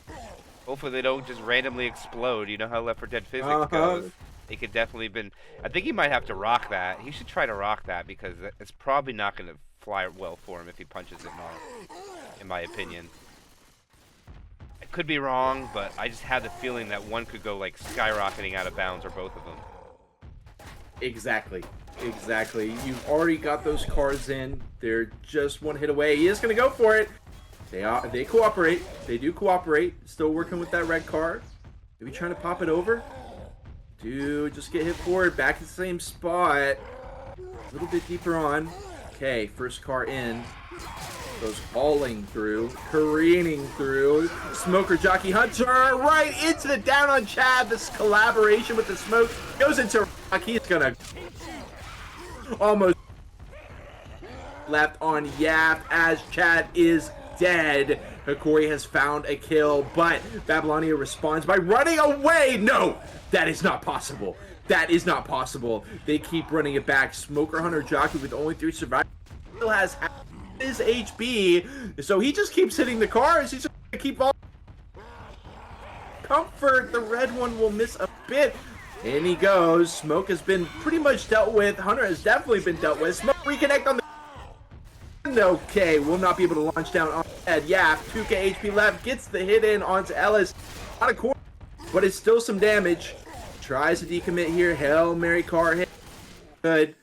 Hopefully they don't just randomly explode. You know how Left 4 Dead physics goes. They could definitely I think he might have to rock that. He should try to rock that because it's probably not going to fly well for him if he punches it wrong, in my opinion. I could be wrong, but I just had the feeling that one could go like skyrocketing out of bounds, or both of them. Exactly. You've already got those cards in. They're just one hit away. He is going to go for it. They cooperate. They do cooperate. Still working with that red card. Maybe trying to pop it over. Dude, just get hit forward. Back in the same spot. A little bit deeper on. Okay, first car in. Goes hauling through. Careening through. Smoker, Jockey, Hunter. Right into the down on Chad. This collaboration with the smoke goes into Rock. He's going to almost left on Yaft as Chad is dead. Hokori has found a kill, but Babylonia responds by running away. No, that is not possible. That is not possible. They keep running it back. Smoker, Hunter, Jockey with only 3 survivors still has half his HP, so he just keeps hitting the cars. He's just gonna keep all comfort. The red one will miss a bit. In he goes. Smoke has been pretty much dealt with. Hunter has definitely been dealt with. Smoke reconnect on the... Okay, will not be able to launch down on head. Yeah, 2k HP left. Gets the hit in onto Ellis. Not a core, but it's still some damage. Tries to decommit here. Hail Mary car hit. Good.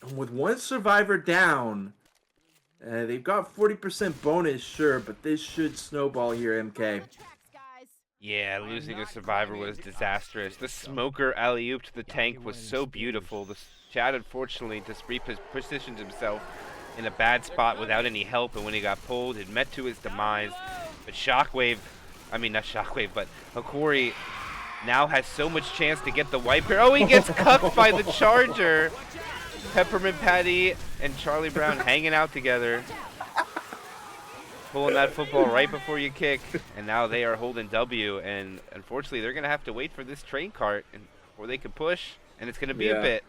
And with 1 survivor down, they've got 40% bonus, sure, but this should snowball here, MK. Yeah, losing a survivor was disastrous. The smoker alley-oop to the tank was so beautiful. The Chad, unfortunately, just repositioned himself in a bad spot without any help, and when he got pulled, it met to his demise. But Shockwave, I mean, not Shockwave, but Hokori now has so much chance to get the wipe here. Oh, he gets cuffed by the Charger. Peppermint Patty and Charlie Brown hanging out together, pulling that football right before you kick, and now they are holding W, and unfortunately they're going to have to wait for this train cart before they can push, and it's going to be a bit.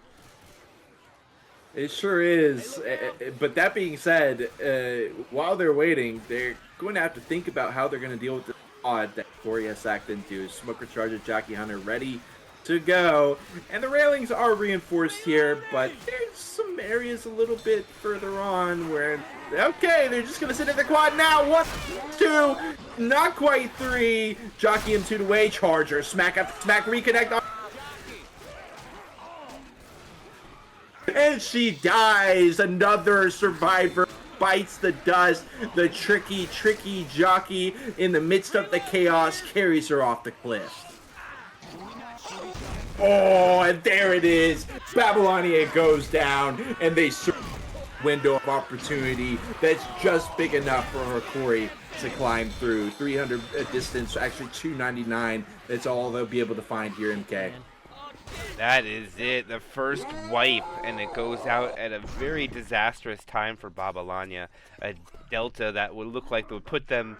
It sure is, but that being said, while they're waiting, they're going to have to think about how they're going to deal with the odd that Corey has sacked into. Smoker, Charger, Jockey, Hunter ready to go, and the railings are reinforced here, but there's some areas a little bit further on where, okay, they're just going to sit in the quad now. 1, 2, not quite 3. Jockey him 2 away. Charger, smack after smack, reconnect on. And she dies. Another survivor bites the dust. The tricky Jockey, in the midst of the chaos, carries her off the cliff. Oh, and there it is. Babylonia goes down, and they serve a window of opportunity that's just big enough for Hokori to climb through. 300 distance, actually 299. That's all they'll be able to find here, MK. That is it, the first wipe, and it goes out at a very disastrous time for Babylonia. A delta that would look like it would put them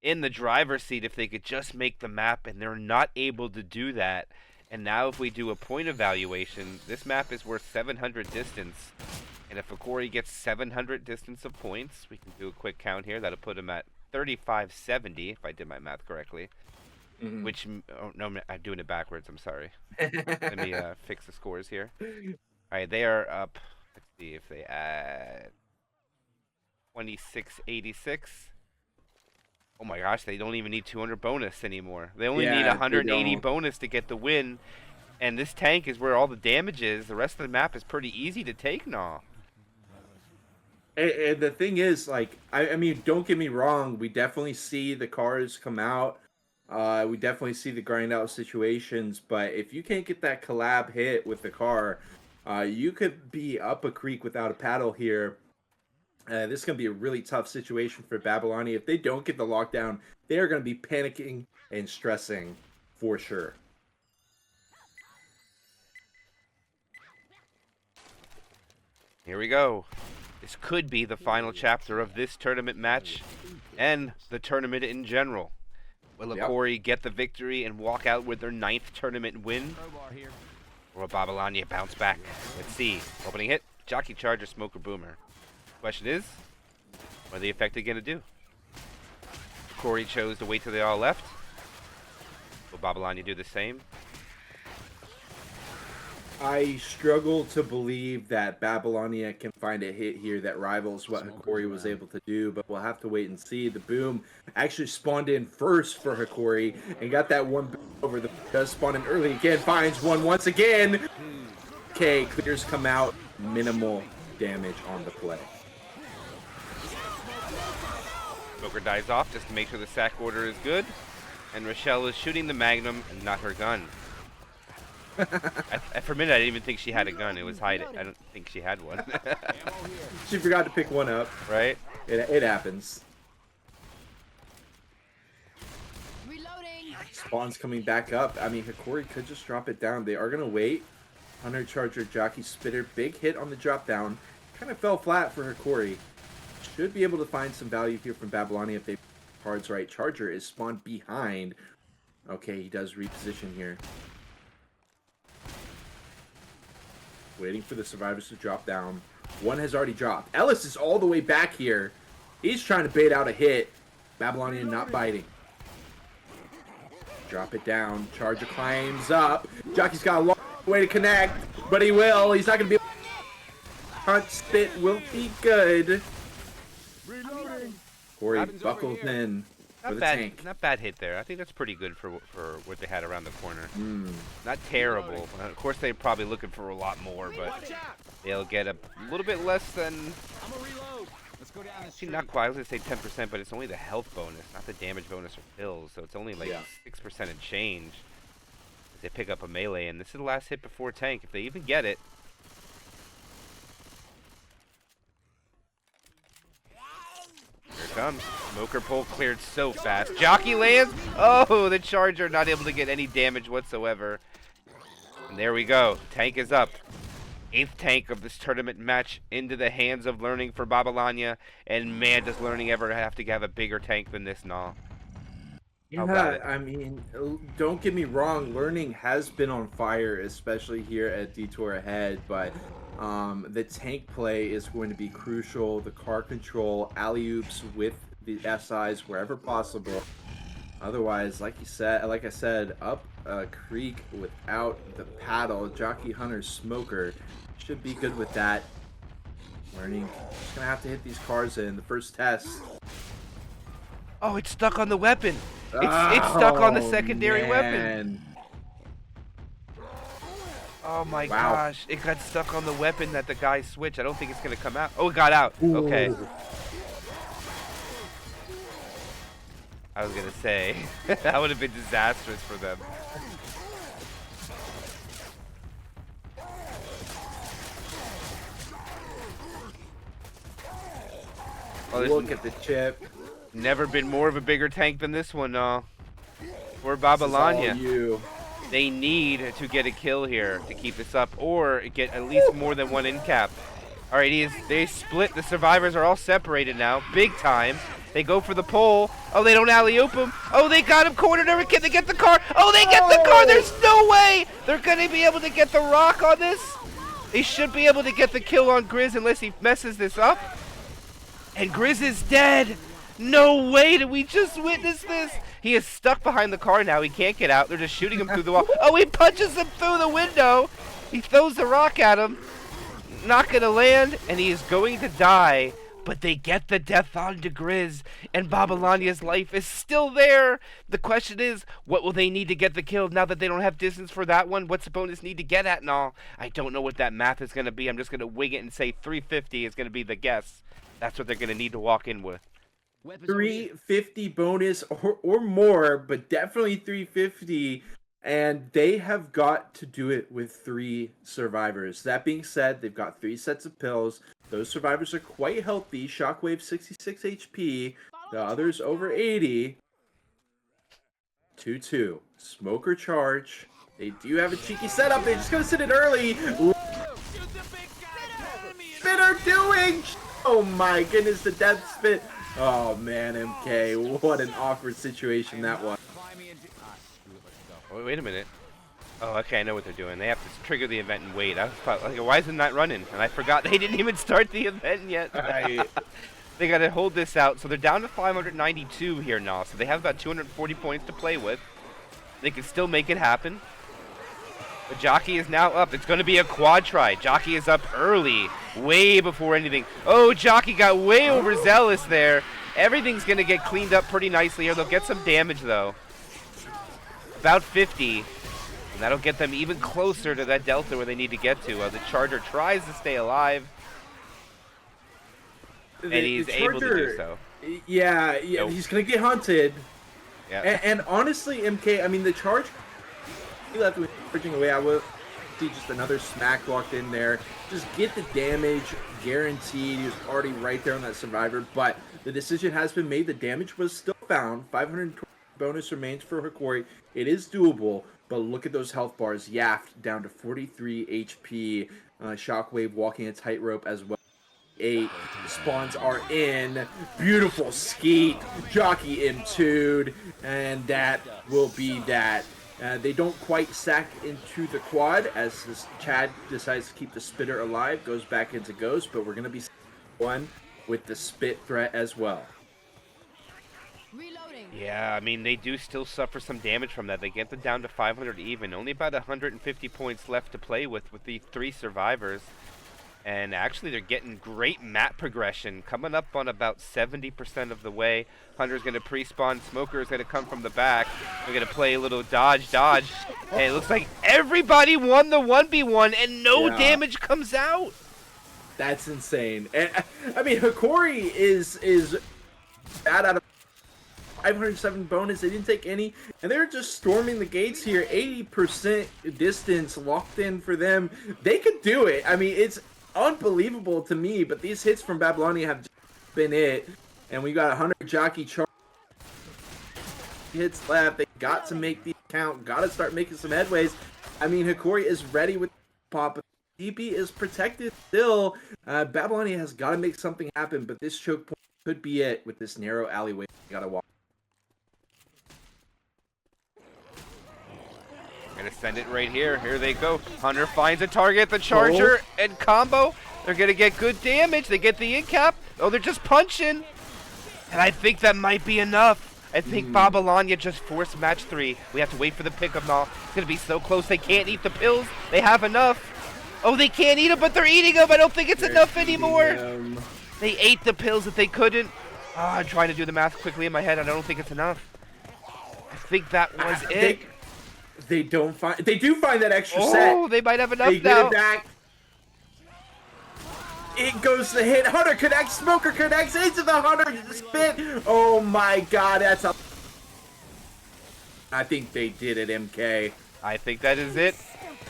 in the driver's seat if they could just make the map, and they're not able to do that. And now if we do a point evaluation, this map is worth 700 distance, And if Hokori gets 700 distance of points, we can do a quick count here. That'll put him at 3570, if I did my math correctly. Which, oh, no, I'm doing it backwards. I'm sorry. Let me fix the scores here. All right, they are up. Let's see if they add 2686. Oh my gosh, they don't even need 200 bonus anymore. They only need 180 bonus to get the win. And this tank is where all the damage is. The rest of the map is pretty easy to take now. And the thing is, like, I mean, don't get me wrong. We definitely see the cars come out. We definitely see the grind out situations. But if you can't get that collab hit with the car, you could be up a creek without a paddle here. This is going to be a really tough situation for Babylonia. If they don't get the lockdown, they are going to be panicking and stressing for sure. Here we go. This could be the final chapter of this tournament match and the tournament in general. Will Hokori get the victory and walk out with their 9th tournament win? Or will Babylonia bounce back? Let's see. Opening hit, Jockey Charger, Smoker Boomer. Question is, what are the Affected going to do? Hokori chose to wait till they all left. Will Babylonia do the same? I struggle to believe that Babylonia can find a hit here that rivals what Hokori was able to do, but we'll have to wait and see. The boom actually spawned in first for Hokori and got that one boom over the does spawn in early again, finds one once again. Okay, clears come out, minimal damage on the play. Smoker dives off just to make sure the sack order is good, and Rochelle is shooting the Magnum and not her gun. For a minute, I didn't even think she had a gun. It was hiding. I don't think she had one. She forgot to pick one up. Right? It happens. Reloading. Spawn's coming back up. I mean, Hokori could just drop it down. They are going to wait. Hunter Charger, Jockey Spitter. Big hit on the drop down. Kind of fell flat for Hokori. Should be able to find some value here from Babylonia if they cards right. Charger is spawned behind. Okay, he does reposition here. Waiting for the survivors to drop down. One has already dropped. Ellis is all the way back here. He's trying to bait out a hit. Babylonian not biting. Drop it down. Charger climbs up. Jockey's got a long way to connect, but he will. He's not going to be able to... Hunt spit will be good. Corey buckles in for the tank. Not bad hit there. I think that's pretty good for what they had around the corner. Not terrible. Of course, they're probably looking for a lot more, but they'll get a little bit less than... See, not quite. I was going to say 10%, but it's only the health bonus, not the damage bonus or kills. So it's only like 6% and change. If they pick up a melee, and this is the last hit before tank. If they even get it... Here it comes. Smoker pull cleared so fast. Jockey lands. Oh, the Charger not able to get any damage whatsoever. And there we go. Tank is up. 8th tank of this tournament match into the hands of Learning for Babylonia. And man, does Learning ever have to have a bigger tank than this now. Yeah, I mean, don't get me wrong. Learning has been on fire, especially here at Detour Ahead, but the tank play is going to be crucial. The car control, alley-oops with the SIs wherever possible. Otherwise, like I said, up a creek without the paddle. Jockey Hunter Smoker should be good with that. Learning, just gonna have to hit these cars in the first test. Oh, it's stuck on the weapon. It's stuck on the secondary weapon. Oh my gosh, it got stuck on the weapon that the guy switched. I don't think it's gonna come out. Oh, it got out. Ooh. Okay. I was gonna say, that would have been disastrous for them. Oh, look at the chip. Never been more of a bigger tank than this one, no. For Babylonia. They need to get a kill here to keep this up, or get at least more than one in cap. Alright, they split. The survivors are all separated now, big time. They go for the pole. Oh, they don't alley-oop him. Oh, they got him cornered. Can they get the car? Oh, they get the car. There's no way they're going to be able to get the rock on this. They should be able to get the kill on Grizz unless he messes this up. And Grizz is dead. No way did we just witness this. He is stuck behind the car now. He can't get out. They're just shooting him through the wall. Oh, he punches him through the window. He throws the rock at him. Not going to land, and he is going to die. But they get the death onto Grizz, and Babylonia's life is still there. The question is, what will they need to get the kill now that they don't have distance for that one? What's the bonus need to get at and all? I don't know what that math is going to be. I'm just going to wing it and say 350 is going to be the guess. That's what they're going to need to walk in with. 350 bonus or more, but definitely 350. And they have got to do it with 3 survivors. That being said, they've got 3 sets of pills. Those survivors are quite healthy. Shockwave 66 HP. The others over 80. 2-2. Smoker charge. They do have a cheeky setup. They're just going to sit it early. Spitter doing. Oh my goodness, the death spit. Oh man, MK. What an awkward situation that was. Wait a minute. Oh, okay, I know what they're doing. They have to trigger the event and wait. I was probably like, why isn't that running? And I forgot they didn't even start the event yet. They got to hold this out. So they're down to 592 here now. So they have about 240 points to play with. They can still make it happen. The jockey is now up. It's going to be a quad try. Jockey is up early, way before anything. Oh, jockey got way overzealous there. Everything's going to get cleaned up pretty nicely here. They'll get some damage, though. About 50. And that'll get them even closer to that delta where they need to get to. The Charger tries to stay alive. And he's able to do so. Yeah, Nope. He's going to get hunted. Yeah. And honestly, MK, I mean, the charge, he left with charging away. I will see just another smack walked in there. Just get the damage guaranteed. He was already right there on that survivor. But the decision has been made. The damage was still found. 520 bonus remains for Hokori. It is doable. But look at those health bars. Yaft down to 43 HP. Shockwave walking a tightrope as well. 8 spawns are in. Beautiful skeet. Jockey M2'd. And that will be that. They don't quite sack into the quad as this Chad decides to keep the spitter alive. Goes back into Ghost. But we're going to be one with the spit threat as well. Reloading. Yeah, I mean, they do still suffer some damage from that. They get them down to 500 even. Only about 150 points left to play with the 3 survivors. And actually, they're getting great map progression. Coming up on about 70% of the way. Hunter's going to pre-spawn. Smoker is going to come from the back. We're going to play a little dodge. And it looks like everybody won the 1v1 and no damage comes out. That's insane. And I mean, Hokori is bad out of 507 bonus. They didn't take any, and they're just storming the gates here. 80% distance locked in for them. They could do it. I mean, it's unbelievable to me, but these hits from Babylonia have just been it. And we got 100 jockey charge hits left. They got to make the count. Got to start making some headways. I mean, Hokori is ready with pop. DP is protected still. Babylonia has got to make something happen, but this choke point could be it with this narrow alleyway. You got to walk. Gonna send it right here. Here they go. Hunter finds a target, the Charger, and combo. They're gonna get good damage. They get the in-cap. Oh, they're just punching. And I think that might be enough. I think Babylonia just forced match 3. We have to wait for the pickup now. It's gonna be so close. They can't eat the pills. They have enough. Oh, they can't eat them, but they're eating them. I don't think it's enough anymore. They ate the pills that they couldn't. Oh, I'm trying to do the math quickly in my head. I don't think it's enough. I think that was it. They do find that extra set. Oh, they might have enough they now. Get it back. It goes to hit. Hunter connects. Smoker connects into the Hunter spit. Oh my god, that's a... I think they did it, MK. I think that is it.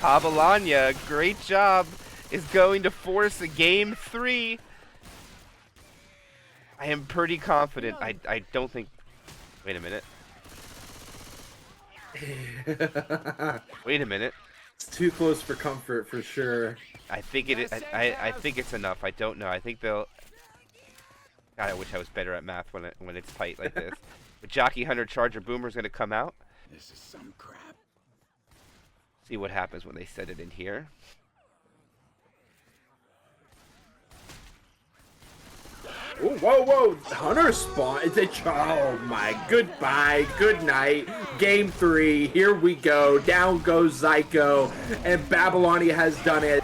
Babylonia, great job, is going to force a game 3. I am pretty confident. I don't think... Wait a minute. Wait a minute. It's too close for comfort, for sure. I think it is. I think it's enough. I don't know. I think they'll... God, I wish I was better at math when it's tight like this. But Jockey, Hunter, Charger, Boomer's going to come out. This is some crap. See what happens when they set it in here. Ooh, whoa. Hunter spawn. Oh my, goodbye, good night. Game 3, here we go. Down goes Zyko, and Babylonia has done it.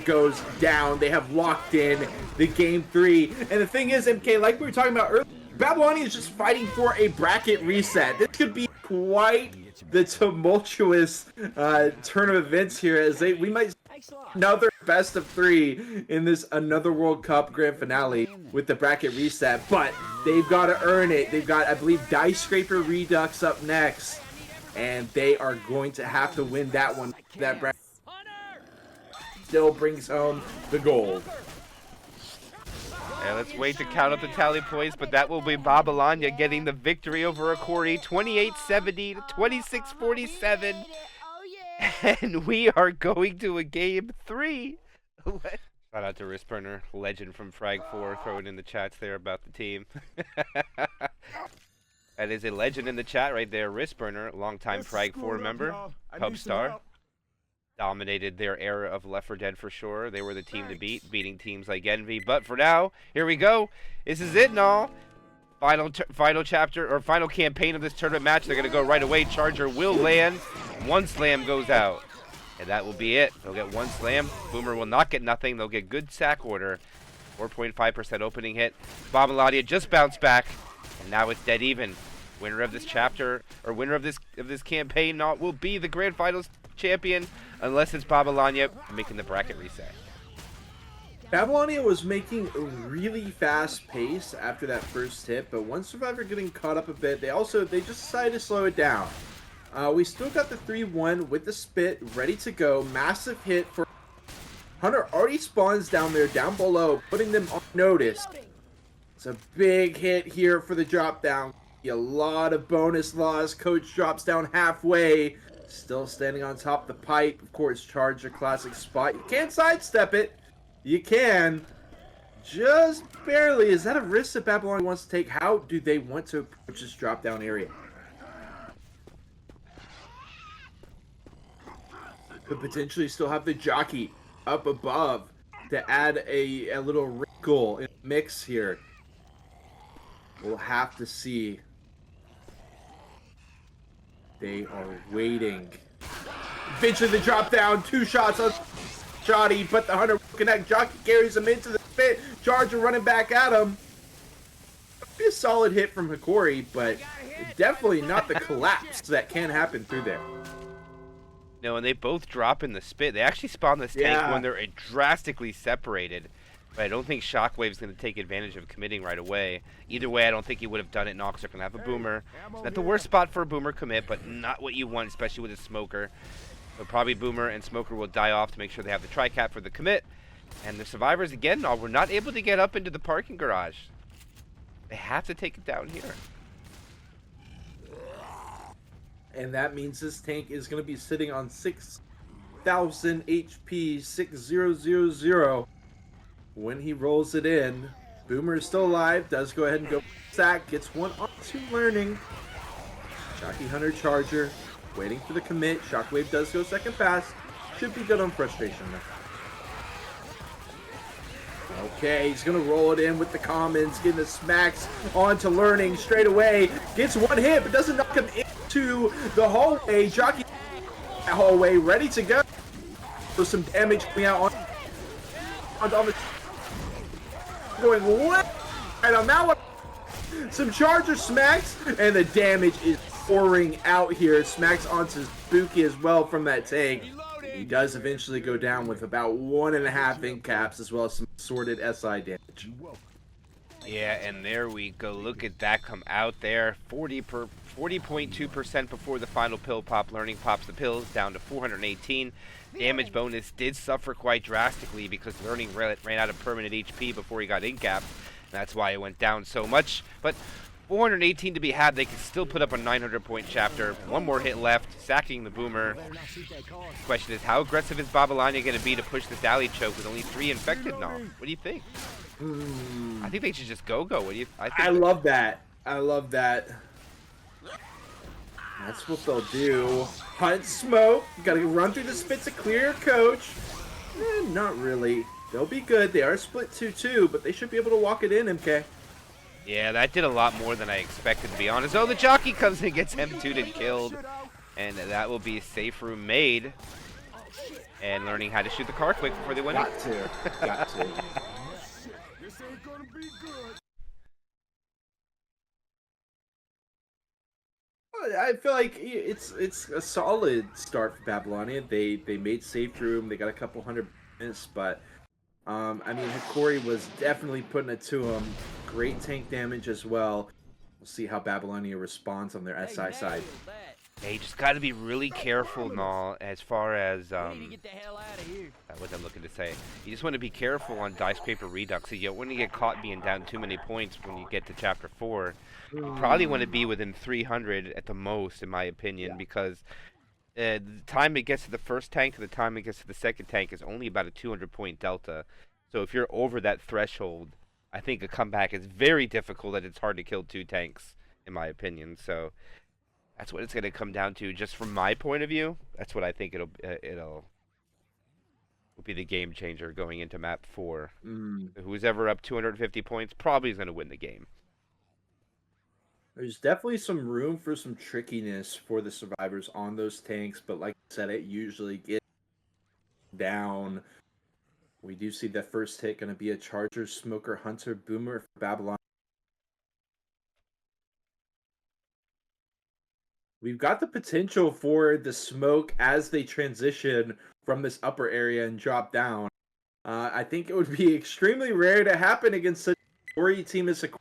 Goes down. They have locked in the Game 3. And the thing is, MK, like we were talking about earlier, Babylonia is just fighting for a bracket reset. This could be quite the tumultuous turn of events here, as we might see another best of 3 in this Another World Cup grand finale with the bracket reset. But they've got to earn it. They've got, I believe, Diescraper Redux up next, and they are going to have to win that one. That bracket still brings home the gold. Yeah, let's wait to count up the tally points, but that will be Babylonia getting the victory over Hokori, 28-70 to 26-47. And we are going to a Game 3. Shout out to Wristburner, legend from Frag 4, throwing in the chats there about the team. That is a legend in the chat right there, Wristburner, longtime Frag 4 member, Cub Star. Dominated their era of Left 4 Dead for sure. They were the team to beat, beating teams like Envy. But for now, here we go. This is it, now. Final chapter or final campaign of this tournament match. They're gonna go right away. Charger will land. One slam goes out, and that will be it. They'll get one slam. Boomer will not get nothing. They'll get good sack order. 4.5% opening hit. Babylonia just bounced back, and now it's dead even. Winner of this chapter or winner of this campaign will be the grand finals champion, unless it's Babylonia making the bracket reset. Babylonia was making a really fast pace after that first hit, but once Survivor getting caught up a bit, they just decided to slow it down. We still got the 3-1 with the spit ready to go. Massive hit for Hunter. Already spawns down there, down below, putting them on notice. It's a big hit here for the drop down. A lot of bonus loss. Coach drops down halfway. Still standing on top of the pipe. Of course, Charger classic spot. You can't sidestep it. You can. Just barely. Is that a risk that Babylonia wants to take? How do they want to approach this drop down area? Could potentially still have the jockey up above to add a little wrinkle in the mix here. We'll have to see. They are waiting. Eventually the drop down, 2 shots on Shoddy, but the Hunter will connect. Jockey carries him into the pit. Charger running back at him. Be a solid hit from Hokori, but definitely not the collapse that can happen through there. No, and they both drop in the spit. They actually spawn this tank when they're drastically separated. But I don't think Shockwave's going to take advantage of committing right away. Either way, I don't think he would have done it. Nox are going to have a Boomer. It's not the worst spot for a Boomer commit, but not what you want, especially with a Smoker. So probably Boomer and Smoker will die off to make sure they have the tri-cap for the commit. And the Survivors, again, were not able to get up into the parking garage. They have to take it down here. And that means this tank is going to be sitting on 6,000 HP, 6000. When he rolls it in, Boomer is still alive, does go ahead and go sack, gets one onto learning. Jockey Hunter Charger, waiting for the commit. Shockwave does go second pass. Should be good on frustration though. Okay, he's gonna roll it in with the commons, getting the smacks onto learning straight away. Gets one hit, but doesn't knock him into the hallway. Jockey hallway ready to go. So some damage coming out on the going left right on that one. Some Charger smacks, and the damage is pouring out here. Smacks onto Spooky as well from that tank. He does eventually go down with about 1.5 ink caps as well as some sorted SI damage. Yeah, and there we go. Look at that come out there. 40.2% before the final pill pop. Learning pops the pills down to 418. Damage bonus did suffer quite drastically because Learning ran out of permanent HP before he got in-capped. That's why it went down so much. But 418 to be had. They can still put up a 900-point chapter. One more hit left, sacking the Boomer. Question is, how aggressive is Babylonia going to be to push this alley choke with only 3 infected now? What do you think? I think they should just go. What do you? I love that. I love that. That's what they'll do. Hunt smoke. You gotta run through the spit to clear coach. Not really. They'll be good. They are split 2-2, but they should be able to walk it in, MK. Yeah, that did a lot more than I expected, to be honest. Oh, the jockey comes in and gets M2'd and killed. And that will be safe room made. And learning how to shoot the car quick before they win it. Got to. Got to. This ain't gonna be good. I feel like it's a solid start for Babylonia. They made safe room. They got a couple hundred minutes, but I mean Hokori was definitely putting it to him. Great tank damage as well. We'll see how Babylonia responds on their SI side. Yeah, you just got to be really careful, Null, as far as Get the hell out of here. what I'm looking to say. You just want to be careful on Diescraper Redux. You don't want to get caught being down too many points when you get to Chapter 4. You probably want to be within 300 at the most, in my opinion, because the time it gets to the first tank to the time it gets to the second tank is only about a 200-point delta. So if you're over that threshold, I think a comeback is very difficult, and it's hard to kill 2 tanks, in my opinion. So that's what it's going to come down to, just from my point of view. That's what I think it'll be the game changer going into map 4. Who's ever up 250 points probably is going to win the game. There's definitely some room for some trickiness for the survivors on those tanks, but like I said, it usually gets down. We do see the first hit going to be a Charger, Smoker, Hunter, Boomer for Babylon. We've got the potential for the smoke as they transition from this upper area and drop down. I think it would be extremely rare to happen against such a Hokori team as Hokori.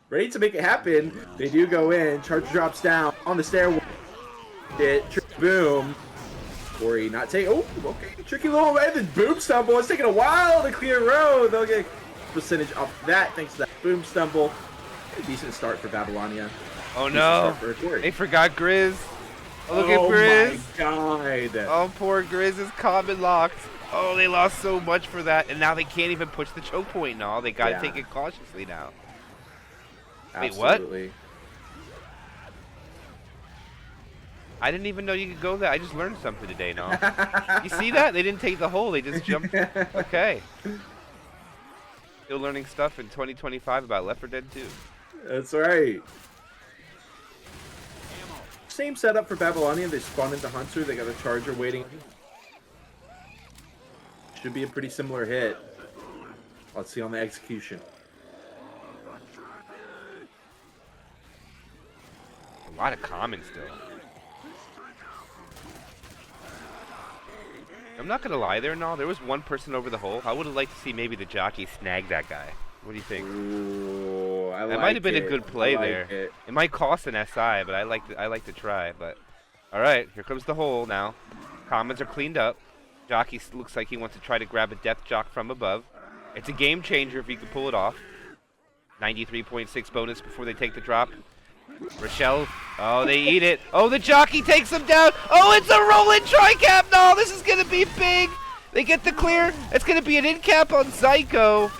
Ready to make it happen. They do go in. Charger drops down on the stairwell. Boom. Hokori not take. Oh, okay. Tricky little way. The boom stumble. It's taking a while to clear road. They'll get percentage off that thanks to that boom stumble. A decent start for Babylonia. Oh no! They forgot Grizz. Oh, look at Grizz. Oh my god. Oh, poor Grizz is common locked. Oh, they lost so much for that, and now they can't even push the choke point now. They gotta take it cautiously now. Absolutely. Wait, what? I didn't even know you could go there. I just learned something today, no? You see that? They didn't take the hole. They just jumped. Okay. Still learning stuff in 2025 about Left 4 Dead 2. That's right. Same setup for Babylonia. They spawn into Hunter. They got a Charger waiting. Should be a pretty similar hit. Let's see on the execution. A lot of common still. I'm not gonna lie there, no. There was one person over the hole. I would have liked to see maybe the jockey snag that guy. What do you think? Ooh, That might have been a good play there. It might cost an SI, but I like to try. But all right, here comes the hole now. Commons are cleaned up. Jockey looks like he wants to try to grab a death jock from above. It's a game changer if he can pull it off. 93.6 bonus before they take the drop. Rochelle, oh, they eat it. Oh, the jockey takes him down. Oh, it's a rolling tri-cap. No, this is going to be big. They get the clear. It's going to be an in-cap on Psycho.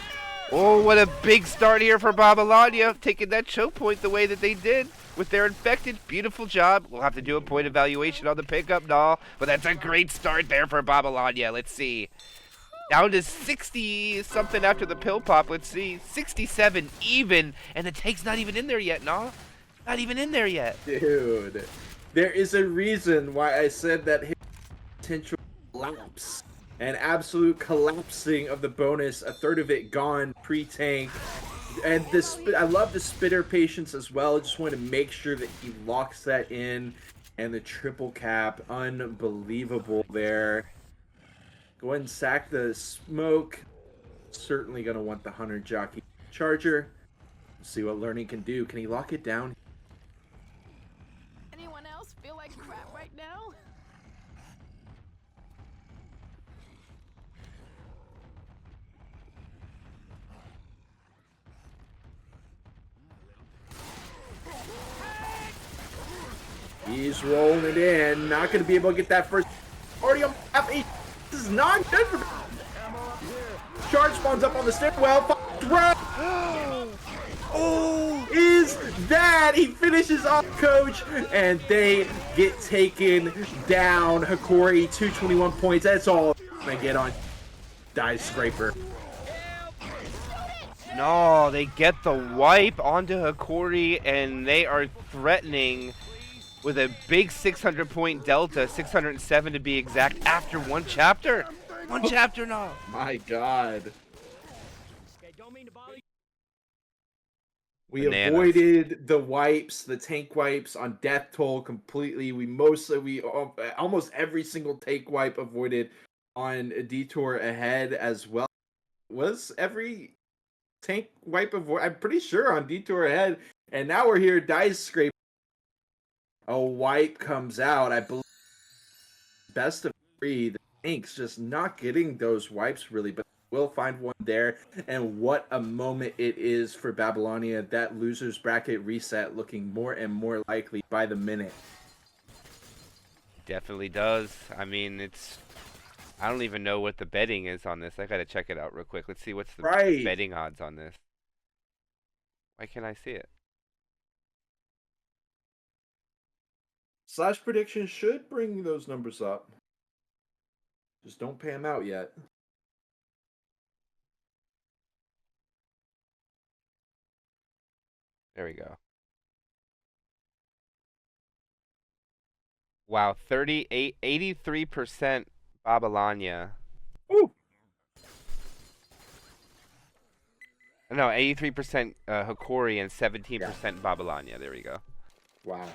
Oh, what a big start here for Babylonia, taking that choke point the way that they did with their infected. Beautiful job. We'll have to do a point evaluation on the pickup, no, but that's a great start there for Babylonia. Let's see. Down to 60-something after the pill pop. Let's see. 67 even, and the tank's not even in there yet, no? Not even in there yet. Dude, there is a reason why I said that his potential collapse. An absolute collapsing of the bonus, a third of it gone pre-tank. And this, I love the spitter patience as well. I just want to make sure that he locks that in. And the triple cap, unbelievable there. Go ahead and sack the smoke. Certainly going to want the Hunter Jockey Charger. See what Learning can do. Can he lock it down? Anyone else feel like crap right now? He's rolling it in. Not going to be able to get that first. Already on half eight. This is not good for. Charge spawns up on the stairwell. Oh, is that? He finishes off Coach, and they get taken down. Hokori, 221 points. That's all I get on. Diescraper. No, they get the wipe onto Hokori, and they are threatening with a big 600-point delta, 607 to be exact, after one chapter. One chapter now. My God. We Bananas. avoided the wipes, the tank wipes on Death Toll completely. Almost every single tank wipe avoided on Detour Ahead as well. Was every tank wipe avoid? I'm pretty sure on Detour Ahead. And now we're here, Diescraper. A wipe comes out. I believe best of 3. The tanks just not getting those wipes really, but we'll find one there. And what a moment it is for Babylonia. That loser's bracket reset looking more and more likely by the minute. Definitely does. I mean, I don't even know what the betting is on this. I gotta check it out real quick. Let's see what's the betting odds on this. Why can't I see it? Slash prediction should bring those numbers up. Just don't pay them out yet. There we go. Wow, 83% Babylonia. Woo! No, 83% Hokori and 17% Babylonia. There we go. Wow.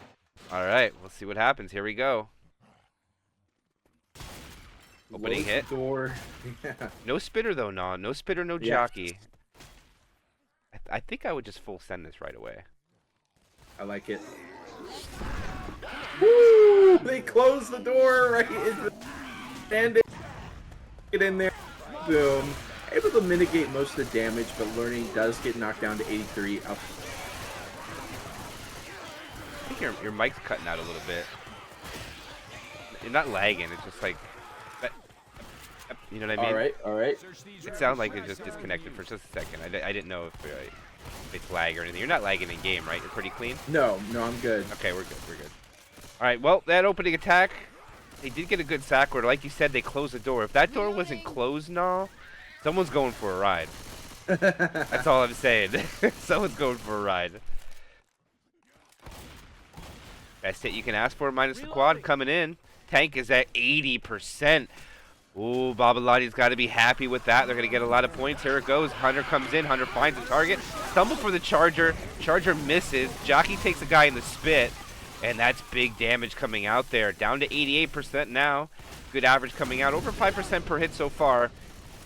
All right, we'll see what happens. Here we go. Opening Close hit. the door. No spitter though, no spitter, no Yes. jockey. I think I would just full send this right away. I like it. Woo! They closed the door right into and get in there. Boom. Able to mitigate most of the damage, but learning does get knocked down to 83. I think your mic's cutting out a little bit. You're not lagging. It's just like, you know what I mean? All right. It sounded like it just disconnected for just a second. I didn't know if it's lag or anything. You're not lagging in game, right? You're pretty clean. No, I'm good. Okay, we're good. All right. Well, that opening attack, they did get a good sack order. Like you said, they closed the door. If that door wasn't closed, someone's going for a ride. That's all I'm saying. Someone's going for a ride. Best hit you can ask for, minus the quad coming in. Tank is at 80%. Ooh, Babylonia's got to be happy with that. They're going to get a lot of points. Here it goes. Hunter comes in. Hunter finds a target. Stumble for the Charger. Charger misses. Jockey takes a guy in the spit. And that's big damage coming out there. Down to 88% now. Good average coming out. Over 5% per hit so far.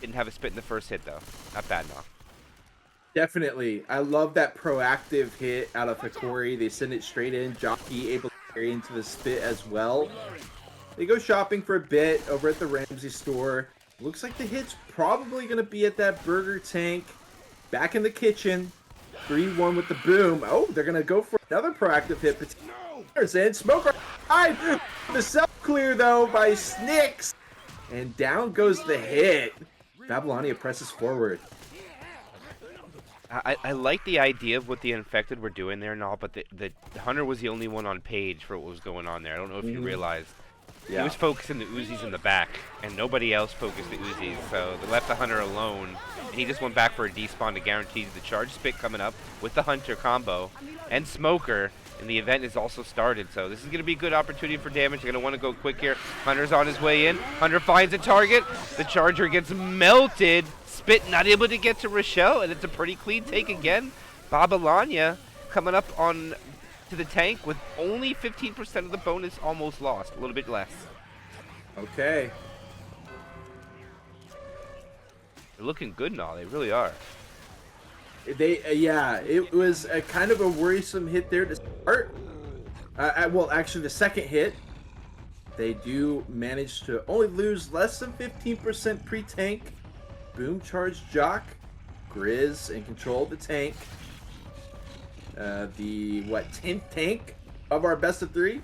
Didn't have a spit in the first hit, though. Not bad enough. Definitely. I love that proactive hit out of Hokori. They send it straight in. Jockey able to carry into the spit as well. They go shopping for a bit over at the Ramsey store. Looks like the hit's probably going to be at that burger tank. Back in the kitchen. 3-1 with the boom. Oh, they're going to go for another proactive hit. And Smoker hide. The self-clear, though, by Snicks. And down goes the hit. Babylonia presses forward. I like the idea of what the infected were doing there and all, but the Hunter was the only one on page for what was going on there. I don't know if you realized. Yeah. He was focusing the Uzis in the back, and nobody else focused the Uzis, so they left the Hunter alone, and he just went back for a despawn to guarantee the charge spit coming up with the Hunter combo, and Smoker, and the event is also started, so this is going to be a good opportunity for damage. They're going to want to go quick here. Hunter's on his way in. Hunter finds a target. The Charger gets melted. Spit not able to get to Rochelle, and it's a pretty clean take again. Babylonia coming up on to the tank with only 15% of the bonus almost lost. A little bit less. Okay. They're looking good now. They really are. Yeah, it was a kind of a worrisome hit there to start. Well, actually, the second hit, they do manage to only lose less than 15% pre-tank. Boom charge Jock. Grizz in control of the tank. The 10th tank of our best of 3?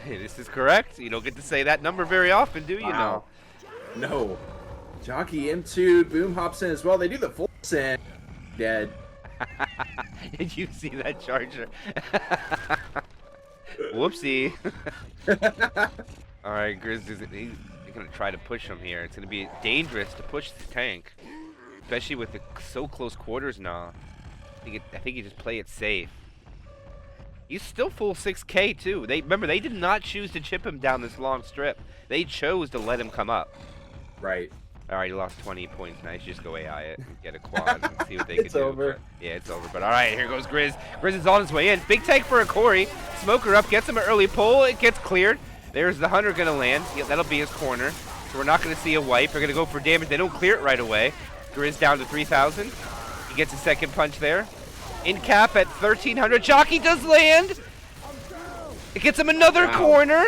Hey, this is correct. You don't get to say that number very often, do you? Wow. No. Jockey M2, Boom hops in as well. They do the full send. Dead. Did you see that Charger? Whoopsie. All right, Grizz. gonna try to push him here. It's gonna be dangerous to push the tank, especially with the so close quarters now. I think you just play it safe. He's still full 6K too. Remember they did not choose to chip him down this long strip. They chose to let him come up. Right. All right, he lost 20 points. Now you should just go AI it and get a quad and see what they can It's do. over. But, yeah, it's over. But all right, here goes Grizz. Grizz is on his way in. Big tank for Hokori. Smoker up, gets him an early pull. It gets cleared. There's the Hunter gonna land. Yeah, that'll be his corner. So we're not gonna see a wipe. They're gonna go for damage. They don't clear it right away. Grizz down to 3,000. He gets a second punch there. In cap at 1,300. Jockey does land. It gets him another corner.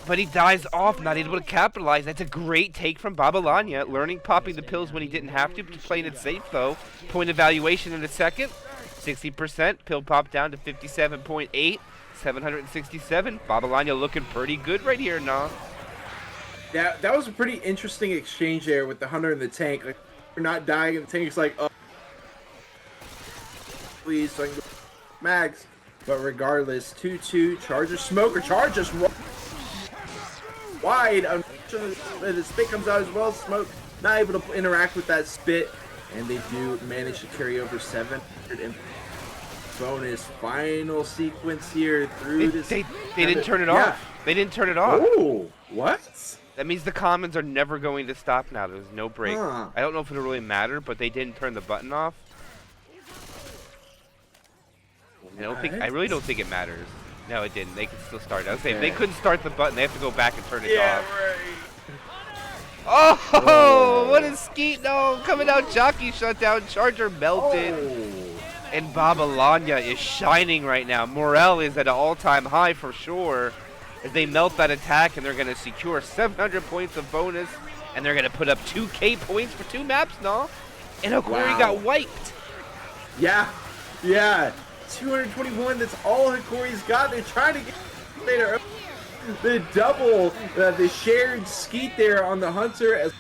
But he dies off, not able to capitalize. That's a great take from Babylonia. Learning popping the pills when he didn't have to, playing it safe though. Point evaluation in a second. 60%. Pill pop down to 57.8. 767. Babylonia looking pretty good right here, nah. Yeah, that was a pretty interesting exchange there with the Hunter and the tank. Like, we're not dying, and the tank's like, oh, please, so I can go mags. But regardless, 2-2, Charger Smoker, Chargers wide. Unfortunately, the spit comes out as well. Smoke not able to interact with that spit, and they do manage to carry over 700 and bonus final sequence here through this. They didn't turn it off. They didn't turn it off. Oh, what? That means the commons are never going to stop now. There's no break. Huh. I don't know if it'll really matter, but they didn't turn the button off. I really don't think it matters. No, it didn't. They can still start. I was saying, if they couldn't start the button, they have to go back and turn it off. Right. Oh, what a skeet. No, coming out, Jockey shut down, Charger melted. And Babylonia is shining right now. Morale is at an all-time high for sure. As they melt that attack, and they're going to secure 700 points of bonus. And they're going to put up 2K points for 2 maps now. And Hokori got wiped. Yeah. 221, that's all Hokori's got. They're trying to get later. The double, the shared skeet there on the Hunter as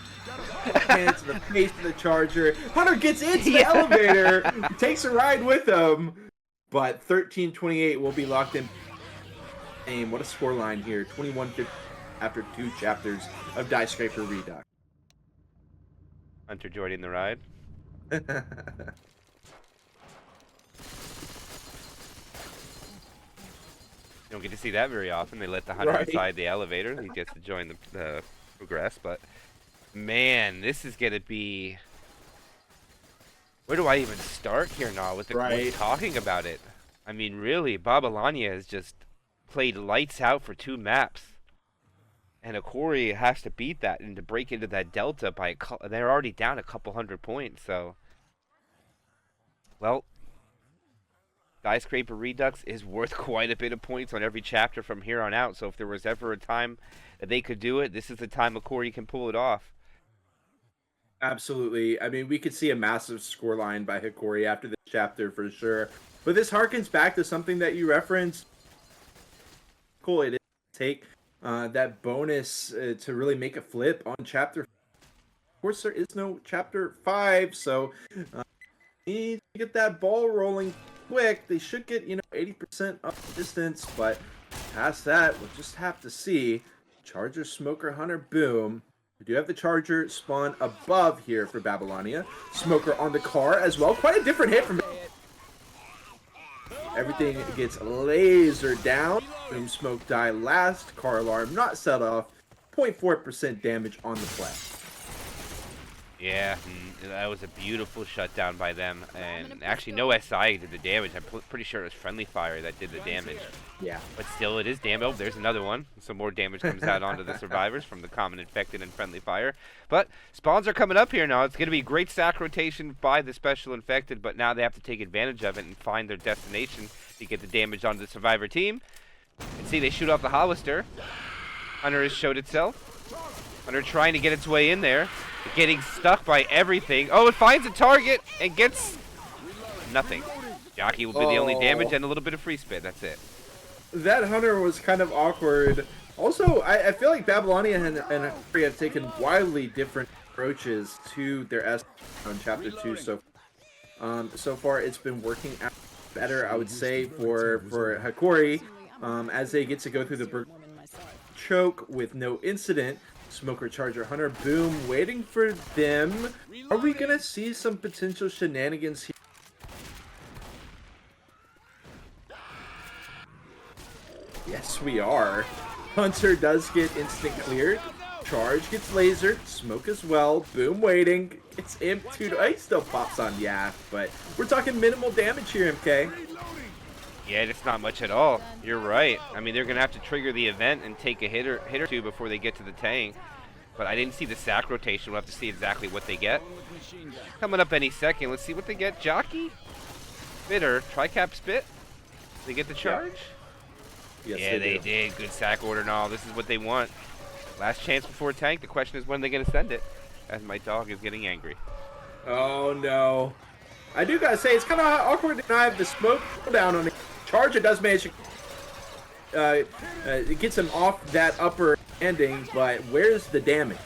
hands to the face of the Charger. Hunter gets into the elevator, takes a ride with him, but 1328 will be locked in. What a score line here, 21-50 after 2 chapters of Diescraper Redux. Hunter joining the ride. You don't get to see that very often. They let the Hunter inside the elevator. He gets to join the progress. But, man, this is going to be... Where do I even start here now with talking about it? I mean, really, Babylonia has just played lights out for 2 maps. And Hokori has to beat that and to break into that delta by they're already down a couple hundred points. So, well... Diescraper Redux is worth quite a bit of points on every chapter from here on out. So if there was ever a time that they could do it, this is the time Hokori can pull it off. Absolutely. I mean, we could see a massive scoreline by Hokori after this chapter for sure. But this harkens back to something that you referenced. Cool, it is take that bonus to really make a flip on chapter. Of course, there is no chapter 5, so need to get that ball rolling quick. They should get 80% up distance, but past that, we'll just have to see. Charger, Smoker, Hunter, boom. We do have the Charger spawn above here for Babylonia. Smoker on the car as well. Quite a different hit from everything gets lasered down. Boom, smoke die last. Car alarm not set off. 0.4% damage on the play. Yeah, that was a beautiful shutdown by them. And actually, no SI did the damage. I'm pretty sure it was friendly fire that did the damage. Yeah. But still, it is damage. Oh, there's another one. Some more damage comes out onto the survivors from the common infected and friendly fire. But spawns are coming up here now. It's going to be a great sack rotation by the special infected, but now they have to take advantage of it and find their destination to get the damage onto the survivor team. And see, they shoot off the Hollister. Hunter has showed itself. Hunter trying to get its way in there. Getting stuck by everything. Oh, it finds a target and gets nothing. Jockey will be the only damage and a little bit of free spit. That's it. That Hunter was kind of awkward. Also, I feel like Babylonia and Hokori have taken wildly different approaches to their S on Chapter 2. So far, it's been working out better, I would say, for Hokori as they get to go through the choke with no incident. Smoker, Charger, Hunter, Boom, waiting for them. Are we gonna see some potential shenanigans here? Yes, we are. Hunter does get instant cleared. Charge gets lasered. Smoke as well. Boom waiting. It's imp2. He still pops on Yaff, but we're talking minimal damage here, MK. Yeah, it's not much at all. You're right. I mean, they're going to have to trigger the event and take a hit or two before they get to the tank. But I didn't see the sack rotation. We'll have to see exactly what they get. Coming up any second. Let's see what they get. Jockey. Spitter. Tricap spit. They get the charge? Yes, yeah, they do. did. Good sack order and all. This is what they want. Last chance before tank. The question is when they're going to send it. As my dog is getting angry. Oh, no. I do got to say, it's kind of awkward to not have the smoke down on the Charger. Does manage to it gets him off that upper ending, but where's the damage?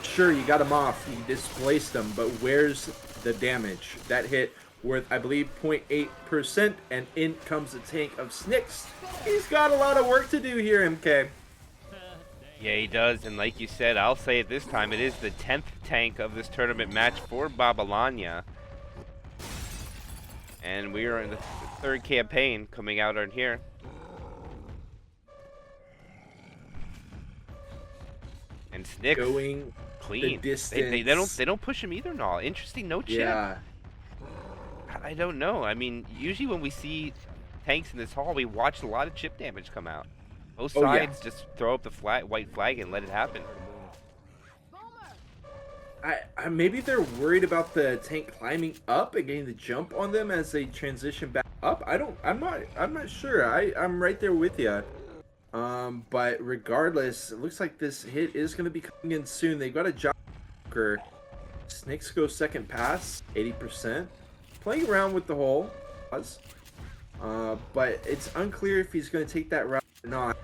Sure, you got him off. You displaced him, but where's the damage? That hit worth, I believe, 0.8%, and in comes the tank of Snicks. He's got a lot of work to do here, MK. Yeah, he does, and like you said, I'll say it this time, it is the 10th tank of this tournament match for Babylonia. And we are in the third campaign coming out on here. And Snicks Going clean. the distance. They don't push him either, no. Interesting, no chip. Yeah. I don't know. I mean, usually when we see tanks in this hall, we watch a lot of chip damage come out. Both sides just throw up the white flag and let it happen. Maybe they're worried about the tank climbing up and getting the jump on them as they transition back up. I'm not sure. I'm right there with you. But regardless, it looks like this hit is going to be coming in soon. They've got a Joker. Snakes go second pass, 80%. Playing around with the hole, but it's unclear if he's going to take that route or not.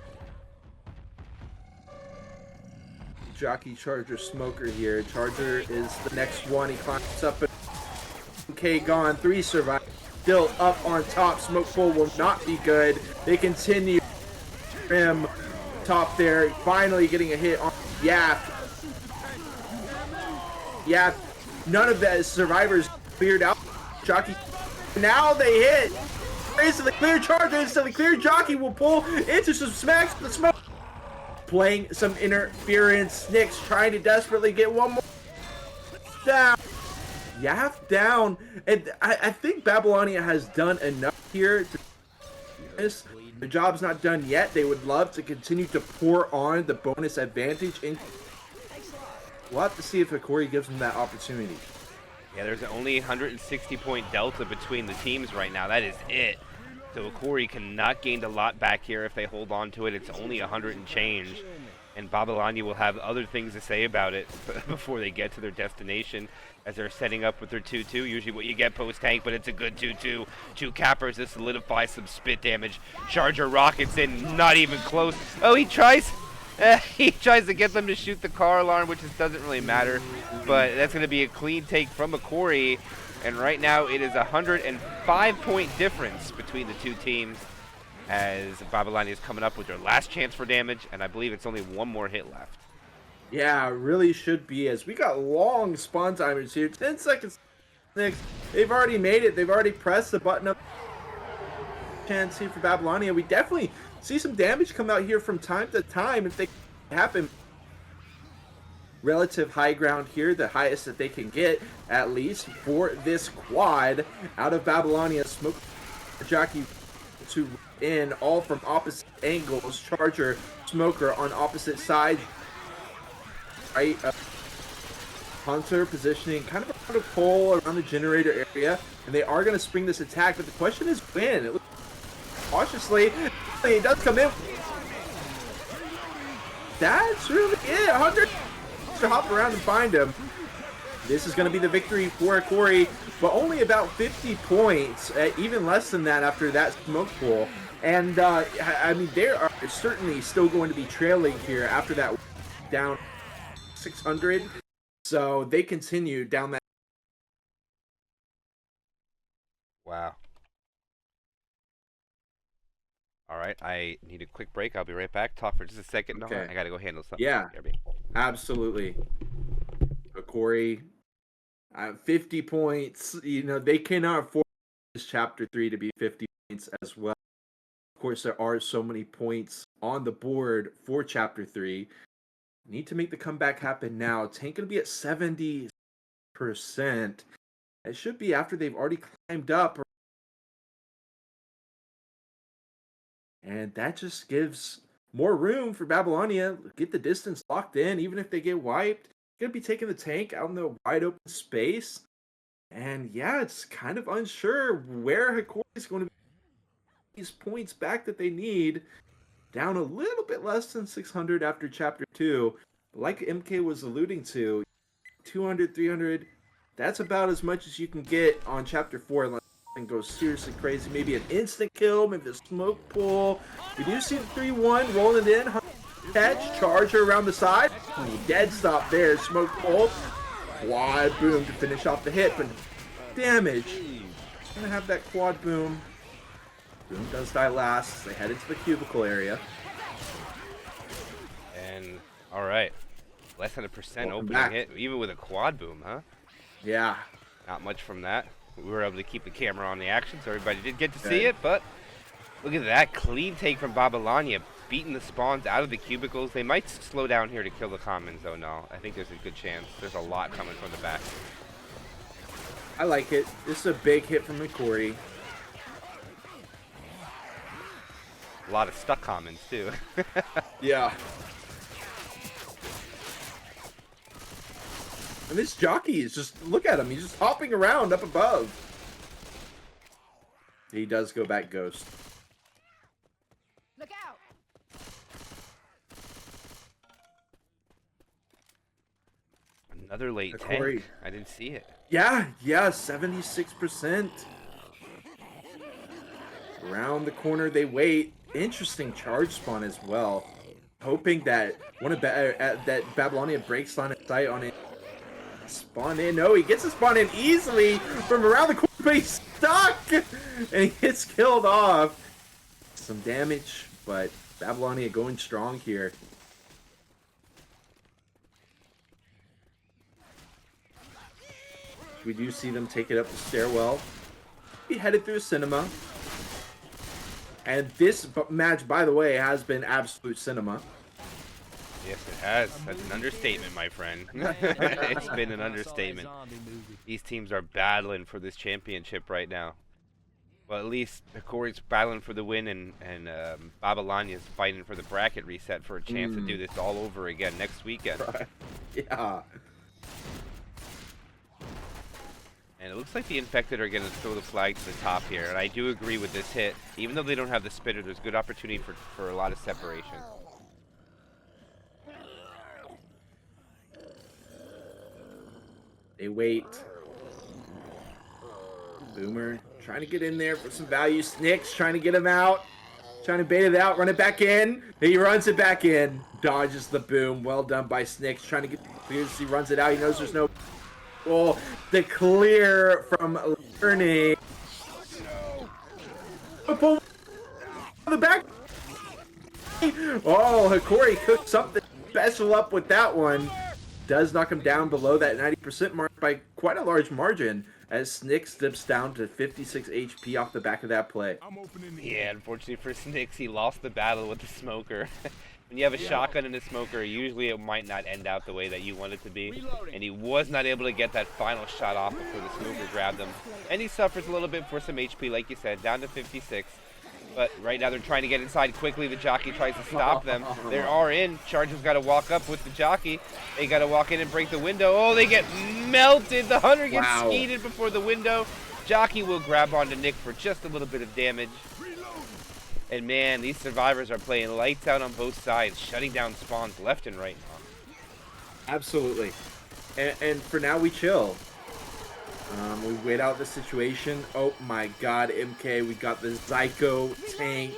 Jockey, Charger, Smoker here. Charger is the next one. He climbs up. Okay, gone. 3 survive. Still up on top. Smoke pool will not be good. They continue. Him top there. Finally getting a hit on Yaff. Yaff. None of the survivors cleared out. Jockey. Now they hit. Instantly clear. Charger instantly clear. Jockey will pull into some smacks. The smoke. Playing some interference. Snicks trying to desperately get one more down. Yaff down. And I think Babylonia has done enough here to this. The job's not done yet. They would love to continue to pour on the bonus advantage. We'll have to see if Hokori gives them that opportunity. Yeah, there's only 160 point delta between the teams right now. That is it. So Hokori cannot gain a lot back here if they hold on to it. It's only 100 and change. And Babylonia will have other things to say about it before they get to their destination as they're setting up with their 2-2. Usually what you get post-tank, but it's a good 2-2. 2 cappers to solidify some spit damage. Charger rockets in, not even close. Oh, he tries to get them to shoot the car alarm, which just doesn't really matter. But that's going to be a clean take from Hokori. And right now it is a 105-point difference between the two teams as Babylonia is coming up with their last chance for damage, and I believe it's only one more hit left. Yeah, really should be, as we got long spawn timers here. 10 seconds. They've already made it. They've already pressed the button up. Chance here for Babylonia. We definitely see some damage come out here from time to time if they happen. Relative high ground here, the highest that they can get, at least for this quad. Out of Babylonia, Smoke, Jockey to in, all from opposite angles. Charger, Smoker on opposite sides. Right, Hunter positioning kind of around a pole around the generator area, and they are going to spring this attack, but the question is when. It looks cautiously, it does come in. That's really it. Hunter to hop around and find him. This is going to be the victory for Hokori, but only about 50 points, even less than that after that smoke pool. And I mean, they are certainly still going to be trailing here after that down 600. So they continue down that. Wow. All right, I need a quick break. I'll be right back. Talk for just a second. Okay. I got to go handle something. Yeah. BRB. Absolutely. Hokori, 50 points. You know, they cannot afford this chapter 3 to be 50 points as well. Of course, there are so many points on the board for chapter 3. Need to make the comeback happen now. Tank going to be at 70%. It should be after they've already climbed up. And that just gives more room for Babylonia. Get the distance locked in. Even if they get wiped, going to be taking the tank out in the wide open space. And yeah, it's kind of unsure where Hokori is going to be these points back that they need. Down a little bit less than 600 after chapter 2. Like MK was alluding to, 200, 300, that's about as much as you can get on chapter 4 unless and goes seriously crazy. Maybe an instant kill, maybe a smoke pull. We do see the 3-1 rolling in. Catch, charger around the side. Dead stop there, smoke pull. Quad boom to finish off the hit, but damage. Gonna have that quad boom. Boom does die last as they head into the cubicle area. And all right, less than 1% opening back. hit, even with a quad boom, huh? Yeah. Not much from that. We were able to keep the camera on the action, so everybody did get to see it, but look at that clean take from Babylonia, beating the spawns out of the cubicles. They might slow down here to kill the commons, though. No, I think there's a good chance. There's a lot coming from the back. I like it. This is a big hit from Hokori. A lot of stuck commons, too. Yeah. And this jockey is just, look at him. He's just hopping around up above. He does go back ghost. Look out! Another late Hokori. tank. I didn't see it. Yeah, 76%. Around the corner they wait. Interesting charge spawn as well. Hoping that that Babylonia breaks line of sight on it. Spawn in. No, he gets a spawn in easily from around the corner, but he's stuck! And he gets killed off. Some damage, but Babylonia going strong here. We do see them take it up the stairwell. He headed through a cinema. And this match, by the way, has been absolute cinema. Yes, it has. That's an understatement, my friend. It's been an understatement. These teams are battling for this championship right now. Well, at least Hokori's battling for the win, and Babylonia's fighting for the bracket reset for a chance to do this all over again next weekend. Right. Yeah. And it looks like the Infected are going to throw the flag to the top here. And I do agree with this hit. Even though they don't have the spitter, there's good opportunity for a lot of separation. They wait. Boomer trying to get in there for some value. Snicks trying to get him out. Trying to bait it out, run it back in. He runs it back in. Dodges the boom. Well done by Snicks. Trying to get he runs it out. He knows there's no goal. The clear from Learning. No. The back. Oh, Hokori cooked something special up with that one. Does knock him down below that 90% mark by quite a large margin as Snicks dips down to 56 HP off the back of that play. Yeah, unfortunately for Snicks, he lost the battle with the smoker. When you have a shotgun and a smoker, usually it might not end out the way that you want it to be. And he was not able to get that final shot off before the smoker grabbed him. And he suffers a little bit for some HP, like you said, down to 56. But right now they're trying to get inside quickly. The jockey tries to stop them. They are in. Charger's got to walk up with the jockey. They got to walk in and break the window. Oh, they get melted. The hunter gets skeeted before the window. Jockey will grab onto Nick for just a little bit of damage. And man, these survivors are playing lights out on both sides, shutting down spawns left and right now. Absolutely. And for now, we chill. We wait out the situation. Oh my god, MK, we got the Zyko tank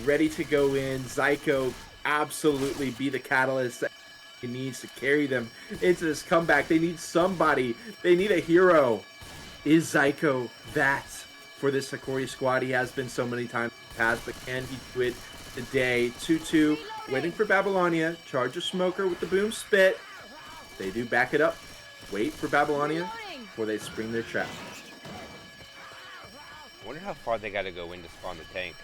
ready to go in. Zyko absolutely be the catalyst that he needs to carry them into this comeback. They need somebody. They need a hero. Is Zyko that for this Hokori squad? He has been so many times in the past, but can he do it today? 2-2 waiting for Babylonia. Charge a smoker with the boom spit. They do back it up. Wait for Babylonia before they spring their trap. I wonder how far they got to go in to spawn the tank.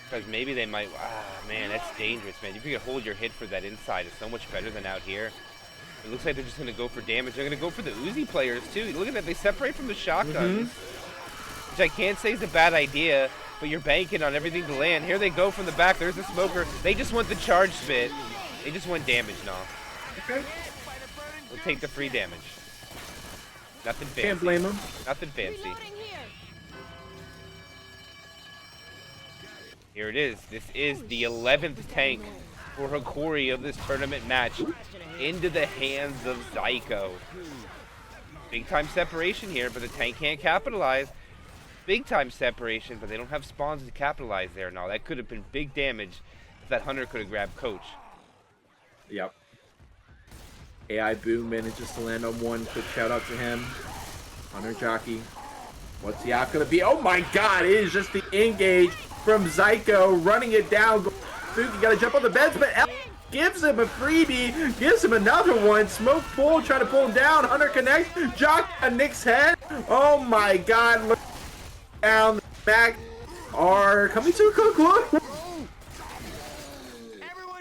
Because maybe they might... Ah, man, that's dangerous, man. If you can hold your hit for that inside, it's so much better than out here. It looks like they're just going to go for damage. They're going to go for the Uzi players, too. Look at that. They separate from the shotguns. Which I can't say is a bad idea, but you're banking on everything to land. Here they go from the back. There's a smoker. They just want the charge spit. They just want damage now. Okay. We'll take the free damage. Nothing fancy. Can't blame them. Nothing fancy. Reloading here. Here it is. This is the 11th tank for Hokori of this tournament match into the hands of Zyko. Big time separation here, but the tank can't capitalize. Big time separation, but they don't have spawns to capitalize there. Now that could have been big damage if that hunter could have grabbed Coach. Yep. AI Boom manages to land on one. Quick shout out to him. Hunter Jockey. What's the app going to be? Oh my god, it is just the engage from Zyko, running it down. Spooky got to jump on the beds, but L gives him a freebie, gives him another one. Smoke pull, trying to pull him down. Hunter connects, Jock on Nick's head. Oh my god, look down. The back are coming to a conclusion. Oh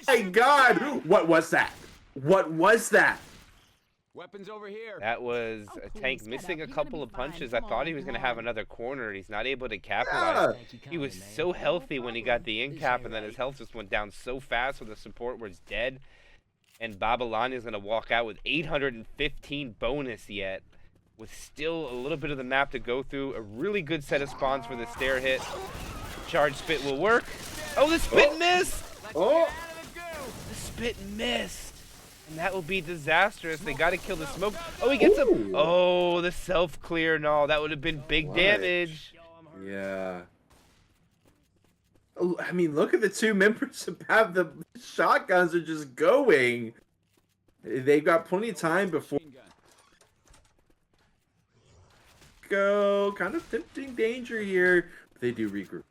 my god, what was that? What was that? Weapons over here. That was a tank missing a couple of punches. I thought he was going to have another corner. He's not able to capitalize. He was so healthy when he got the in cap, and then his health just went down so fast when the support was dead. And Babylonia is going to walk out with 815 bonus yet, with still a little bit of the map to go through. A really good set of spawns for the stair hit. Charge spit will work. Oh, the spit missed! Oh, The spit missed. And that will be disastrous. They got to kill the smoke. Oh, he gets him. Oh, the self-clear. No, that would have been big damage. yeah. Oh, I mean, look at the two members who have the shotguns are just going. They've got plenty of time before go. Kind of tempting danger here. But they do regroup.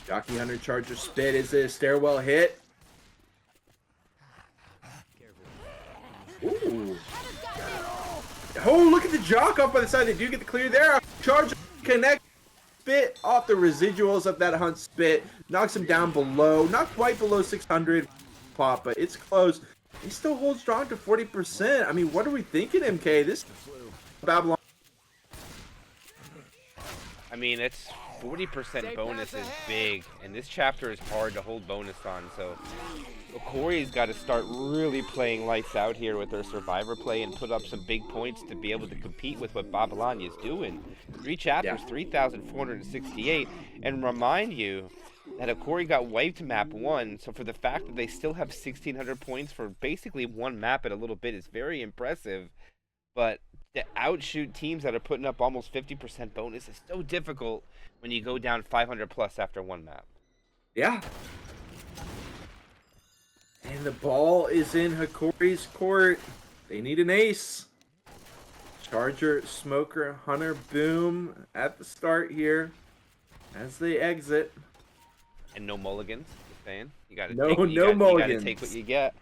Jockey Hunter Charger spit. Is it a stairwell hit? Ooh. Oh, look at the jock off by the side. They do get the clear there. Charge connect. Spit off the residuals of that hunt spit. Knocks him down below. Not quite below 600 pop, but it's close. He still holds strong to 40%. I mean, what are we thinking, MK? This Babylon. I mean, it's 40% bonus is big, and this chapter is hard to hold bonus on, so Hokori's got to start really playing lights out here with their survivor play and put up some big points to be able to compete with what Babylonia is doing. 3 chapters, 3,468, and remind you that Hokori got wiped map 1, so for the fact that they still have 1,600 points for basically one map at a little bit is very impressive, but to outshoot teams that are putting up almost 50% bonus is so difficult when you go down 500 plus after one map. Yeah. And the ball is in Hokori's court. They need an ace. Charger, Smoker, Hunter, Boom at the start here as they exit. And no mulligans, just saying. You gotta No- take what you no got, you mulligans. gotta take what you get.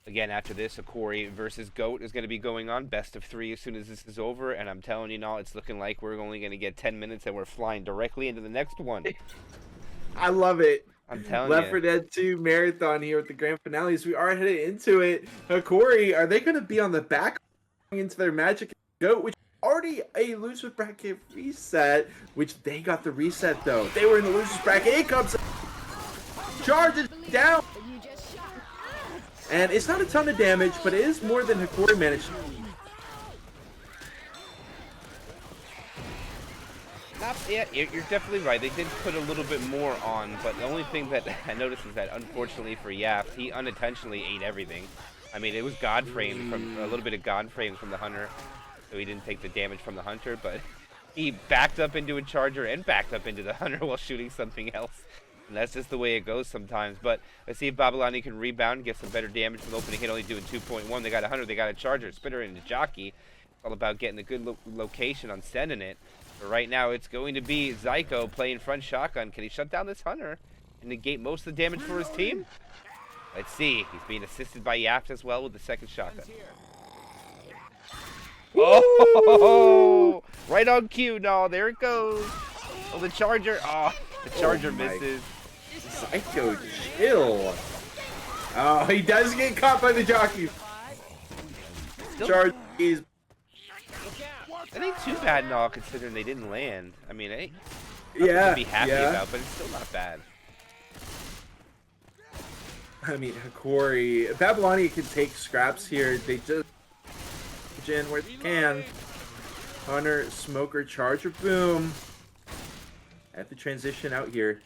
Again, after this, Hokori versus Goat is going to be going on. Best of 3 as soon as this is over. And I'm telling you now, it's looking like we're only going to get 10 minutes and we're flying directly into the next one. I love it. I'm telling Left you. 4 Dead 2 marathon here with the grand finales. We are headed into it. Hokori, are they going to be on the back into their Magic Goat, which is already a loser bracket reset, which they got the reset though. They were in the losers bracket. It comes charges down. You just shot. And it's not a ton of damage, but it is more than Hokori managed. Yeah, you're definitely right. They did put a little bit more on, but the only thing that I noticed is that, unfortunately for Yaft, he unintentionally ate everything. I mean, it was God frame from a little bit of God frames from the Hunter, so he didn't take the damage from the Hunter, but he backed up into a Charger and backed up into the Hunter while shooting something else. And that's just the way it goes sometimes. But let's see if Babylonia can rebound and get some better damage with opening hit, only doing 2.1. They got a Hunter, they got a Charger, Spitter into Jockey. It's all about getting a good location on sending it. But right now, it's going to be Zyko playing front shotgun. Can he shut down this hunter and negate most of the damage for his team? Let's see. He's being assisted by Yaft as well with the second shotgun. Oh, right on cue. No, there it goes. Oh, the charger. Oh, the charger misses. Psycho, chill. Oh, he does get caught by the jockey. Charge is. That ain't too bad, no, considering they didn't land. I mean, it ain't Yeah. nothing to be happy about, but it's still not bad. I mean, Hokori, Babylonia can take scraps here. They just in where they can. Hunter, smoker, charger, boom. Have to transition out here.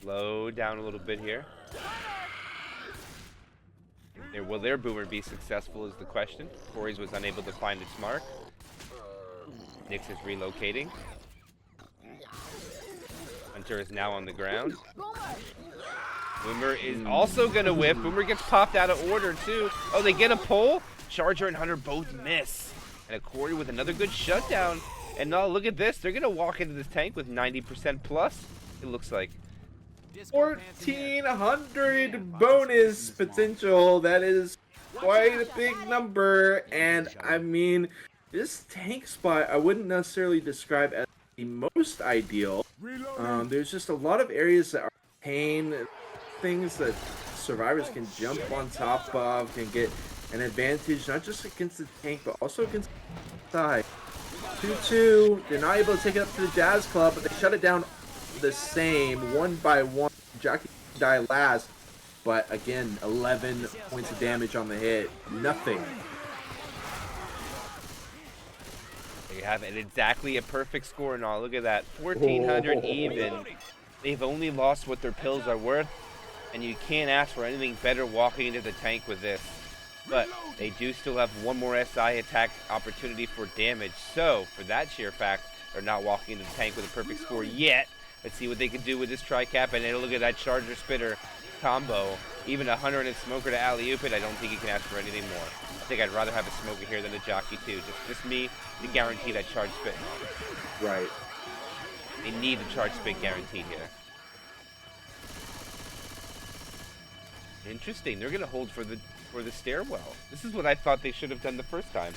Slow down a little bit here. Will their boomer be successful is the question. Corey's was unable to find its mark. Nyx is relocating. Hunter is now on the ground. Boomer is also going to whip. Boomer gets popped out of order, too. Oh, they get a pull? Charger and Hunter both miss. And a Corey with another good shutdown. And now look at this. They're going to walk into this tank with 90% plus, it looks like. 1,400 bonus potential. That is quite a big number. And I mean, this tank spot I wouldn't necessarily describe as the most ideal. There's just a lot of areas that are pain, things that survivors can jump on top of, can get an advantage not just against the tank but also against the side. 2-2. They're not able to take it up to the Jazz Club, but they shut it down the same, one by one. Jockey die last, but again, 11 points of damage on the hit. Nothing. There you have it. Exactly a perfect score and all. Look at that. 1,400 even. They've only lost what their pills are worth, and you can't ask for anything better walking into the tank with this. But they do still have one more SI attack opportunity for damage. So, for that sheer fact, they're not walking into the tank with a perfect score yet. Let's see what they can do with this tri-cap, and look at that charger spitter combo. Even a hunter and a smoker to alley-oop it, I don't think you can ask for anything more. I think I'd rather have a smoker here than a jockey too. Just me to guarantee that charge spit. Right. They need the charge spit guaranteed here. Interesting. They're gonna hold for the stairwell. This is what I thought they should have done the first time.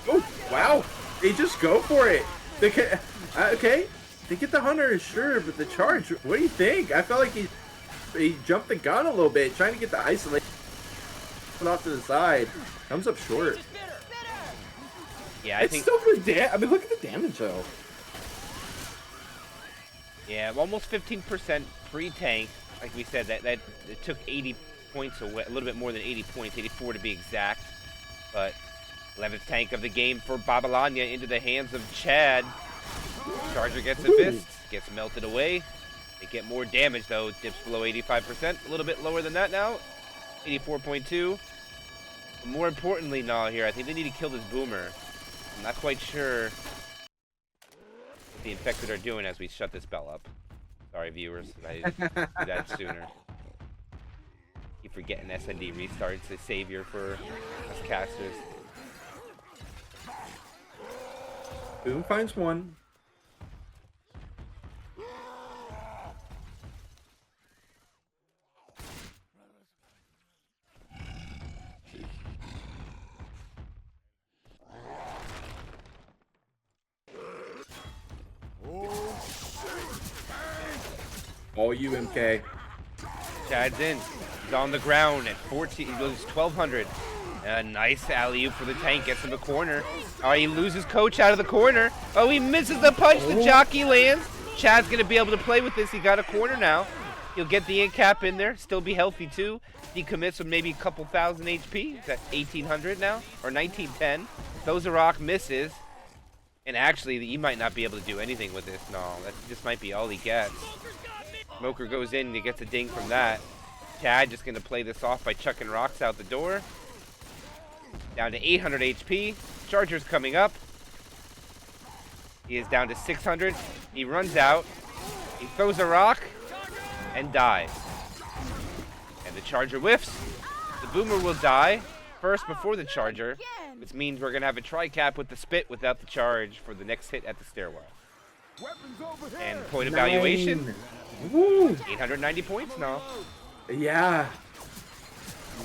Oh wow! They just go for it. They can, okay, they get the hunter, sure, but the charge. What do you think? I felt like he jumped the gun a little bit, trying to get the isolate off to the side. Comes up short. Yeah, It's still good damage. I mean, look at the damage though. Yeah, almost 15% free tank. Like we said, that it took 80 points away, a little bit more than 80 points, 84 to be exact. But 11th tank of the game for Babylonia into the hands of Chad. Charger gets a fist, gets melted away. They get more damage though, dips below 85%, a little bit lower than that now, 84.2. More importantly now here, I think they need to kill this boomer. I'm not quite sure what the infected are doing as we shut this bell up. Sorry viewers, I didn't do that sooner. Keep forgetting SND restarts, a savior for us casters. Boom finds one. All you, MK. Chad's in. He's on the ground at 14. He goes 1,200. A nice alley-oop for the tank. Gets in the corner. All right, he loses coach out of the corner. Oh, he misses the punch. The jockey lands. Chad's going to be able to play with this. He got a corner now. He'll get the in cap in there. Still be healthy, too. He commits with maybe a couple thousand HP. He's at 1,800 now. Or 1,910. Those are rock misses. And actually, he might not be able to do anything with this. No, this might be all he gets. Smoker goes in and he gets a ding from that. Chad just going to play this off by chucking rocks out the door. Down to 800 HP. Charger's coming up. He is down to 600. He runs out. He throws a rock and dies. And the charger whiffs. The boomer will die first before the charger, which means we're going to have a tri-cap with the spit without the charge for the next hit at the stairwell. And point evaluation, Woo! 890 points now. Yeah.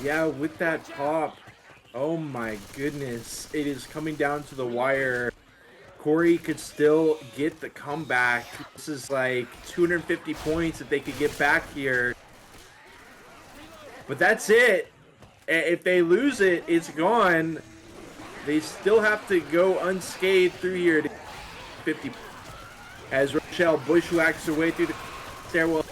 Yeah, with that pop. Oh my goodness. It is coming down to the wire. Hokori could still get the comeback. This is like 250 points if they could get back here. But that's it. If they lose it, it's gone. They still have to go unscathed through here to 50. As Rochelle bushwhacks her way through the stairwell.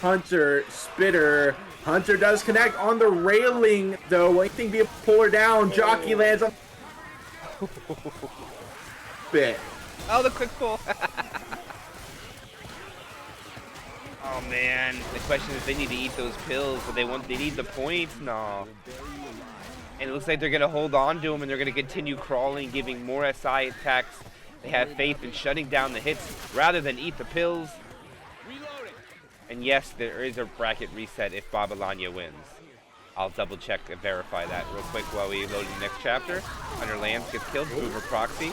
Hunter, Spitter. Hunter does connect on the railing, though. Anything be able to pull her down. Jockey lands on bit. Oh, the quick pull. Oh man, the question is they need to eat those pills, but they need the points. No. And it looks like they're gonna hold on to them, and they're gonna continue crawling, giving more SI attacks. They have faith in shutting down the hits rather than eat the pills. And yes, there is a bracket reset if Babylonia wins. I'll double check and verify that real quick while we load the next chapter. Hunter lands, gets killed, Boomer proxy.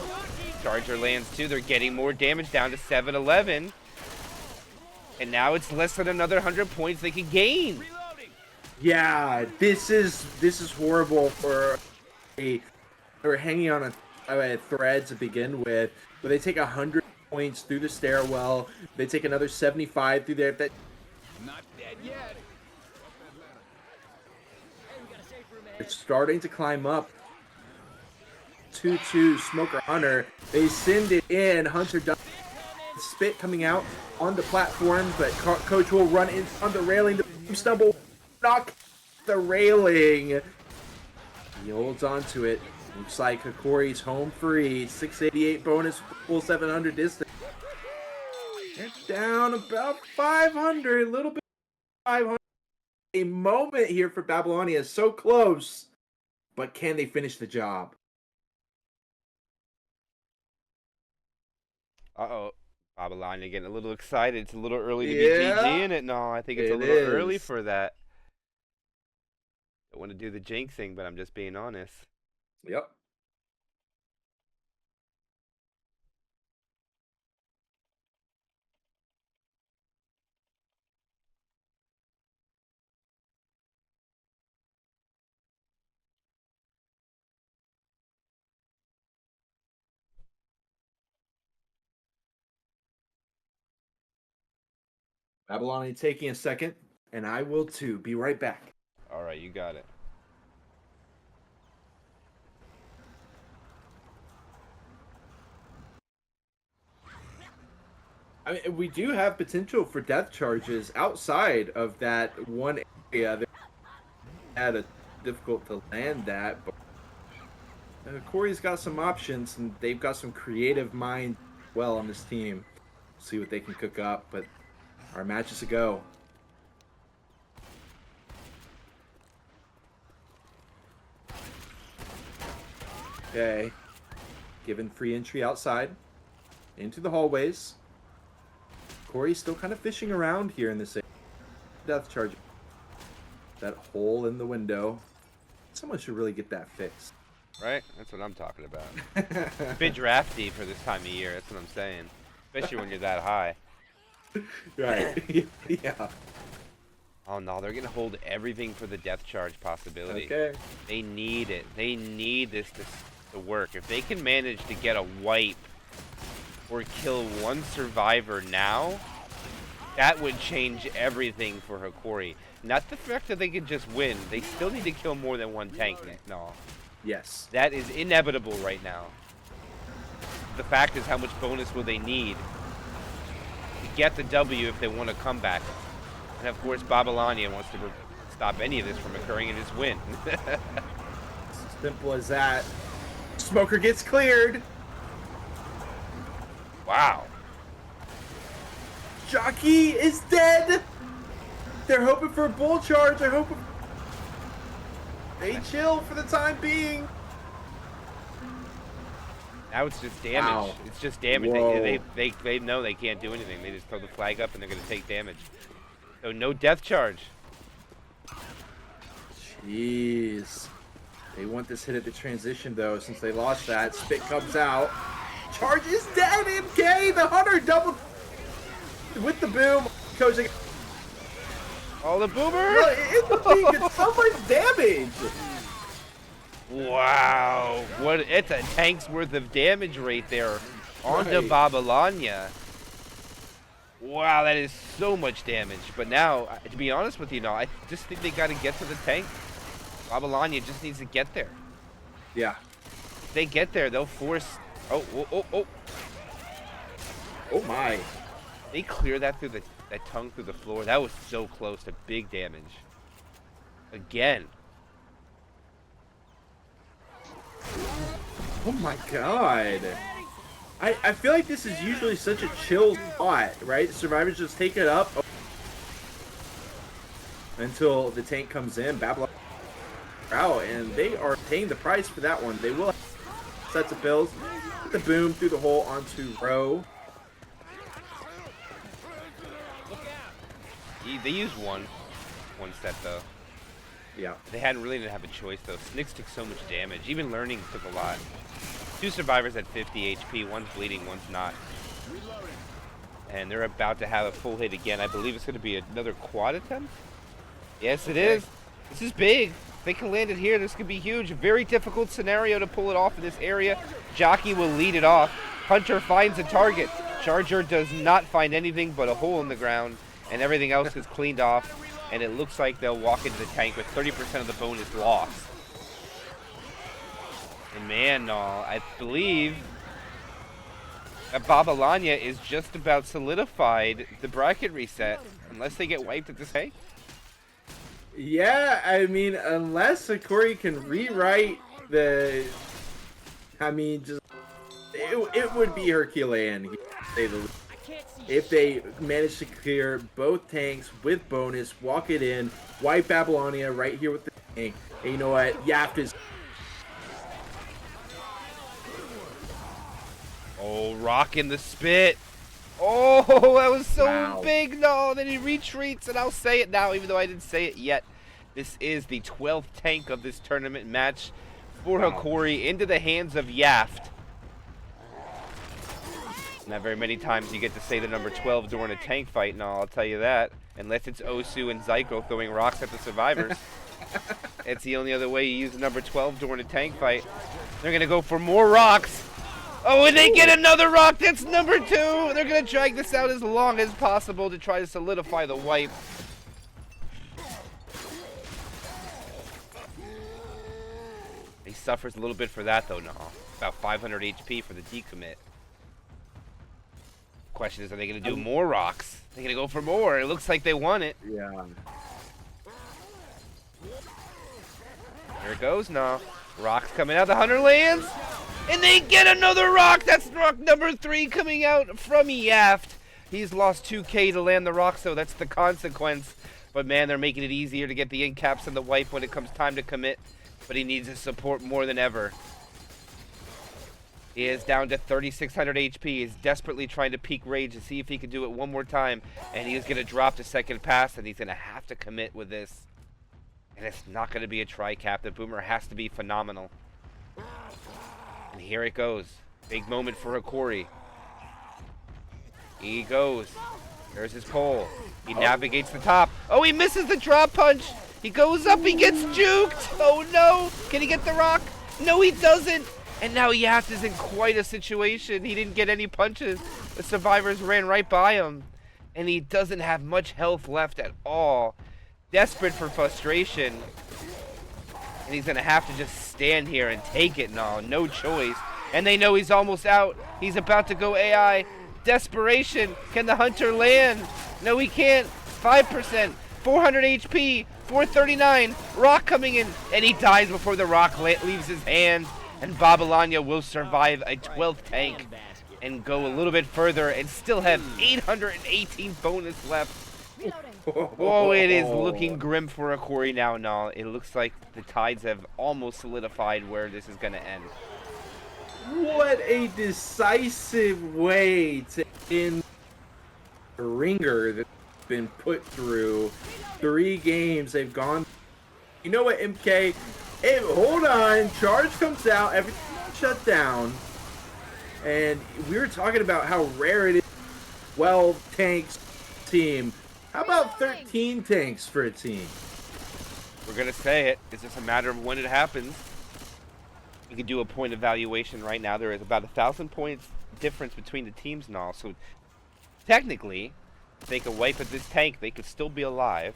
Charger lands too, they're getting more damage down to 711. And now it's less than another 100 points they can gain. Yeah, this is horrible for they're hanging on a thread to begin with, but they take 100 points through the stairwell. They take another 75 through there. That Not dead yet. it's starting to climb up. 2-2 Smoker Hunter. They send it in. Hunter does spit coming out on the platform, but Coach will run in on the railing. The stumble, knock the railing. He holds on to it. Looks like Hokori's home free. 688 bonus, full 700 distance. They're down about 500, a little bit 500. A moment here for Babylonia, so close, but can they finish the job? Uh-oh. Babylonia getting a little excited. It's a little early to Yeah, be GGing it. No, I think it's a it little early is. for that. Don't want to do the jinxing, but I'm just being honest. Yep. Babylonia taking a second, and I will too. Be right back. All right, you got it. I mean, we do have potential for death charges outside of that one area. They had a difficult to land that, but Corey's got some options, and they've got some creative minds well on this team. See what they can cook up, but our match is a go. Okay, given free entry outside into the hallways. Corey's still kind of fishing around here in this area. Death charge. That hole in the window. Someone should really get that fixed. Right? That's what I'm talking about. It's bit drafty for this time of year. That's what I'm saying. Especially when you're that high. Right. Yeah. Oh no, they're gonna hold everything for the death charge possibility. Okay. They need it. They need this to work. If they can manage to get a wipe or kill one survivor now, that would change everything for Hokori. Not the fact that they could just win. They still need to kill more than one tank. No. Yes. That is inevitable right now. The fact is, how much bonus will they need to get the W if they want to come back? And of course, Babylonia wants to stop any of this from occurring and just win. Simple as that. Smoker gets cleared. Wow. Jockey is dead. They're hoping for a bull charge. They're hoping. They chill for the time being. Now it's just damage. Wow. It's just damage. Whoa. They know they can't do anything. They just throw the flag up and they're gonna take damage. So no death charge. Jeez. They want this hit at the transition though, since they lost that. Spit comes out. Charge is dead, MK! The Hunter double with the boom. Coaching. Oh, the boomer! It's so much damage! Wow. It's a tank's worth of damage right there onto Right. Babylonia. Wow, that is so much damage. But now, to be honest with you, now I just think they got to get to the tank. Babylonia just needs to get there. Yeah. If they get there, they'll force. Oh. Oh my. They clear that through that tongue through the floor. That was so close to big damage. Again. Oh my god. I feel like this is usually such a chill spot, right? Survivors just take it up until the tank comes in. Babylon out, and they are paying the price for that one. They will have sets of bills. Put the boom through the hole onto Row. They used one set though. Yeah. They didn't have a choice though. Snicks took so much damage. Even learning took a lot. 2 survivors at 50 HP. One's bleeding, one's not. And they're about to have a full hit again. I believe it's going to be another quad attempt. Yes, it is. This is big. If they can land it here, this could be huge. A very difficult scenario to pull it off in this area. Jockey will lead it off. Hunter finds a target. Charger does not find anything but a hole in the ground. And everything else is cleaned off. And it looks like they'll walk into the tank with 30% of the bonus lost. And man, no, I believe that Babylonia is just about solidified the bracket reset. Unless they get wiped at this tank. Yeah, I mean, unless Hokori can rewrite the... I mean, just... It would be Herculean, to say the least. If they manage to clear both tanks with bonus, walk it in, wipe Babylonia right here with the tank, and you know what? Yaft is... Oh, rocking the spit. Oh, that was so big. No, then he retreats, and I'll say it now, even though I didn't say it yet. This is the 12th tank of this tournament match for Hokori into the hands of Yaft. Not very many times you get to say the number 12 during a tank fight, no, I'll tell you that. Unless it's Osu and Zyko throwing rocks at the survivors. It's the only other way you use the number 12 during a tank fight. They're going to go for more rocks. Oh, and they get another rock. That's number 2. They're going to drag this out as long as possible to try to solidify the wipe. He suffers a little bit for that, though, no. About 500 HP for the decommit. Question is, are they going to do more rocks? They're going to go for more. It looks like they want it. Yeah. Here it goes now. Rocks coming out. The hunter lands. And they get another rock. That's rock number 3 coming out from Yaft. He's lost 2k to land the rock, so that's the consequence. But man, they're making it easier to get the in caps and the wipe when it comes time to commit. But he needs his support more than ever. He is down to 3,600 HP. He's desperately trying to peak rage to see if he can do it one more time. And he is going to drop to second pass, and he's going to have to commit with this. And it's not going to be a tri-cap. The boomer has to be phenomenal. And here it goes. Big moment for Hokori. He goes. There's his pole. He navigates the top. Oh, he misses the drop punch. He goes up. He gets juked. Oh, no. Can he get the rock? No, he doesn't. And now Yaft is in quite a situation. He didn't get any punches. The survivors ran right by him. And he doesn't have much health left at all. Desperate for frustration. And he's going to have to just stand here and take it now. No choice. And they know he's almost out. He's about to go AI. Desperation. Can the hunter land? No, he can't. 5%. 400 HP. 439. Rock coming in. And he dies before the rock leaves his hands. And Babylonia will survive a 12th tank and go a little bit further and still have 818 bonus left. Oh, it is looking grim for Hokori now. No, it looks like the tides have almost solidified where this is going to end. What a decisive way to end a ringer that's been put through 3 games. They've gone. You know what, MK? Hey, hold on. Charge comes out. Everything shut down. And we were talking about how rare it is. 12 tanks team. How about 13 tanks for a team? We're gonna say it. It's just a matter of when it happens. You can do a point evaluation right now. There is about 1,000 points difference between the teams and all. So technically, if they could wipe at this tank, they could still be alive.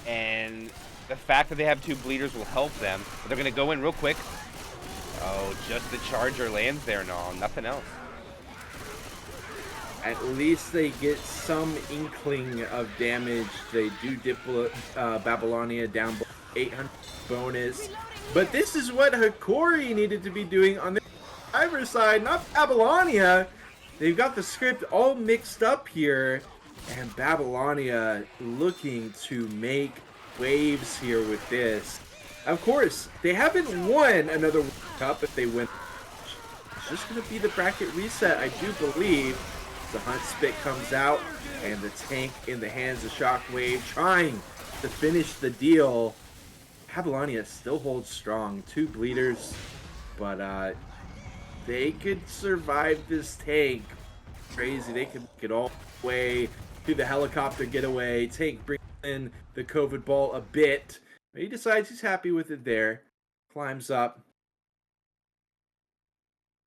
And the fact that they have 2 bleeders will help them. But they're gonna go in real quick. Oh, just the charger lands there and all. Nothing else. At least they get some inkling of damage. They do dip Babylonia down 800 bonus. But this is what Hokori needed to be doing on the driver's side, not Babylonia. They've got the script all mixed up here. And Babylonia looking to make waves here with this. Of course, they haven't won another World Cup. If they win, it's just going to be the bracket reset, I do believe. The Hunt Spit comes out, and the tank in the hands of Shockwave trying to finish the deal. Babylonia still holds strong. 2 bleeders, but they could survive this tank. Crazy. They could get all the way to the helicopter getaway. Tank brings in the COVID ball a bit. He decides he's happy with it there. Climbs up.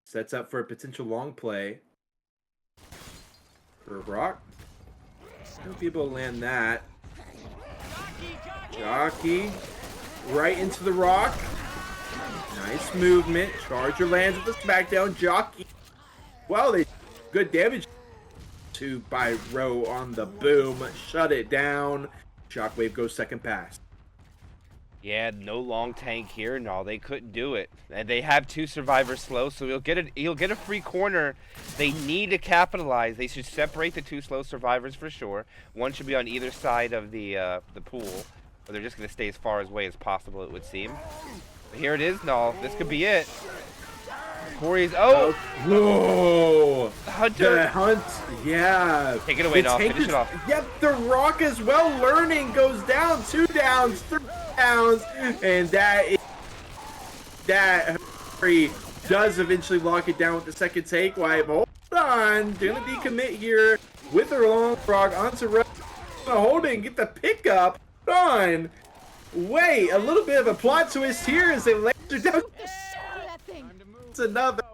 Sets up for a potential long play. For Brock. He'll be able to land that. Jockey. Right into the rock. Nice movement. Charger lands with the smackdown. Jockey. Well, they good damage to by Row on the boom. Shut it down. Shockwave goes second pass. Yeah, no long tank here. No, they couldn't do it. And they have 2 survivors slow, so he'll get a free corner. They need to capitalize. They should separate the 2 slow survivors for sure. One should be on either side of the pool, or they're just gonna stay as far away as possible, it would seem. But here it is, no. This could be it. Corey's Whoa! Hunter. The Hunt, yeah. Take it away, no. Finish it off. Yep, the Rock as well. Learning goes down. 2 downs, 3 downs, and that Hokori does eventually lock it down with the second take wipe. Hold on, gonna decommit here with the long frog onto Row. Hold it and get the pickup. Hold on. Wait, a little bit of a plot twist here as they laser down. That thing. It's another.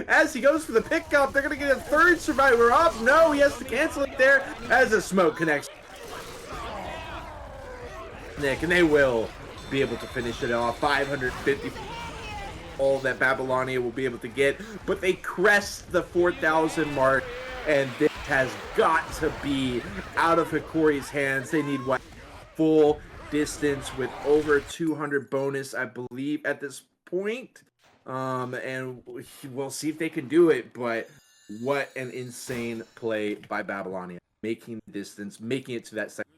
As he goes for the pickup, they're gonna get a 3rd survivor up. No, he has to cancel it there as a smoke connects. Nick, and they will be able to finish it off. 550. All that Babylonia will be able to get, but they crest the 4,000 mark, and this has got to be out of Hokori's hands. They need what? Full distance with over 200 bonus, I believe, at this point. And we'll see if they can do it, but what an insane play by Babylonia. Making the distance, making it to that second.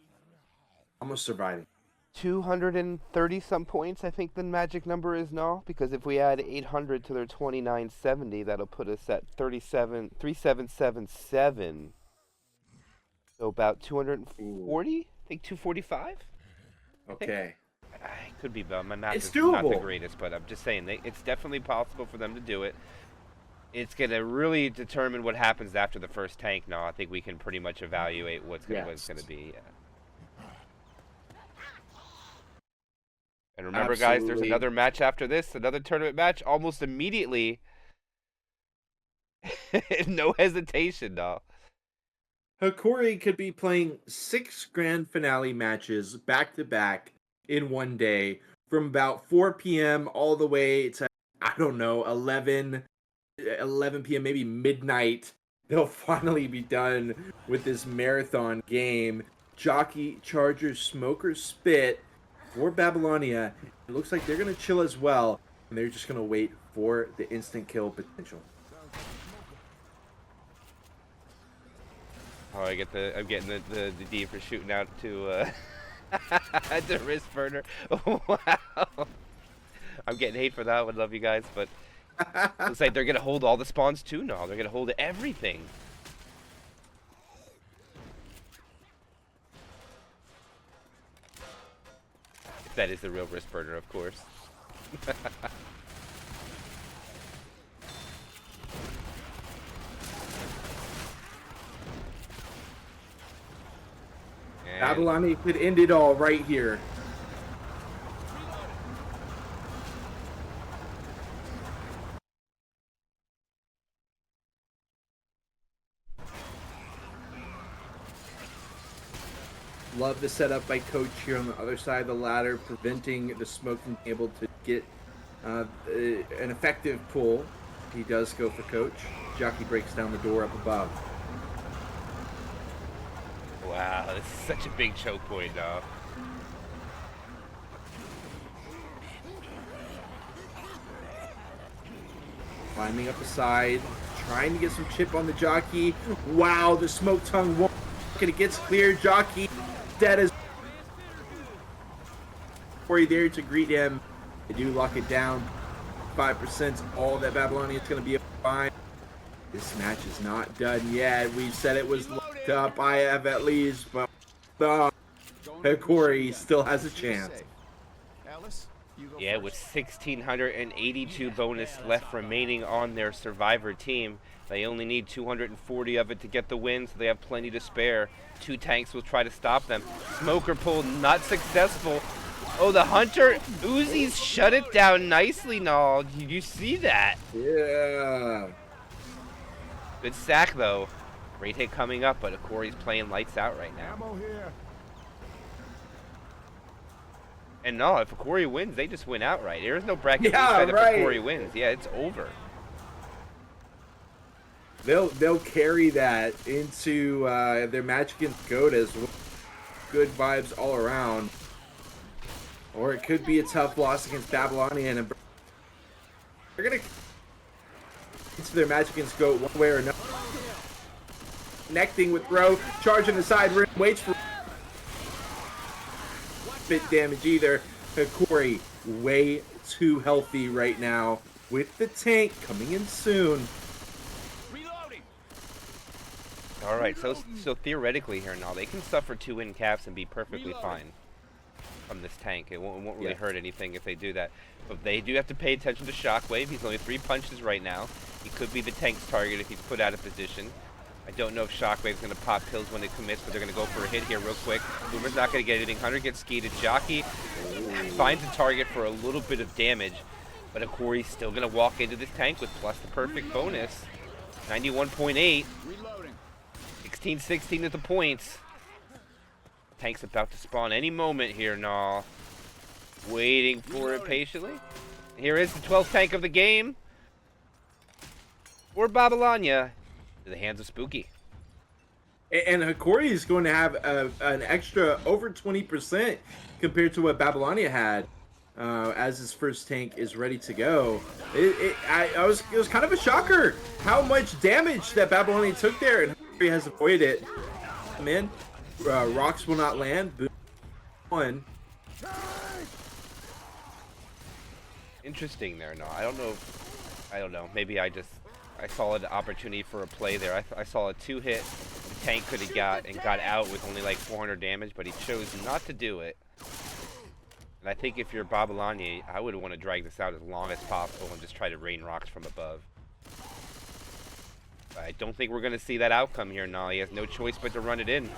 Almost surviving. 230 some points, I think the magic number is now, because if we add 800 to their 2970, that'll put us at 3777. So about 240? I think 245? Okay. I could be, but my math It's is not the doable. greatest, but I'm just saying, it's definitely possible for them to do it. It's going to really determine what happens after the first tank now. I think we can pretty much evaluate what it's going to be. Yeah. And remember, guys, there's Absolutely. another match after this, another tournament match, almost immediately. No hesitation, no. Hokori could be playing 6 grand finale matches back to back in one day from about 4 p.m. all the way to, I don't know, 11 p.m., maybe midnight. They'll finally be done with this marathon game. Jockey, Charger, Smoker, Spit for Babylonia. It looks like they're going to chill as well, and they're just going to wait for the instant kill potential. Oh, I'm getting the D for shooting out to the wrist burner. Wow. I'm getting hate for that one. Love you guys, but looks like they're gonna hold all the spawns too now. They're gonna hold everything. If that is the real wrist burner, of course. Babylonia could end it all right here. Love the setup by Coach here on the other side of the ladder, preventing the smoke from being able to get an effective pull. He does go for Coach. Jockey breaks down the door up above. Wow, this is such a big choke point, though. Climbing up the side, trying to get some chip on the jockey. Wow, the smoke tongue won't. It gets clear. Jockey dead as. Corey there to greet him. They do lock it down. 5% all that Babylonia is going to be able to find. This match is not done yet. We said it was locked up. I have at least, but Hokori still has a chance. Yeah, with 1,682 bonus left remaining on their survivor team. They only need 240 of it to get the win, so they have plenty to spare. 2 tanks will try to stop them. Smoker pull not successful. Oh, the Hunter Uzis shut it down nicely, Nall. Did you see that? Yeah. Good sack, though. Great hit coming up, but Hokori's playing lights out right now. Ammo here. And no, if Hokori wins, they just win outright. There is no bracket Yeah, reset if right. Hokori wins. Yeah, it's over. They'll carry that into their match against Goat as well. Good vibes all around. Or it could be a tough loss against Babylonia, and they're gonna into their match against Goat one way or another. Connecting with throw, charging the side rim, waits for bit damage either. Hokori way too healthy right now with the tank coming in soon. All right, so theoretically here now, they can suffer 2 win caps and be perfectly fine from this tank. It won't really hurt anything if they do that. But they do have to pay attention to Shockwave. He's only 3 punches right now. He could be the tank's target if he's put out of position. I don't know if Shockwave's going to pop pills when it commits, but they're going to go for a hit here real quick. Boomer's not going to get anything. Hunter gets skied. Jockey finds a target for a little bit of damage, but Hokori's still going to walk into this tank with plus the perfect bonus. 91.8. 16-16 at the points. Tank's about to spawn any moment here, Naw. Waiting for it patiently. Here is the 12th tank of the game. For Babylonia. To the hands of Spooky. And Hokori is going to have an extra over 20% compared to what Babylonia had as his first tank is ready to go. It was kind of a shocker how much damage that Babylonia took there, and Hokori has avoided it. Man, rocks will not land. Boom. One. Interesting there, no. I don't know. Maybe I saw an opportunity for a play there. I saw a 2-hit the tank could have got and got out with only like 400 damage, but he chose not to do it. And I think if you're Babylonia, I would want to drag this out as long as possible and just try to rain rocks from above. But I don't think we're going to see that outcome here, no. He has no choice but to run it in.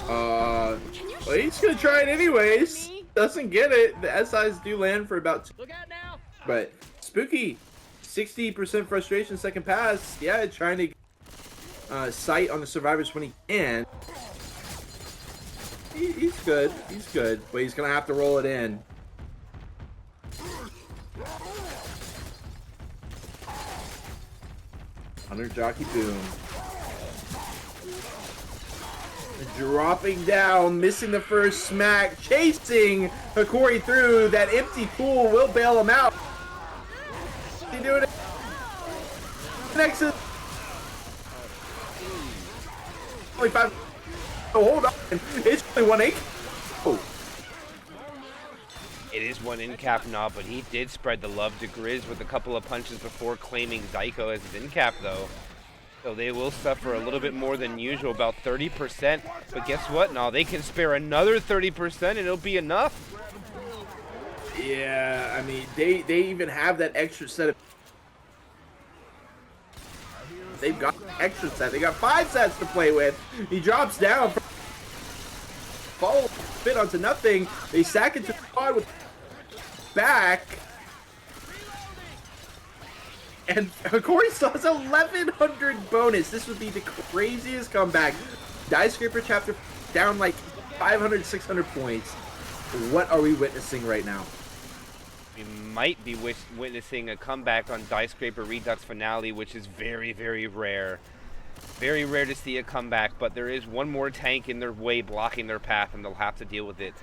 Well, he's going to try it anyways. Doesn't get it. The SIs do land for about 2. Look out now. But Spooky, 60% frustration second pass. Yeah, trying to sight on the survivors when he can. He's good. He's good. But he's going to have to roll it in. Hunter Jockey Boom. Dropping down, missing the first smack, chasing Hokori through. That empty pool will bail him out. He doing it. Next is only 5. Oh, hold on. It's only 1-8. Oh. It is one in cap now, but he did spread the love to Grizz with a couple of punches before claiming Zyko as his in cap though. So they will suffer a little bit more than usual, about 30%. But guess what? Now they can spare another 30% and it'll be enough. Yeah, I mean, they even have that extra set of... They've got an extra set. They got 5 sets to play with. He drops down. Follow fit onto nothing. They sack into the quad with back. And Hokori still has 1,100 bonus. This would be the craziest comeback. Diescraper chapter down like 500, 600 points. What are we witnessing right now? We might be witnessing a comeback on Diescraper Redux finale, which is very, very rare. Very rare to see a comeback, but there is one more tank in their way blocking their path, and they'll have to deal with it.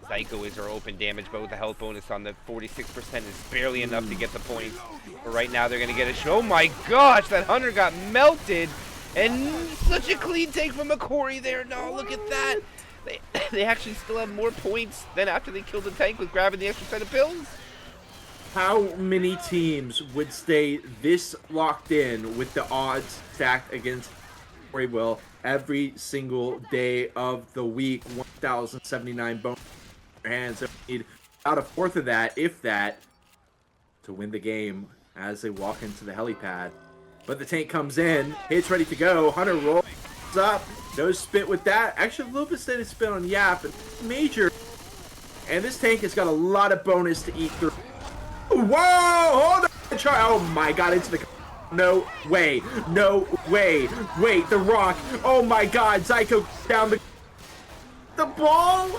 Zyko is our open damage, but with the health bonus on the 46% is barely enough to get the points. But right now they're going to get a show. Oh my gosh, that Hunter got melted, and such a clean take from Hokori there. No, look at that. They actually still have more points than after they killed the tank with grabbing the extra set of pills. How many teams would stay this locked in with the odds stacked against Hokori will every single day of the week? 1,079 bonus in their hands. So we need about a fourth of that, if that, to win the game as they walk into the helipad. But the tank comes in, hits ready to go. Hunter rolls up, no spit with that. Actually, a little bit steady spin on Yap, and major. And this tank has got a lot of bonus to eat through. Whoa! Hold on! Oh my god, into the... No way. No way. Wait, the rock. Oh my god, Zyko down the ball?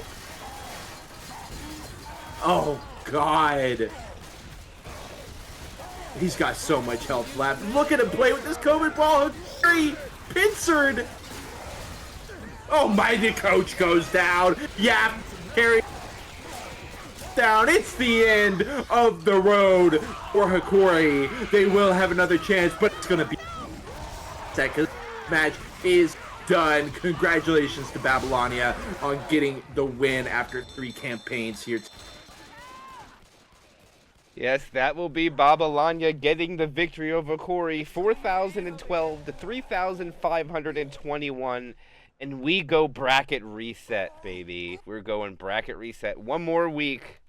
Oh god. He's got so much health left. Look at him play with this COVID ball. Very pincered. Oh my, the coach goes down. Yeah, carry down. It's the end of the road for Hokori. They will have another chance, but it's gonna be second. Match is done. Congratulations to Babylonia on getting the win after 3 campaigns here. Yes, that will be Babylonia getting the victory over Hokori, 4,012 to 3,521. And we go bracket reset, baby. We're going bracket reset. One more week